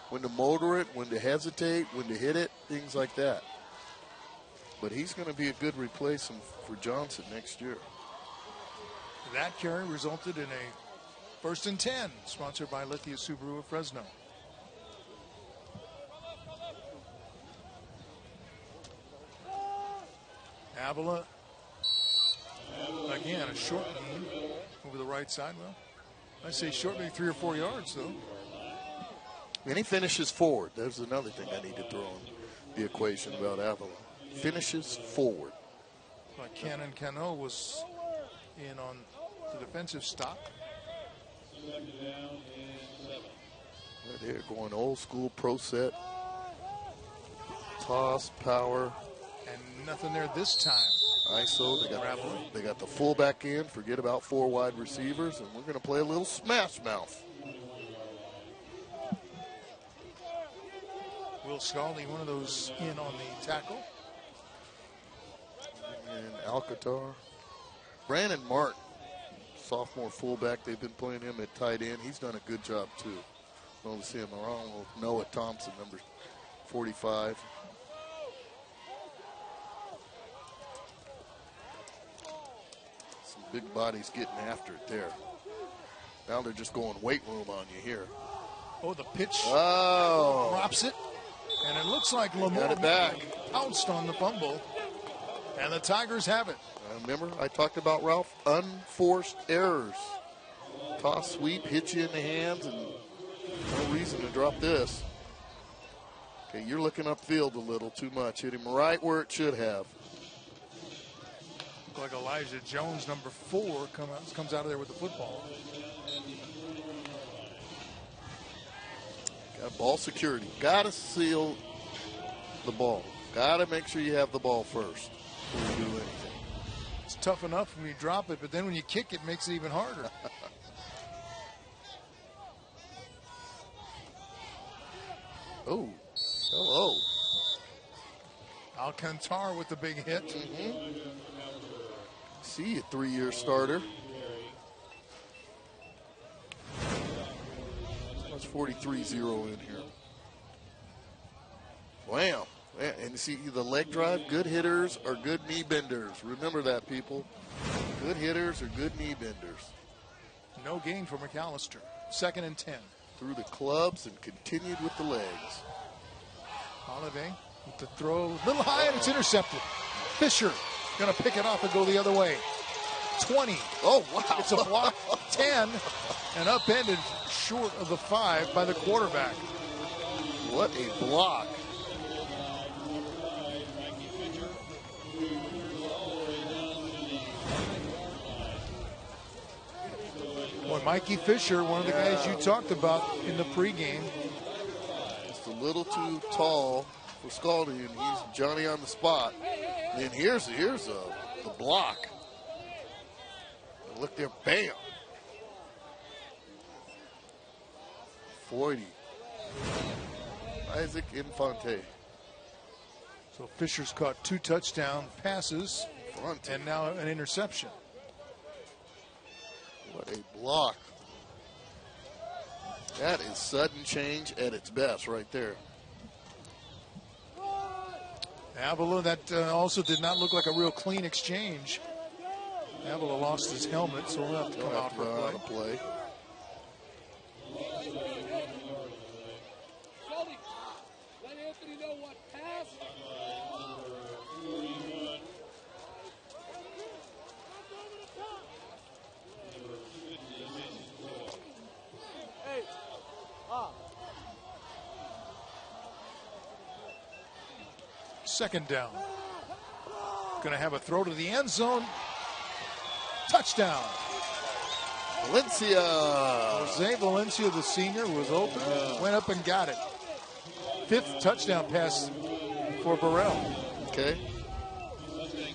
when to motor it, when to hesitate, when to hit it, things like that. But he's going to be a good replacement for Johnson next year. That carry resulted in a 1st and 10, sponsored by Lithia Subaru of Fresno. Avila, again, a short gain over the right side. Well, I say short, maybe 3 or 4 yards, though. And he finishes forward. There's another thing I need to throw in the equation about Avila. Finishes forward. Like Cannon Cano was in on the defensive stop. Right here, going old school pro set. Toss, power. And nothing there this time. ISO, they got the fullback in. Forget about 4 wide receivers, and we're going to play a little smash mouth. Will Scaldi, one of those in on the tackle. And Alcatar. Brandon Martin, sophomore fullback. They've been playing him at tight end. He's done a good job, too. Don't see him around with Noah Thompson, number 45. Some big bodies getting after it there. Now they're just going weight room on you here. Oh, the pitch. Oh. Drops it. And it looks like Got Lemoore it back. pounced on the fumble. And the Tigers have it. Remember, I talked about, Ralph, unforced errors. Toss, sweep, hit you in the hands, and no reason to drop this. Okay, you're looking upfield a little too much. Hit him right where it should have. Look like Elijah Jones, number 4, comes out of there with the football. Got ball security. Got to seal the ball. Got to make sure you have the ball first before you do anything. It's tough enough when you drop it, but then when you kick it, makes it even harder. Oh, hello. Alcantar with the big hit. See a 3-year starter. That's 43-0 in here. Wham. And see, the leg drive, good hitters are good knee benders. Remember that, people. Good hitters are good knee benders. No gain for McAllister. 2nd and 10. Through the clubs and continued with the legs. Holiday with the throw. A little high, and it's intercepted. Fisher going to pick it off and go the other way. 20. Oh, wow. It's a block. 10. And upended short of the 5 by the quarterback. What a block. Boy, Mikey Fisher, one of the guys you talked about in the pregame. Just a little too tall for Scaldi, and he's Johnny on the spot. And here's the block. Look there, bam. 40. Isaac Infante. So Fisher's caught 2 touchdown passes and now an interception. What a block. That is sudden change at its best right there. Avila, that also did not look like a real clean exchange. Avila lost his helmet, so we'll have to come out for a play. Let Anthony know what pass. Second down. Going to have a throw to the end zone. Touchdown. Valencia. Jose Valencia, the senior, was open, went up and got it. 5th touchdown pass for Burrell. Okay.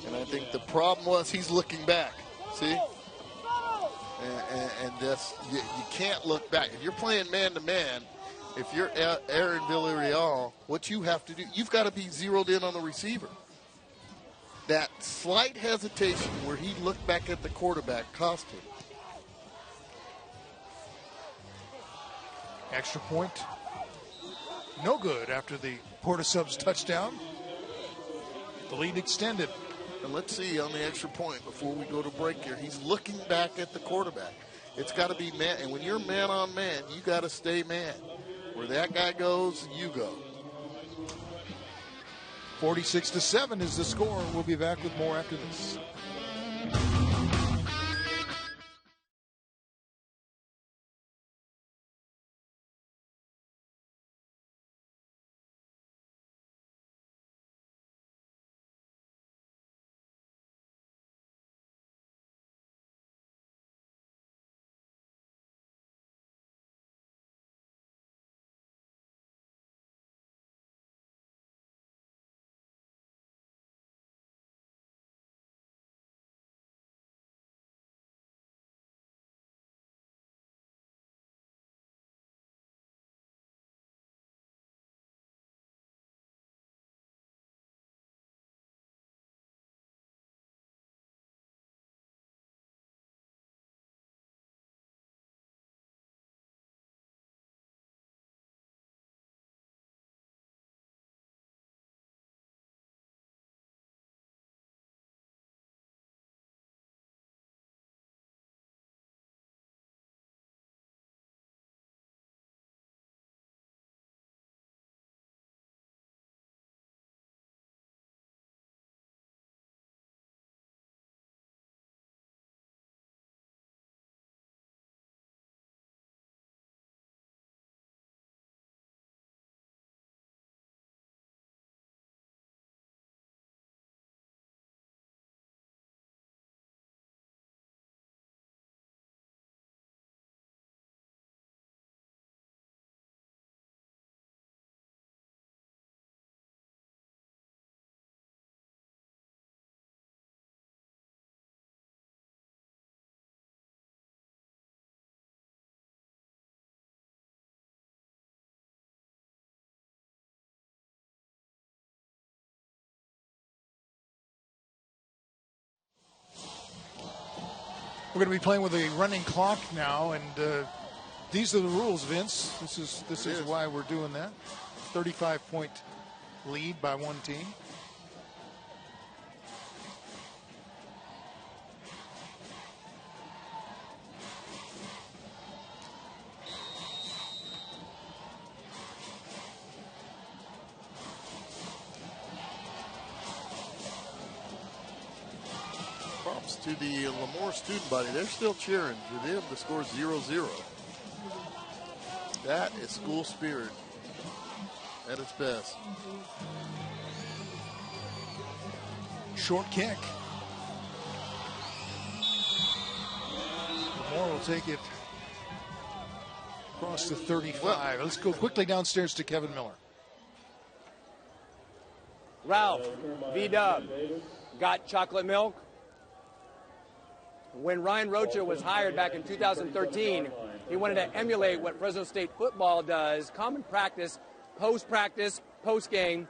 And I think the problem was he's looking back. See? And this, you can't look back. If you're playing man-to-man, if you're Aaron Villarreal, what you have to do, you've got to be zeroed in on the receiver. That slight hesitation where he looked back at the quarterback cost him. Extra point. No good after the Porta Subs touchdown. The lead extended. And let's see on the extra point before we go to break here. He's looking back at the quarterback. It's got to be man. And when you're man on man, you got to stay man. Where that guy goes, you go. 46-7 is the score. We'll be back with more after this. We're going to be playing with a running clock now, and these are the rules, Vince. This is why we're doing that. 35-point lead by one team. Props to the Lemoore student body. They're still cheering for them to score 0-0. That is school spirit at its best. Short kick. Lemoore will take it across the 35. Well, let's go quickly downstairs to Kevin Miller. Ralph, V-Dub, got chocolate milk? When Ryan Rocha was hired back in 2013, he wanted to emulate what Fresno State football does, common practice, post-game,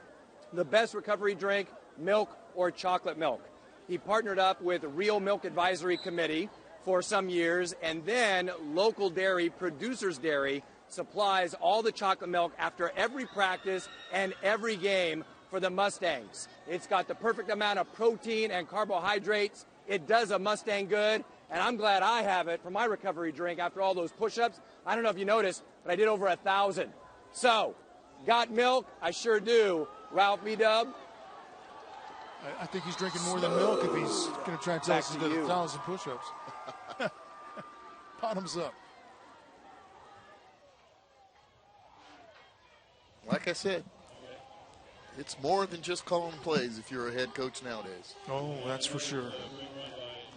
the best recovery drink, milk or chocolate milk. He partnered up with Real Milk Advisory Committee for some years, and then local dairy, Producers Dairy, supplies all the chocolate milk after every practice and every game for the Mustangs. It's got the perfect amount of protein and carbohydrates. It does a Mustang good, and I'm glad I have it for my recovery drink after all those push-ups. I don't know if you noticed, but I did over 1,000. So, got milk? I sure do. Ralph B-Dub? I think he's drinking more than milk if he's going to try and tell us to do 1,000 push-ups. Bottoms up. Like I said, it's more than just calling plays if you're a head coach nowadays. Oh, that's for sure.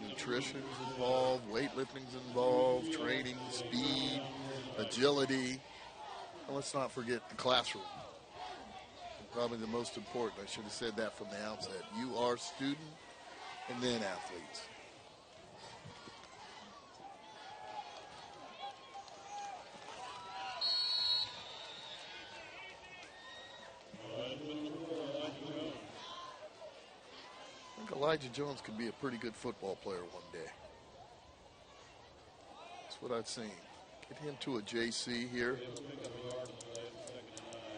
You nutrition's involved, weightlifting's involved, training, speed, agility. And let's not forget the classroom. Probably the most important. I should have said that from the outset. You are student and then athletes. I think Elijah Jones could be a pretty good football player one day. That's what I've seen. Get him to a JC here.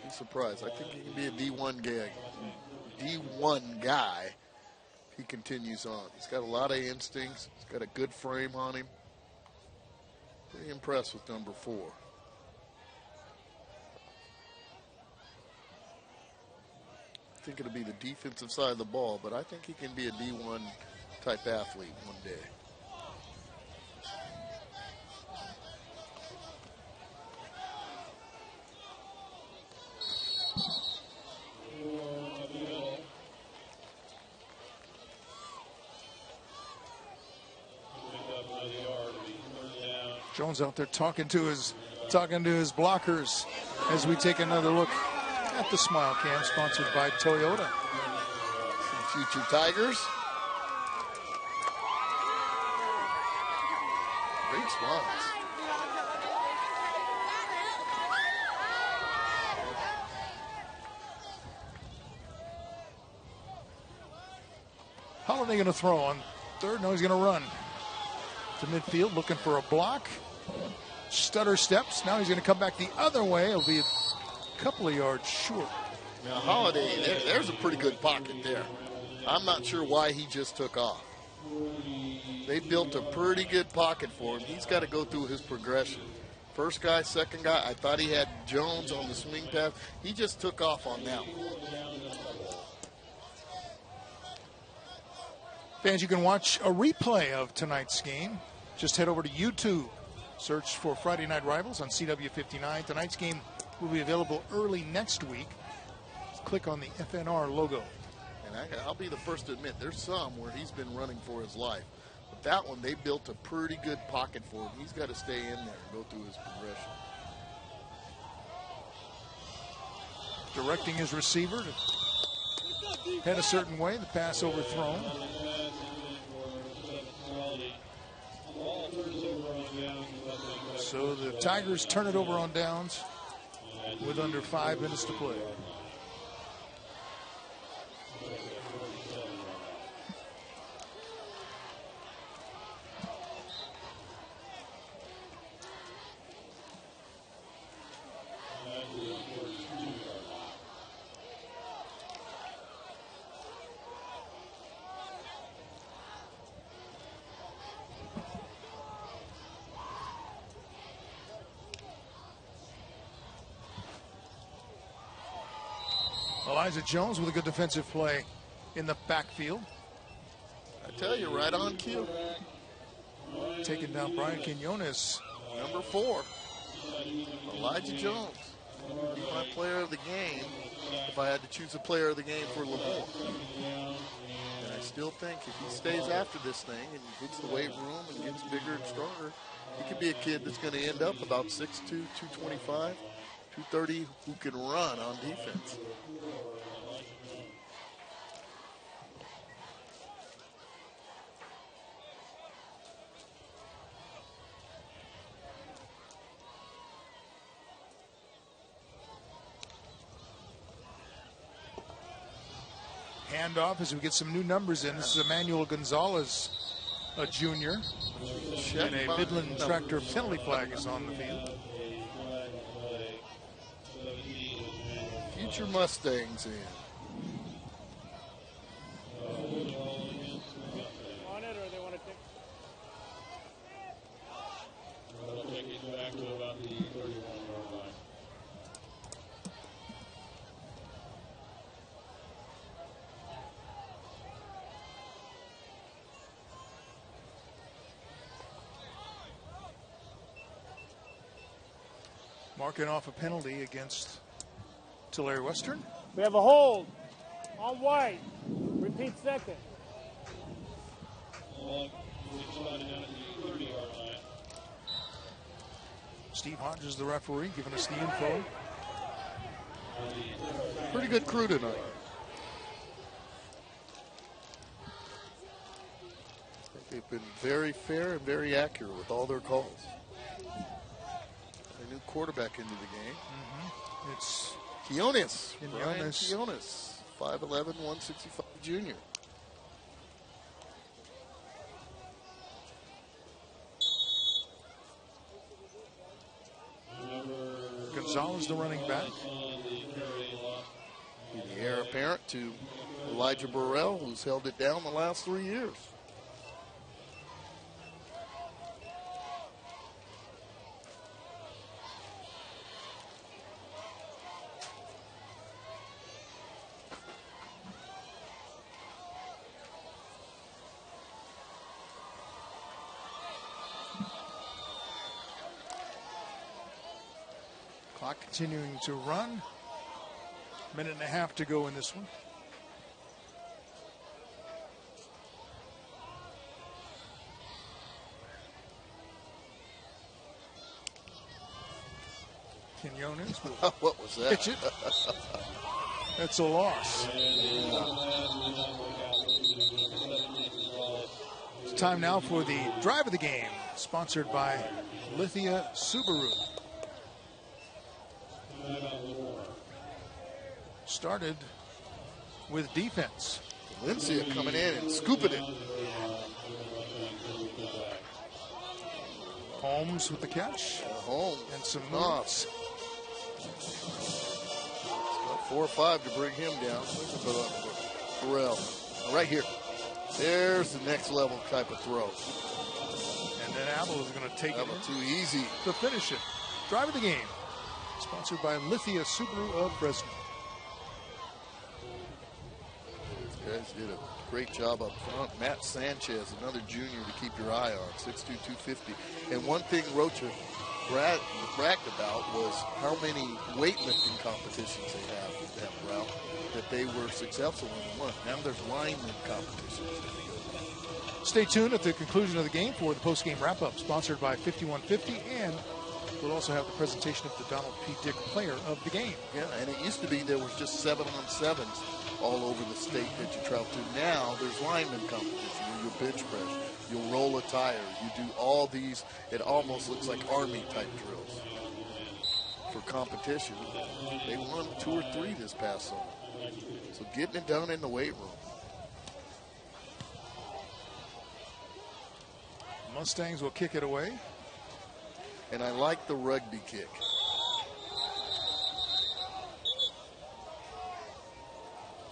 Be surprised. I think he can be a D1 guy if he continues on. He's got a lot of instincts. He's got a good frame on him. Pretty impressed with number 4. I think it'll be the defensive side of the ball, but I think he can be a D1 type athlete one day. Jones out there talking to his blockers as we take another look at the Smile Cam, sponsored by Toyota. Some future Tigers. Great smiles. Holiday going to throw on third. No, he's going to run to midfield, looking for a block. Stutter steps. Now he's going to come back the other way. It'll be a couple of yards short. Now, Holiday, there's a pretty good pocket there. I'm not sure why he just took off. They built a pretty good pocket for him. He's got to go through his progression. First guy, second guy. I thought he had Jones on the swing path. He just took off on that one. Fans, you can watch a replay of tonight's game. Just head over to YouTube. Search for Friday Night Rivals on CW59. Tonight's game will be available early next week. Just click on the FNR logo. And I'll be the first to admit, there's some where he's been running for his life. But that one, they built a pretty good pocket for him. He's got to stay in there and go through his progression. Directing his receiver to head a certain way. The pass overthrown. So the Tigers turn it over on downs with under 5 minutes to play. Elijah Jones with a good defensive play in the backfield. I tell you, right on cue. Taking down Brian Quinones. Number 4, Elijah Jones. He's my player of the game if I had to choose a player of the game for Lemoore. And I still think if he stays after this thing and hits the weight room and gets bigger and stronger, he could be a kid that's going to end up about 6'2", 225, 230, who can run on defense. Handoff as we get some new numbers in. This is Emmanuel Gonzalez, a junior. And a Midland Tractor penalty flag is on the field. Future Mustangs in. On it, or they want to take? They'll take it back to about the 31-yard line. Marking off a penalty against Tulare Western. We have a hold on White. Repeat second. Steve Hodges, the referee, giving us the info. Pretty good crew tonight. I think they've been very fair and very accurate with all their calls. A new quarterback into the game. It's Quinones. Quinones. Quinones. 5'11", 165 junior. Gonzalez, the running back. The heir apparent to Elijah Burrell, who's held it down the last 3 years. Clock continuing to run. Minute and a half to go in this one. Quinones will what was that? pitch it. That's a loss. It's time now for the drive of the game, sponsored by Lithia Subaru. Started with defense. Valencia coming in and scooping it. Holmes with the catch. Holmes and some knocks. 4 or 5 to bring him down. Burrell. Right here. There's the next level type of throw. And then Apple is going to take it too easy to finish it. Drive of the game, sponsored by Lithia Subaru of Fresno. These guys did a great job up front. Matt Sanchez, another junior to keep your eye on, 6'2", 250. And one thing Rocha bragged about was how many weightlifting competitions they have with that route that they were successful in one. Now there's lineman competitions that they go with. Stay tuned at the conclusion of the game for the post-game wrap-up, sponsored by 5150, and we'll also have the presentation of the Donald P. Dick Player of the Game. Yeah, and it used to be there was just 7-on-7s all over the state that you travel to. Now there's lineman competition. You'll bench press, you'll roll a tire, you do all these. It almost looks like Army type drills for competition. They won 2 or 3 this past summer. So getting it done in the weight room. Mustangs will kick it away. And I like the rugby kick.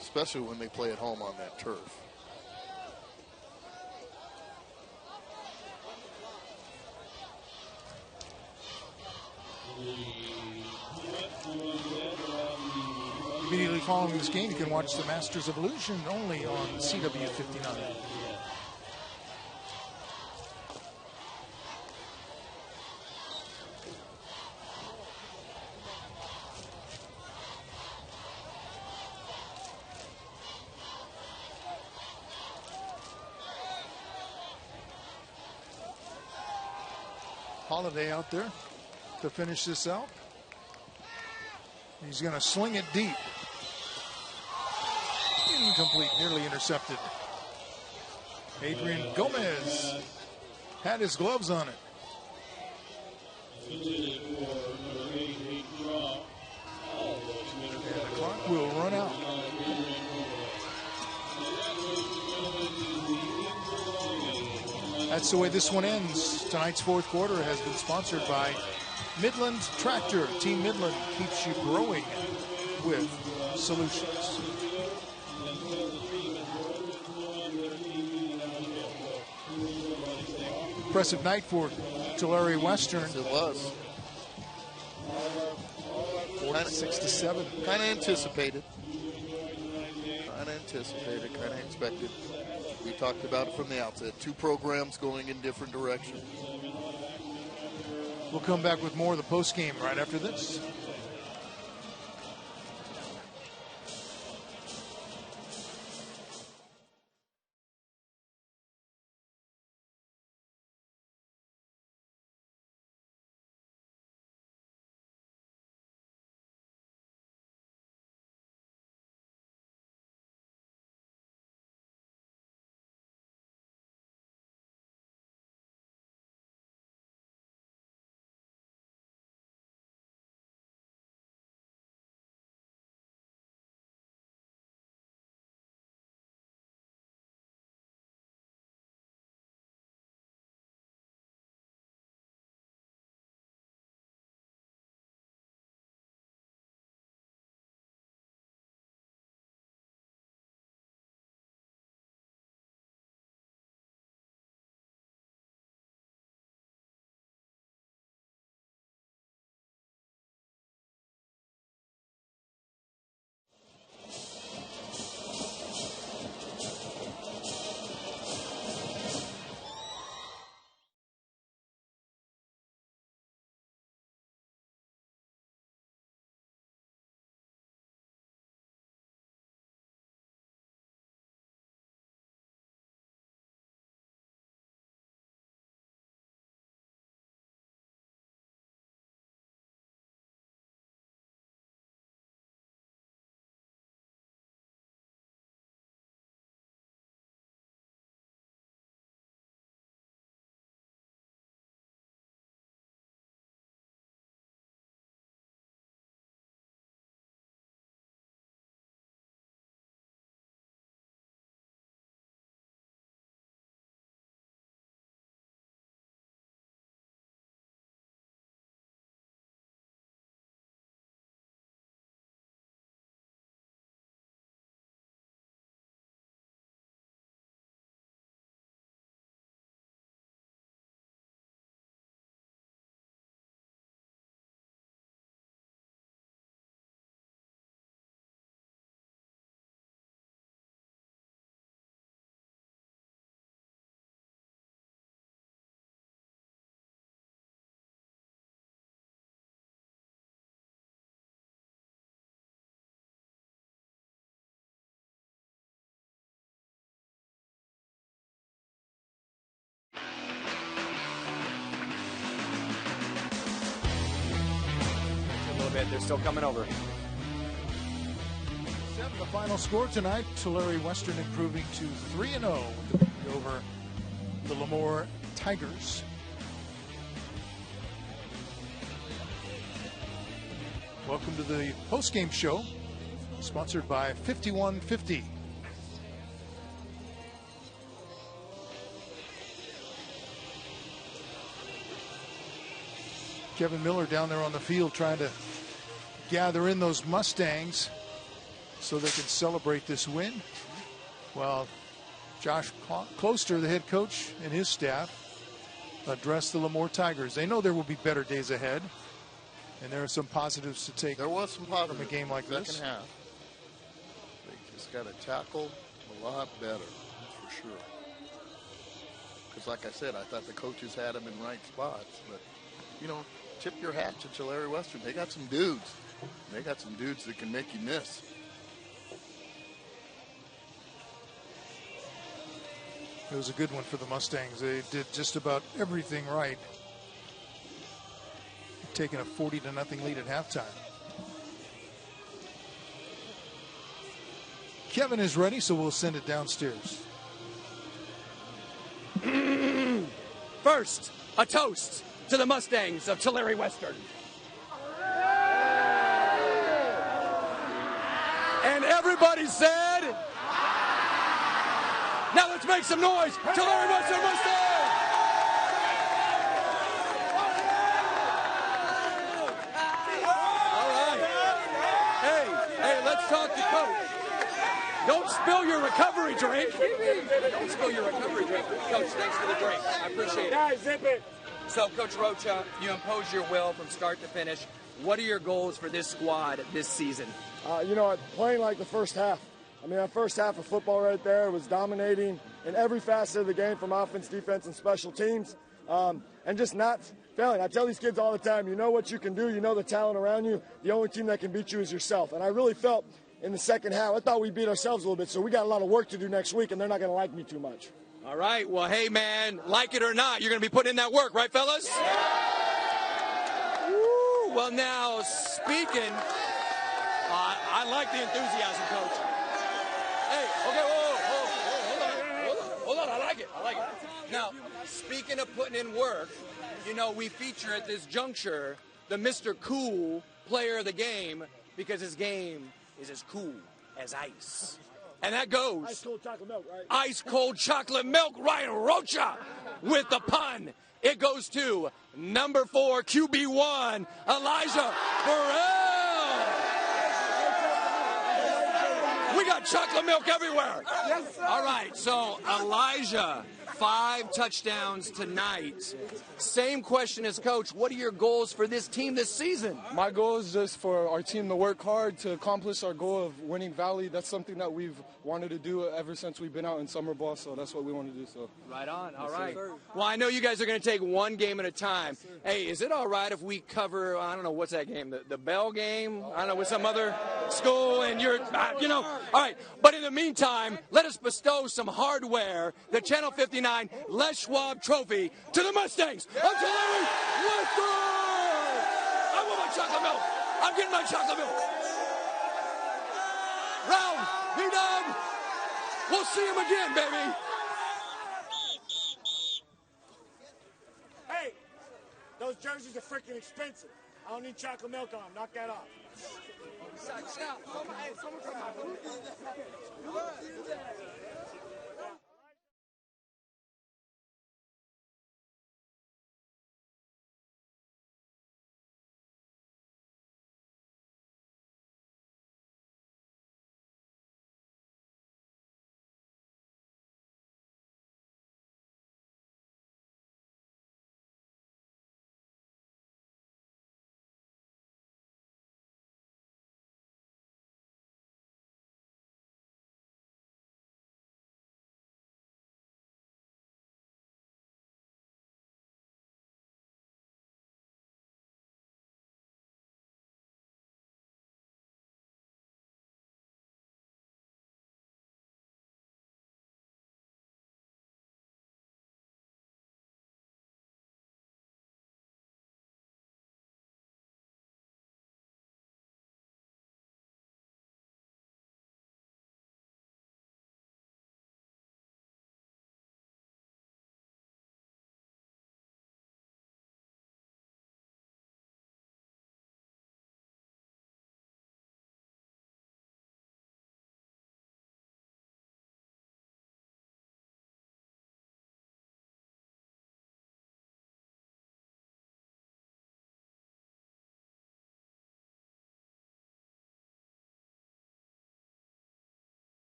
Especially when they play at home on that turf. Immediately following this game, you can watch the Masters of Illusion only on CW 59. Holiday out there to finish this out. He's going to sling it deep. Incomplete, nearly intercepted. Adrian Gomez had his gloves on it. And the clock will run out. That's the way this one ends. Tonight's fourth quarter has been sponsored by Midland Tractor. Team Midland keeps you growing with solutions. Impressive night for Tulare Western. Yes, it was. 6-7. Kind of anticipated. Kind of expected. We talked about it from the outset. 2 programs going in different directions. We'll come back with more of the post game right after this. little bit. They're still coming over. The final score tonight, Tulare Western improving to 3-0 with the victory over the Lemoore Tigers. Welcome to the postgame show, sponsored by 5150. Kevin Miller down there on the field trying to gather in those Mustangs so they can celebrate this win. Well, Josh Closter, the head coach, and his staff addressed the Lemoore Tigers. They know there will be better days ahead, and there are some positives to take. There was some positives from a game like this. Second half, they just got to tackle a lot better, that's for sure. Because, like I said, I thought the coaches had them in right spots, but you know, tip your hat to Tulare Western. They got some dudes. They got some dudes that can make you miss. It was a good one for the Mustangs. They did just about everything right, taking a 40-0 lead at halftime. Kevin is ready, so we'll send it downstairs. First, a toast to the Mustangs of Tulare Western. And everybody said, now let's make some noise. Tulare Western Mustangs! All right. Hey, let's talk to Coach. Don't spill your recovery drink. Don't spill your recovery drink. Coach, thanks for the drink. I appreciate it. Guys, zip it. So, Coach Rocha, you impose your will from start to finish. What are your goals for this squad this season? You know, playing like the first half. I mean, that first half of football right there was dominating in every facet of the game, from offense, defense, and special teams, and just not failing. I tell these kids all the time, you know what you can do, you know the talent around you. The only team that can beat you is yourself. And I really felt in the second half, I thought we beat ourselves a little bit, so we got a lot of work to do next week, and they're not going to like me too much. All right. Well, hey, man, like it or not, you're going to be putting in that work, right, fellas? Woo. Well, now, speaking, I like the enthusiasm, Coach. Hey, okay, hold on. I like it. Now, speaking of putting in work, you know, we feature at this juncture the Mr. Cool player of the game because his game is as cool as ice. And that goes Ice cold chocolate milk, right? Ice cold chocolate milk, Ryan Rocha with the pun. It goes to number 4 QB1, Elijah Burrell. We got chocolate milk everywhere. Yes, sir. All right, so Elijah, 5 touchdowns tonight. Same question as Coach. What are your goals for this team this season? My goal is just for our team to work hard to accomplish our goal of winning Valley. That's something that we've wanted to do ever since we've been out in summer ball, so that's what we want to do. So. Right on. All Yes, right. sir. Well, I know you guys are going to take one game at a time. Hey, is it all right if we cover, I don't know, what's that game? The Bell game? I don't know, with some other school, and you're, all right. But in the meantime, let us bestow some hardware, the Channel 59 Les Schwab Trophy, to the Mustangs of Tulare Western! I want my chocolate milk. I'm getting my chocolate milk. Round, B-Dub. We'll see him again, baby. Hey, those jerseys are freaking expensive. I don't need chocolate milk on them. Knock that off.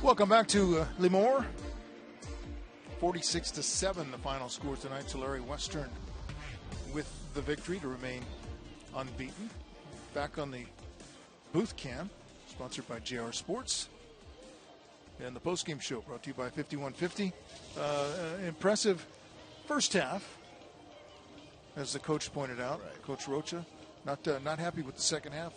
Welcome back to Lemoore. 46-7 the final score tonight. Tulare Western with the victory to remain unbeaten. Back on the booth cam, sponsored by JR Sports. And the postgame show brought to you by 5150. Impressive first half, as the coach pointed out. Right. Coach Rocha, not happy with the second half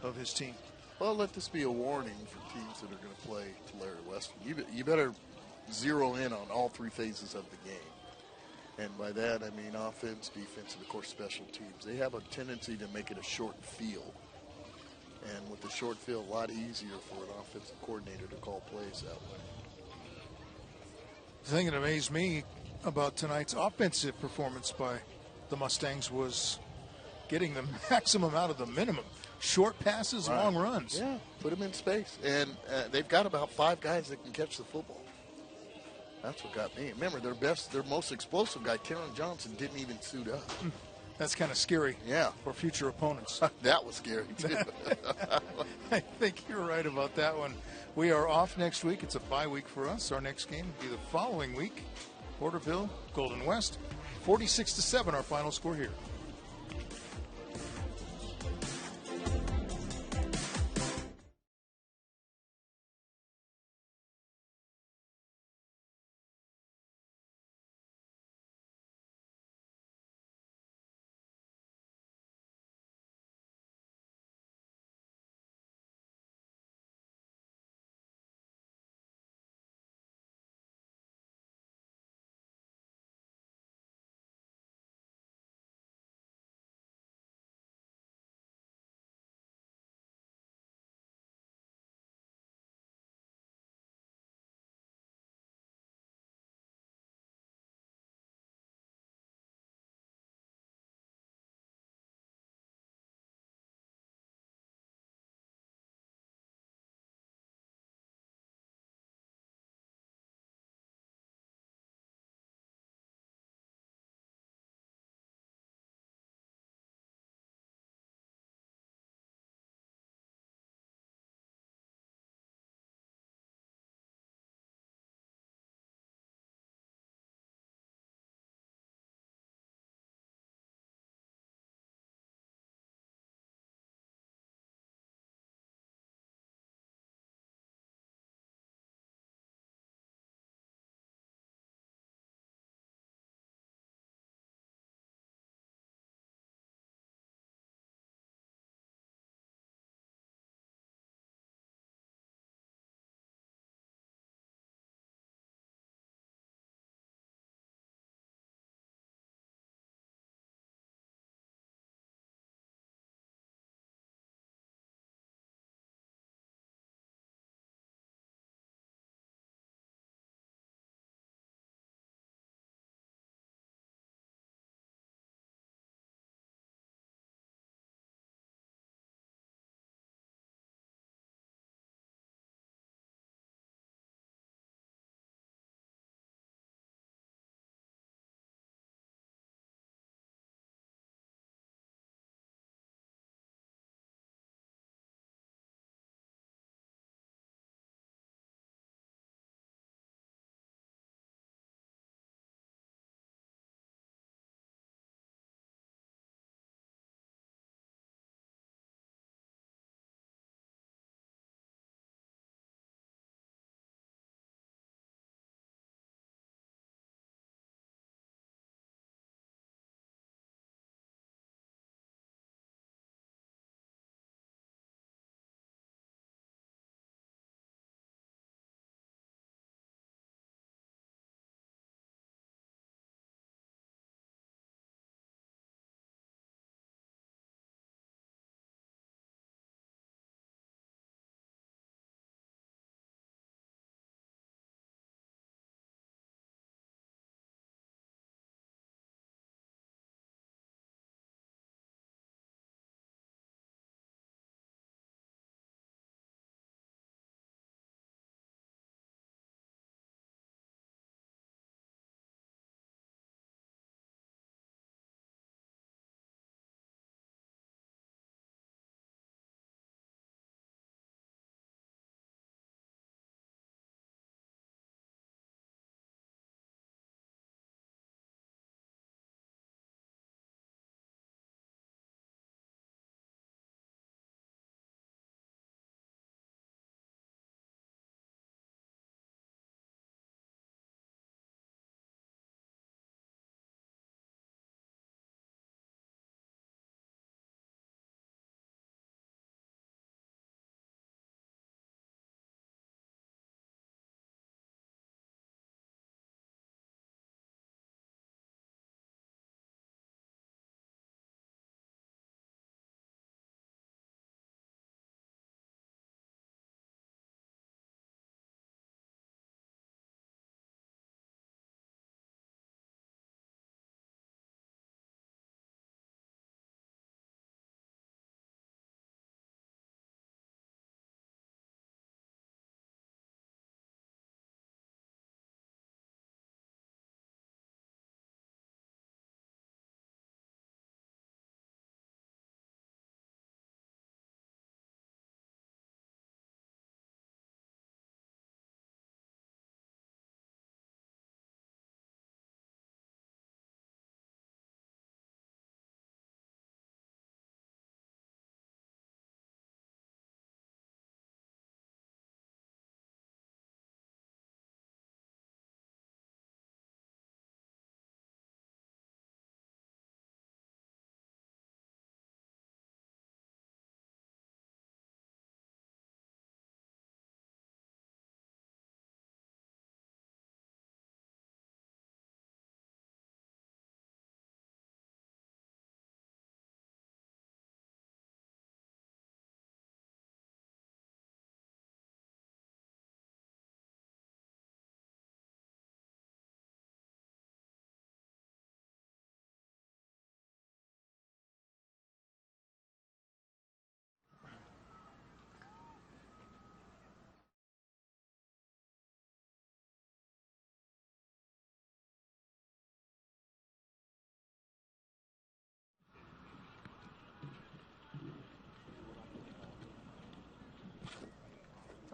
of his team. Well, let this be a warning for teams that are going to play Tulare Western. You better zero in on all three phases of the game. And by that, I mean offense, defense, and, of course, special teams. They have a tendency to make it a short field. And with the short field, a lot easier for an offensive coordinator to call plays that way. The thing that amazed me about tonight's offensive performance by the Mustangs was getting the maximum out of the minimum. Short passes, right. Long runs. Yeah, put them in space. And they've got about 5 guys that can catch the football. That's what got me. Remember, their most explosive guy, Taron Johnson, didn't even suit up. That's kind of scary. Yeah. For future opponents. That was scary, too. I think you're right about that one. We are off next week. It's a bye week for us. Our next game will be the following week. Porterville, Golden West. 46-7, our final score here.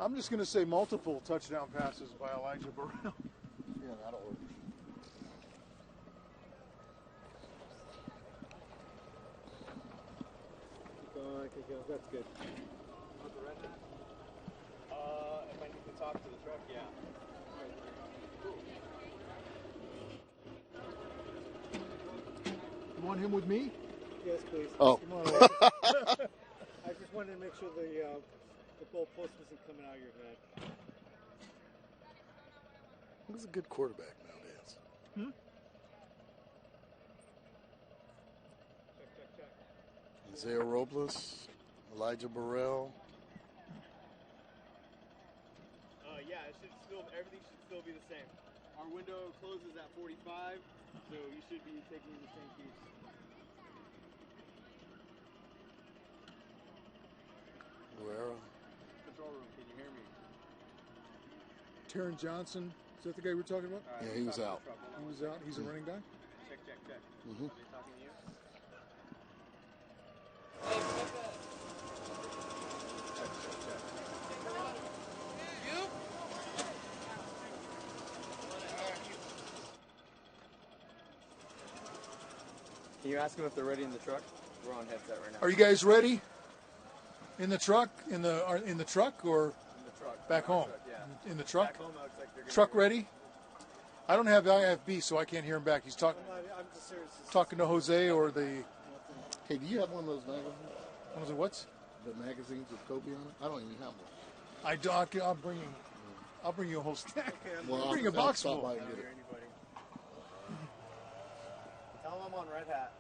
I'm just going to say multiple touchdown passes by Elijah Burrell. Yeah, that'll work. Keep going. That's good. If I need to talk to the truck, yeah. You want him with me? Yes, please. Oh. Come on over. I just wanted to make sure the goal post wasn't coming out of your head. He's a good quarterback nowadays. Hmm? Isaiah Robles, Elijah Burrell. Yeah, it should still, everything should still be the same. Our window closes at 45, so you should be taking the same keys. Guerrero. Control room, can you hear me? Taryn Johnson. Is that the guy we're talking about? Yeah, he was out. He was out. He's a running guy? Check. Mm-hmm. Are they talking to you? Can you ask them if they're ready in the truck? We're on headset right now. Are you guys ready? In the truck? In the truck or In the truck. back home? Yeah. In the truck? Back home, it looks like they're gonna Truck be ready? I don't have IFB, so I can't hear him back. He's talking to Jose or the. Hey, do you have one of those magazines? One of the what's? The magazines with Kobe on it? I don't even have one. I do. I'll bring you a whole stack. Well, I'll bring a I'll box stop full. by and get it. Tell them I'm on Red Hat.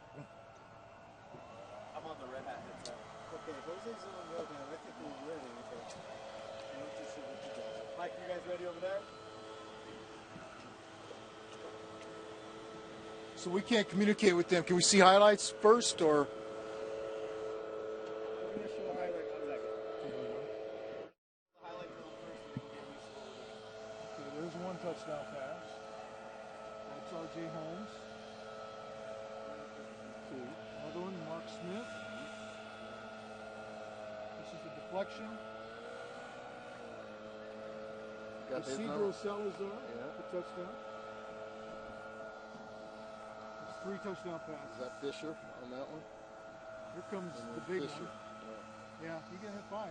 I'm on the Red Hat headset. Okay, Jose's on Red Hat. I think we're ready. But I'm not too sure what you guys are. Mike, you guys ready over there? So we can't communicate with them. Can we see highlights first, or? I'm going to show a highlight for that. Okay, there's one touchdown pass. That's R.J. Holmes. Okay, another one, Mark Smith. This is a deflection. Got his Isidro number? Salazar, Yeah. a touchdown. There's 3 touchdown passes. Is that Fisher on that one? Here comes And the then big Fisher. one. Yeah, he can hit 5.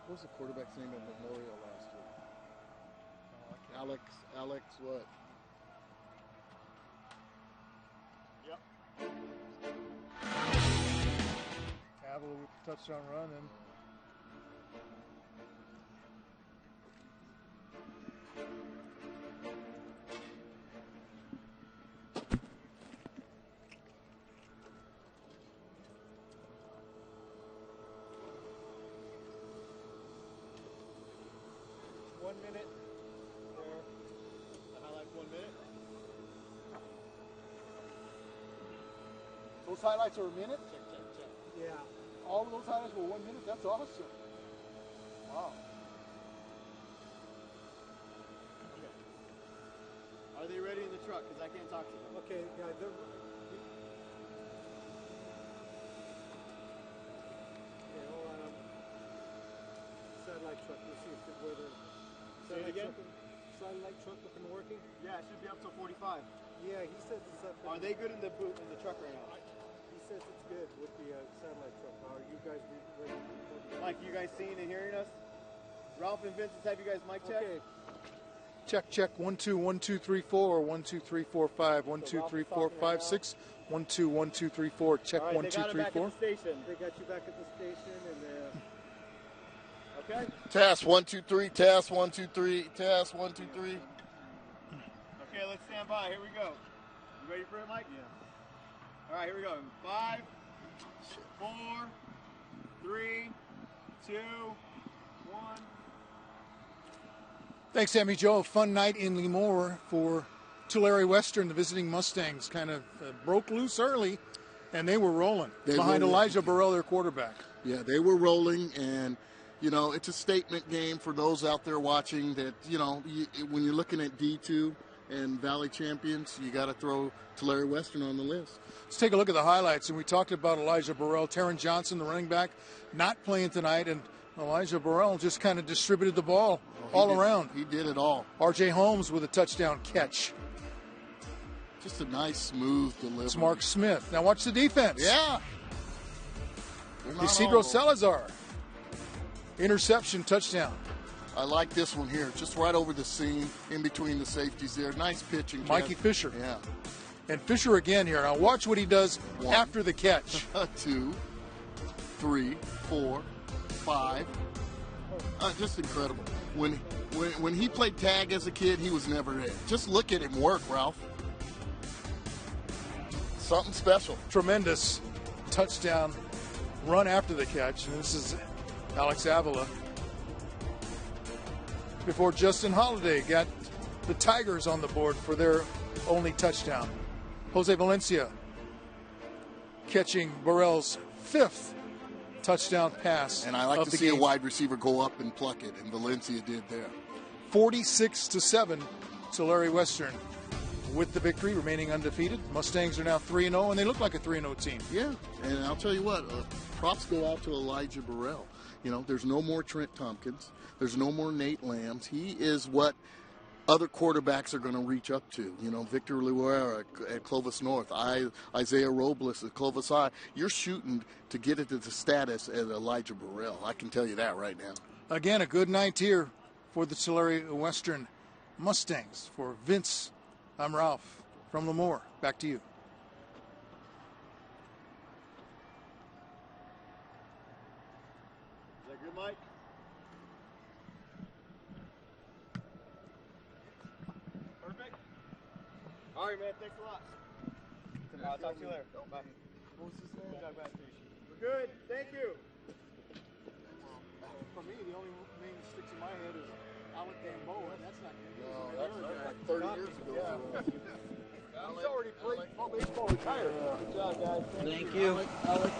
What was the quarterback's name at Memorial last year? Alex what? Yep. Cavill with the touchdown run, and minute. There. The highlights 1 minute. those highlights are a minute? Check. Yeah. All of those highlights were 1 minute? That's awesome. Wow. Okay. Are they ready in the truck? Because I can't talk to them. Okay, guys. Okay, hold on. Satellite truck. Let's see if where the Say it again? Satellite truck looking working? Yeah, it should be up till 45. Yeah, he says it's up. Are they good in the truck right now? He says it's good with the satellite truck. Are you guys ready? Mike, you guys seeing and hearing us? Ralph and Vincent, have you guys mic check? Okay. Check. 1 2 1 2 3 4 1 2 3 4 5 1 2 3 4 5 6 1 2 1 2 3 4 check. Right, 1 2 3 4. They got you back at the station and okay. Test 1 2 3. Test 1 2 3. Test 1 2 3. Okay, let's stand by. Here we go. You ready for it, Mike? Yeah. All right, here we go. 5, 4, 3, 2, 1. Thanks, Sammy Joe. A fun night in Lemoore for Tulare Western. The visiting Mustangs kind of broke loose early, and they were rolling behind Elijah Burrell, their quarterback. Yeah, they were rolling, and, you know, it's a statement game for those out there watching that, you know, when you're looking at D2 and Valley champions, you got to throw Tulare Western on the list. Let's take a look at the highlights. And we talked about Elijah Burrell. Taron Johnson, the running back, not playing tonight. And Elijah Burrell just kind of distributed the ball around. He did it all. R.J. Holmes with a touchdown catch. Just a nice, smooth delivery. It's Mark Smith. Now watch the defense. Yeah. Isidro Salazar. Interception, touchdown. I like this one here. Just right over the seam, in between the safeties there. Nice pitching. Mikey Fisher. Yeah. And Fisher again here. Now watch what he does after the catch. 2, 3, 4, 5. Just incredible. When he played tag as a kid, he was never it. Just look at him work, Ralph. Something special. Tremendous touchdown run after the catch. And this is Alex Avila. Before Justin Holiday got the Tigers on the board for their only touchdown. Jose Valencia catching Burrell's 5th touchdown pass. And I like to see a wide receiver go up and pluck it, and Valencia did there. 46-7, Tulare Western with the victory, remaining undefeated. Mustangs are now 3-0, and they look like a 3-0 team. Yeah, and I'll tell you what, props go out to Elijah Burrell. You know, there's no more Trent Tompkins. There's no more Nate Lambs. He is what other quarterbacks are going to reach up to. You know, Victor Lemoore at Clovis North, Isaiah Robles at Clovis High. You're shooting to get it to the status as Elijah Burrell. I can tell you that right now. Again, a good night here for the Tulare Western Mustangs. For Vince, I'm Ralph from Lemoore. Back to you. Is that good, Mike? Perfect. All right, man. Thanks a lot. I'll talk to you later. Bye. What was his name? We're good. Thank you. For me, the only name that sticks in my head is Alec Gamboa. That's not him. No, that's like 30 years ago. Yeah. He's already played baseball retired. Good job, guys. Thank you. Alec.